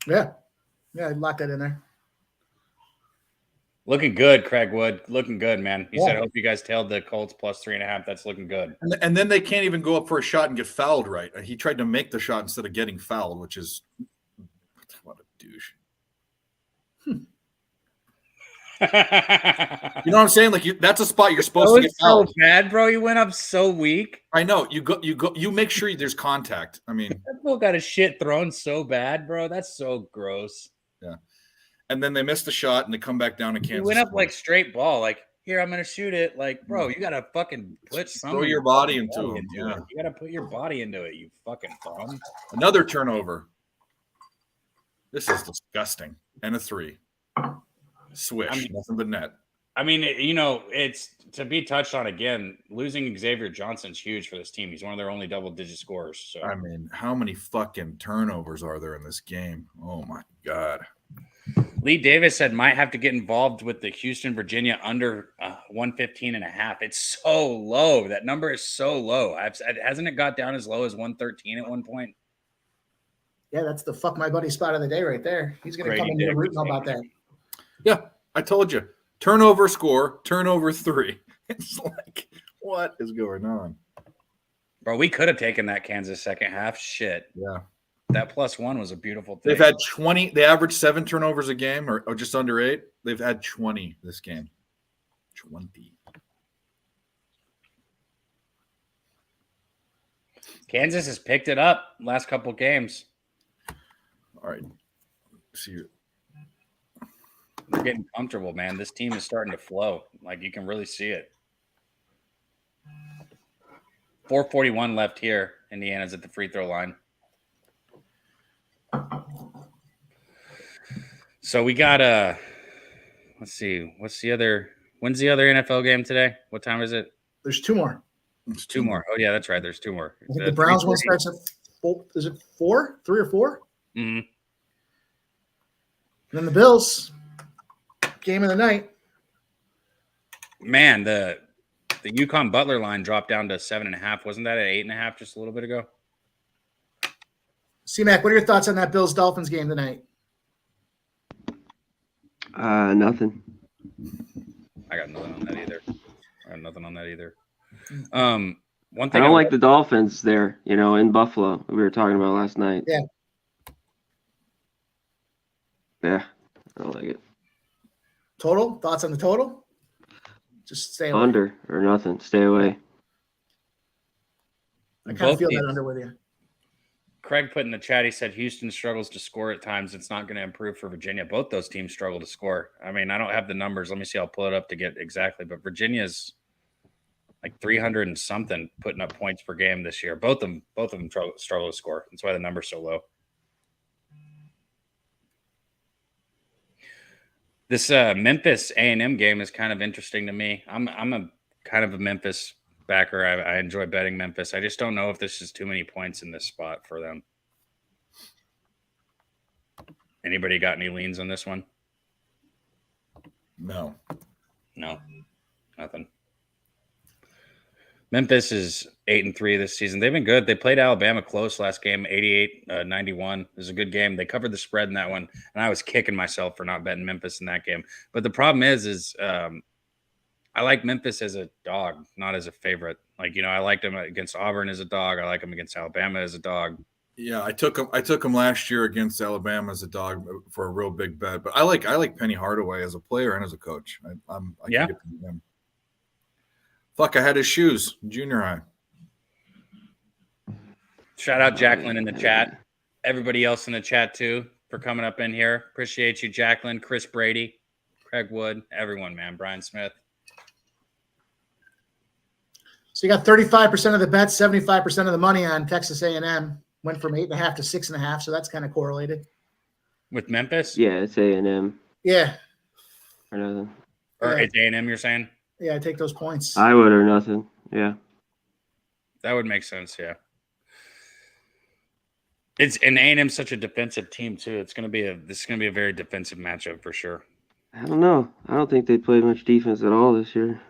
Yeah, lock that in there. Looking good, Craig Wood. Looking good, man. He said, I hope you guys tailed the Colts plus 3.5. That's looking good. And then they can't even go up for a shot and get fouled right. He tried to make the shot instead of getting fouled, which is what a douche. You know what I'm saying? Like that's a spot you're supposed to get fouled. So bad, bro. You went up so weak. I know. You make sure there's contact. I mean, that fool got his shit thrown so bad, bro. That's so gross. Yeah. And then they missed the shot and they come back down to Kansas. He went up like straight ball, like here I'm gonna shoot it. Like, bro, you gotta fucking put throw your body into it. Yeah. You gotta put your body into it, you fucking bum. Another turnover. This is disgusting. And a 3. Swish, nothing but net. I mean, it's to be touched on again. Losing Xavier Johnson's huge for this team. He's one of their only double-digit scorers. So I mean, how many fucking turnovers are there in this game? Oh my god. Lee Davis said might have to get involved with the Houston, Virginia under 115.5. It's so low. That number is so low. Hasn't it got down as low as 113 at one point? Yeah, that's the fuck my buddy spot of the day right there. He's going to come in here rooting about that. Yeah, I told you. Turnover score, turnover 3. It's like, what is going on? Bro, we could have taken that Kansas second half. Shit. Yeah. That +1 was a beautiful thing. They've had 20. They average 7 turnovers a game or just under 8. They've had 20 this game. 20. Kansas has picked it up last couple games. All right. See, They're getting comfortable, man. This team is starting to flow. Like, you can really see it. 4:41 left here. Indiana's at the free throw line. So we got let's see. When's the other NFL game today? What time is it? There's 2 more. It's 2 more. Oh yeah, that's right. There's 2 more. I think the Browns one starts at 4. Is it 4? 3 or 4? Mm-hmm. And then the Bills, game of the night. Man, the UConn Butler line dropped down to 7.5. Wasn't that at 8.5 just a little bit ago? C-Mac, what are your thoughts on that Bills-Dolphins game tonight? Nothing. I got nothing on that either. One I thing don't like the Dolphins there, in Buffalo. We were talking about last night. Yeah. Yeah, I don't like it. Total? Thoughts on the total? Just stay away. Under or nothing. Stay away. I kind of both feel teams. that under with you. Craig put in the chat, he said Houston struggles to score at times. It's not going to improve for Virginia. Both those teams struggle to score. I mean, I don't have the numbers. Let me see. I'll pull it up to get exactly. But Virginia's like 300 and something putting up points per game this year. Both of them struggle to score. That's why the number's so low. This Memphis A&M game is kind of interesting to me. I'm a kind of a Memphis backer. I enjoy betting Memphis. I just don't know if this is too many points in this spot for them. Anybody got any leans on this one? no. No, nothing. Memphis is 8-3 this season. They've been good. They played Alabama close last game, 88-91. It was a good game. They covered the spread in that one, and I was kicking myself for not betting Memphis in that game. But the problem is I like Memphis as a dog, not as a favorite. Like, I liked them against Auburn as a dog. I like them against Alabama as a dog. Yeah, I took him last year against Alabama as a dog for a real big bet. But I like Penny Hardaway as a player and as a coach. I Yeah. can get behind him. Fuck, I had his shoes in junior high. Shout out Jacqueline in the chat. Everybody else in the chat, too, for coming up in here. Appreciate you, Jacqueline, Chris Brady, Craig Wood, everyone, man. Brian Smith. So you got 35% of the bets, 75% of the money on Texas A&M. Went from 8.5 to 6.5, so that's kind of correlated. With Memphis? Yeah, it's A&M Yeah. or nothing. Or Yeah. it's A&M, you're saying? Yeah, I take those points. I would or nothing. Yeah. That would make sense, yeah. And A&M's such a defensive team too. This is gonna be a very defensive matchup for sure. I don't know. I don't think they played much defense at all this year.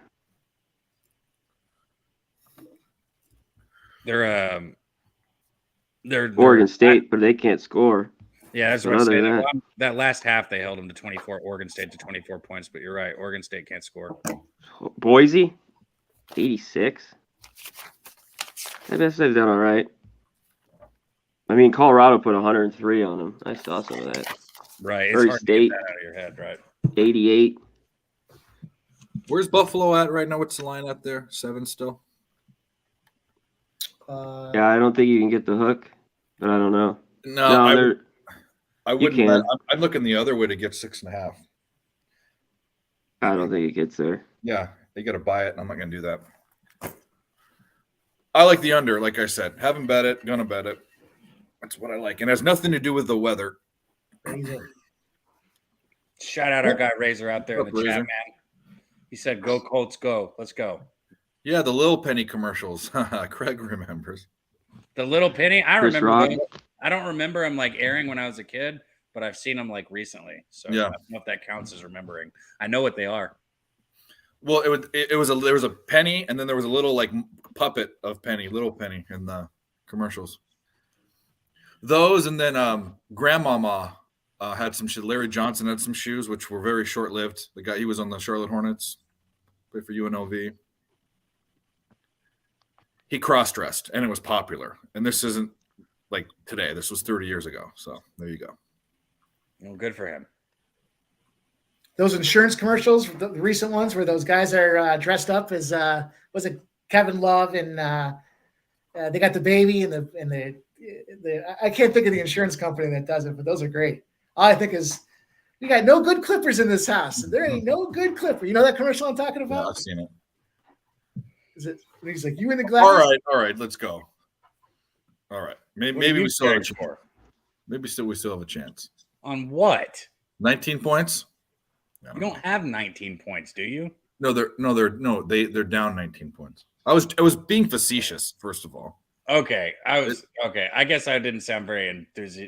They're Oregon State, but they can't score. Yeah, that's But what I'm other saying. than that- That last half they held them to 24. Oregon State to 24 points, but you're right. Oregon State can't score. Boise, 86. I guess they've done all right. I mean, Colorado put 103 on them. I saw some of that. Right. It's Murray hard State. to get that out of your head, right? 88. Where's Buffalo at right now? What's the line up there? 7 still? Yeah, I don't think you can get the hook, but I don't know. No, I wouldn't. can. I'm looking the other way to get 6.5. I don't think it gets there. Yeah, you got to buy it, and I'm not going to do that. I like the under, like I said. Haven't bet it, gonna bet it. That's what I like, and it has nothing to do with the weather. Shout out our guy Razor out there in the Razor. chat, man. He said, "Go Colts, go! Let's go." Yeah, the Little Penny commercials. Craig remembers. The Little Penny. I Chris remember. Rock. Those. I don't remember him like airing when I was a kid, but I've seen them like recently. So Yeah. I don't know if that counts as remembering. I know what they are. Well, there was a penny, and then there was a little like puppet of Penny, Little Penny, in the commercials. Those, and then Grandmama had some shit. Larry Johnson had some shoes, which were very short lived. The guy, he was on the Charlotte Hornets, played for UNLV. he cross-dressed, and it was popular. And this isn't like today. This was 30 years ago. So there you go. Well, good for him. Those insurance commercials, the recent ones where those guys are dressed up as was it Kevin Love and they got the baby and the I can't think of the insurance company that does it, but those are great. All I think is we got no good clippers in this house. There ain't no good clipper. You know that commercial I'm talking about? Yeah, I've seen it. Is it? He's like, you in the glass? All right, let's go. All right, maybe we still have a chance. Maybe we still have a chance. On what? 19 points. You don't have 19 points, do you? No, they're down 19 points. I was being facetious, first of all. Okay, okay. I guess I didn't sound very enthused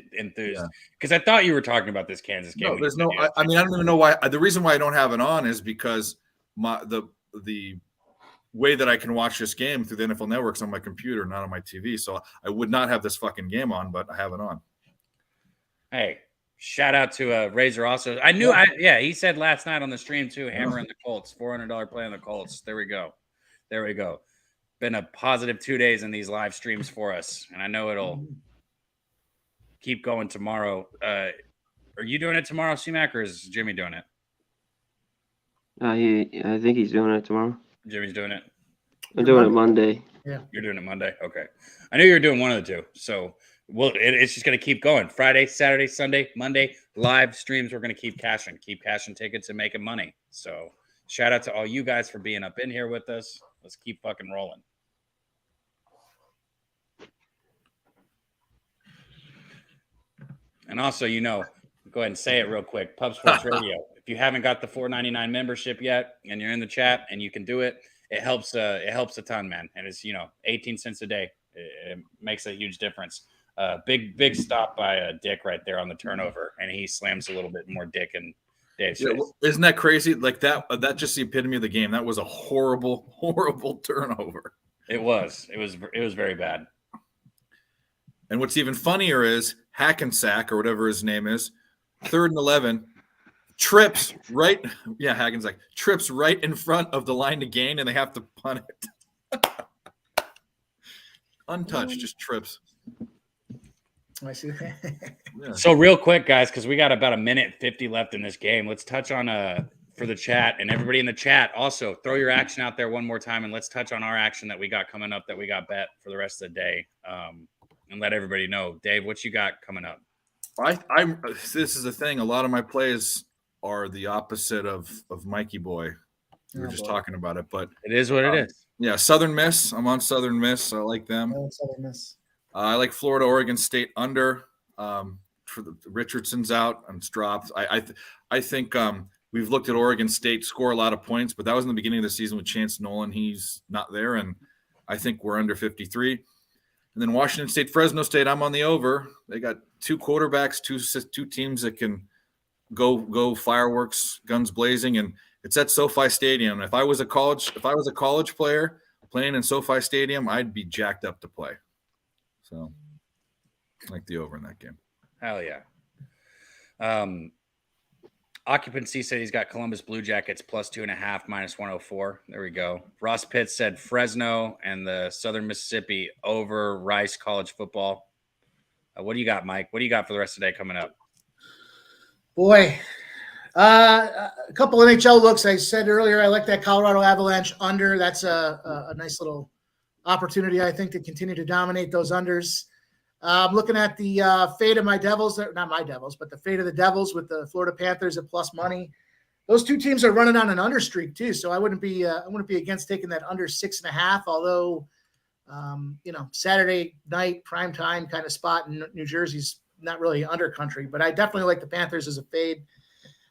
because I thought you were talking about this Kansas game. No, there's no. I mean, I don't even know why. The reason why I don't have it on is because the way that I can watch this game through the NFL Network's on my computer, not on my TV. So I would not have this fucking game on, but I have it on. Hey, shout out to Razor. Also, he said last night on the stream too. Hammering the Colts, $400 play on the Colts. There we go. Been a positive 2 days in these live streams for us, and I know it'll keep going tomorrow. Are you doing it tomorrow, C-Mac, or is Jimmy doing it? I think he's doing it tomorrow. Jimmy's doing it. I'm doing it Monday. Yeah, you're doing it Monday. Okay, I knew you were doing one of the two. So, it's just gonna keep going. Friday, Saturday, Sunday, Monday, live streams. We're gonna keep cashing tickets and making money. So, shout out to all you guys for being up in here with us. Let's keep fucking rolling. And also, go ahead and say it real quick. Pub Sports Radio. If you haven't got the $4.99 membership yet, and you're in the chat and you can do it, it helps. It helps a ton, man. And it's 18 cents a day. It makes a huge difference. Big stop by Dick right there on the turnover, and he slams a little bit more Dick and Dave's face. Isn't that crazy? Like that. That's just the epitome of the game. That was a horrible turnover. It was. It was very bad. And what's even funnier is Hackensack or whatever his name is, 3rd and 11, trips right. Yeah, Hackensack trips right in front of the line to gain, and they have to punt it. Untouched, just trips. I see. Yeah. So real quick, guys, because we got about 1:50 left in this game. Let's touch on for the chat and everybody in the chat. Also, throw your action out there one more time, and let's touch on our action that we got coming up that we got bet for the rest of the day. And let everybody know. Dave, what you got coming up? This is the thing. A lot of my plays are the opposite of Mikey Boy. We were just talking about it, but it is what it is. Yeah, Southern Miss. I'm on Southern Miss. I like them. Southern Miss. I like Florida, Oregon State under. For the Richardson's out and it's dropped. I think we've looked at Oregon State score a lot of points, but that was in the beginning of the season with Chance Nolan. He's not there, and I think we're under 53. And then Washington State, Fresno State, I'm on the over. They got two quarterbacks, two teams that can go fireworks, guns blazing, and it's at SoFi Stadium. If I was a college player playing in SoFi Stadium, I'd be jacked up to play. So, I like the over in that game. Hell yeah. Occupancy said he's got Columbus Blue Jackets +2.5, -104. There we go. Ross Pitts said Fresno and the Southern Mississippi over Rice college football. What do you got, Mike? What do you got for the rest of the day coming up? Boy, a couple NHL looks. I said earlier, I like that Colorado Avalanche under. That's a nice little opportunity, I think, to continue to dominate those unders. I'm looking at the fate of my Devils, not my Devils, but the fate of the Devils with the Florida Panthers at plus money. Those two teams are running on an under streak too, so I wouldn't be against taking that under 6.5. Although, Saturday night prime time kind of spot in New Jersey's not really under country, but I definitely like the Panthers as a fade.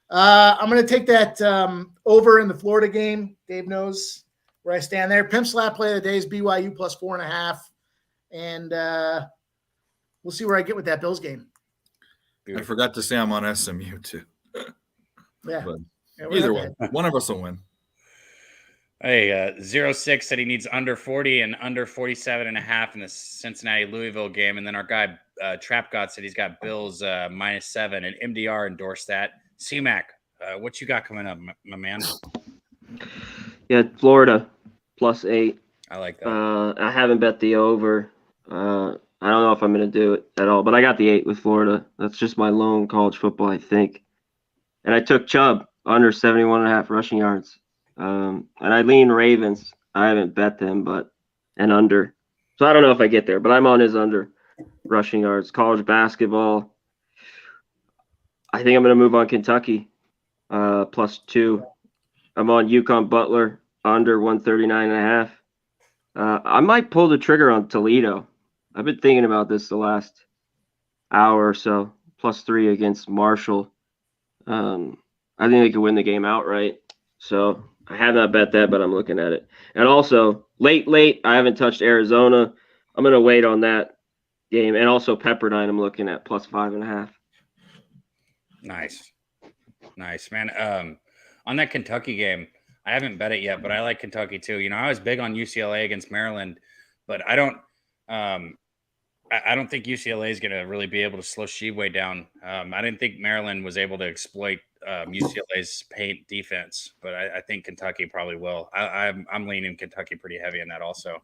I'm going to take that over in the Florida game. Dave knows where I stand there. Pimp slap play of the day is BYU +4.5, and we'll see where I get with that Bills game. I forgot to say I'm on SMU too. Yeah. But either way, one of us will win. Hey, 06 said he needs under 40 and under 47.5 in the Cincinnati-Louisville game. And then our guy, Trap God, said he's got Bills -7, and MDR endorsed that. C-Mac, what you got coming up, my man? Yeah, Florida +8. I like that. I haven't bet the over. I don't know if I'm going to do it at all, but I got the 8 with Florida. That's just my lone college football, I think. And I took Chubb under 71.5 rushing yards. And I lean Ravens. I haven't bet them, but and under. So I don't know if I get there, but I'm on his under rushing yards. College basketball. I think I'm going to move on Kentucky +2. I'm on UConn Butler under 139.5. I might pull the trigger on Toledo. I've been thinking about this the last hour or so. +3 against Marshall. I think they could win the game outright. So I have not bet that, but I'm looking at it. And also, late, I haven't touched Arizona. I'm going to wait on that game. And also Pepperdine, I'm looking at +5.5. Nice, man. On that Kentucky game, I haven't bet it yet, but I like Kentucky too. You know, I was big on UCLA against Maryland, but I don't think UCLA is going to really be able to slow Sheway down. I didn't think Maryland was able to exploit UCLA's paint defense, but I think Kentucky probably will. I'm leaning Kentucky pretty heavy in that also,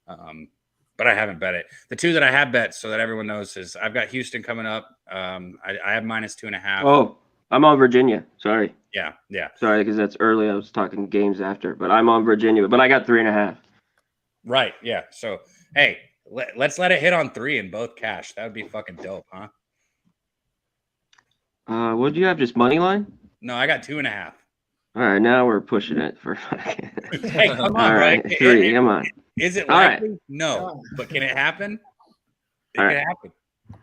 but I haven't bet it. The two that I have bet, so that everyone knows, is I've got Houston coming up. I have -2.5. Oh, I'm on Virginia. Sorry. Yeah. Sorry, because that's early. I was talking games after, but I'm on Virginia. But I got 3.5. Right. Yeah. So, hey, let's let it hit on 3 in both cash. That would be fucking dope, huh? What do you have? Just money line? No, I got 2.5. All right, now we're pushing it for. Hey, come on, All right, bro. 3. Come on. Is it All likely? right. No, but can it happen? It All could right. happen.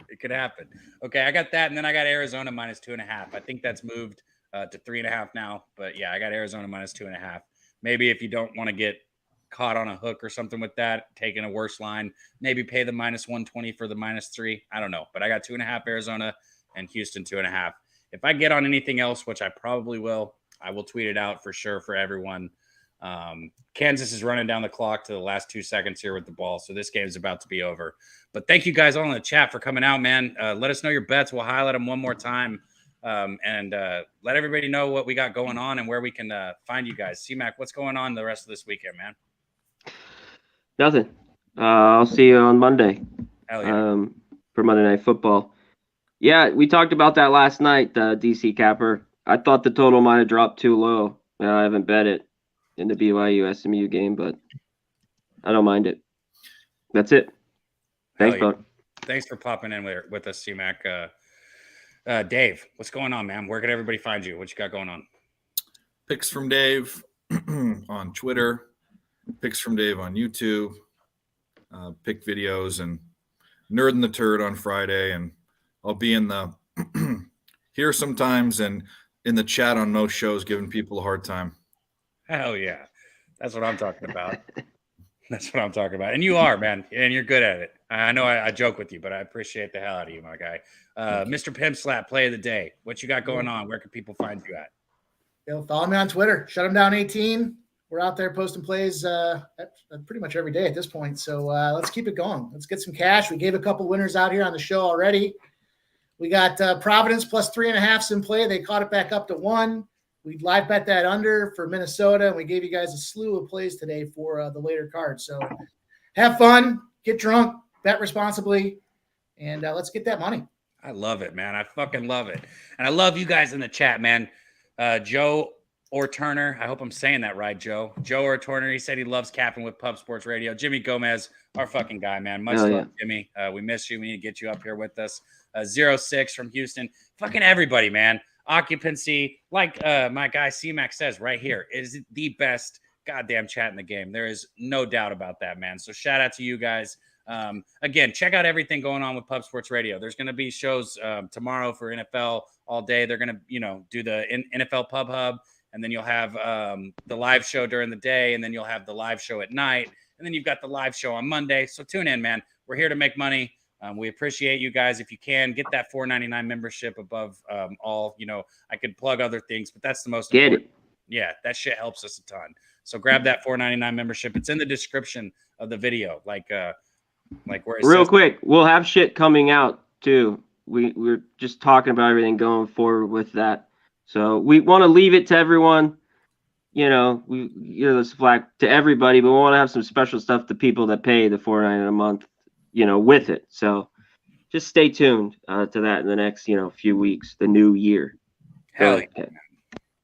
It could happen. Okay, I got that, and then I got Arizona -2.5. I think that's moved to 3.5 now. But yeah, I got Arizona -2.5. Maybe if you don't want to get caught on a hook or something with that, taking a worse line, maybe pay the -120 for the -3. I don't know, but I got 2.5 Arizona and Houston 2.5. If I get on anything else, which I probably will, I will tweet it out for sure for everyone. Kansas is running down the clock to the last 2 seconds here with the ball, so this game is about to be over. But thank you guys all in the chat for coming out, man. Let us know your bets. We'll highlight them one more time, and let everybody know what we got going on and where we can find you guys. C-Mac, what's going on the rest of this weekend, man? Nothing. I'll see you on Monday. Hell yeah. For Monday Night Football. Yeah, we talked about that last night, the DC Capper. I thought the total might have dropped too low. I haven't bet it in the BYU SMU game, but I don't mind it. That's it. Thanks, bud. Thanks for popping in with us, C-Mac. Dave, what's going on, man? Where can everybody find you? What you got going on? Picks from Dave on Twitter, Picks from Dave on YouTube, pick videos, and Nerd and the Turd on Friday. And I'll be in the here sometimes and in the chat on most shows, giving people a hard time. Hell yeah. That's what I'm talking about. That's what I'm talking about. And you are, man. And you're good at it. I know I joke with you, but I appreciate the hell out of you, my guy. Mr. Pimp Slap, play of the day. What you got going on? Where can people find you at? Follow me on Twitter. Shut 'em down 18. We're out there posting plays pretty much every day at this point. So let's keep it going. Let's get some cash. We gave a couple winners out here on the show already. We got Providence +3.5 in play. They caught it back up to 1. We live bet that under for Minnesota, and we gave you guys a slew of plays today for the later card. So have fun, get drunk, bet responsibly, and let's get that money. I love it, man. I fucking love it. And I love you guys in the chat, man. Joe or Turner, I hope I'm saying that right, Joe. Joe or Turner, he said he loves capping with Pub Sports Radio. Jimmy Gomez, our fucking guy, man. Much love, Jimmy. We miss you. We need to get you up here with us. 06 from Houston. Fucking everybody, man. Occupancy, like my guy C-Mac says right here, is the best goddamn chat in the game. There is no doubt about that, man. So shout out to you guys. Again, check out everything going on with Pub Sports Radio. There's going to be shows tomorrow for NFL all day. They're going to, do the NFL Pub Hub, and then you'll have the live show during the day, and then you'll have the live show at night, and then you've got the live show on Monday. So tune in, man. We're here to make money. We appreciate you guys. If you can, get that $4.99 membership above all. I could plug other things, but that's the most important. Yeah, that shit helps us a ton. So grab that $4.99 membership. It's in the description of the video. Like where it Real says, quick, we'll have shit coming out too. We're just talking about everything going forward with that. So we want to leave it to everyone. we this flag to everybody, but we want to have some special stuff to people that pay the $4.99 a month, with it. So just stay tuned to that in the next, few weeks, the new year. Hell yeah.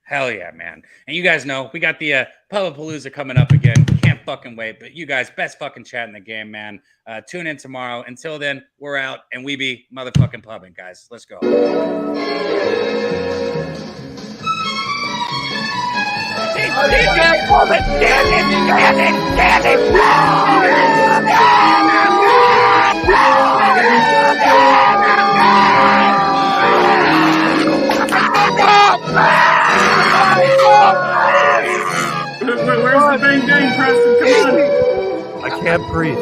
Hell yeah, man. And you guys know we got the Pubapalooza coming up again. Can't fucking wait. But you guys, best fucking chat in the game, man. Tune in tomorrow. Until then, we're out and we be motherfucking pubbing, guys. Let's go. Where's the bang bang, Preston? Come on. I can't breathe.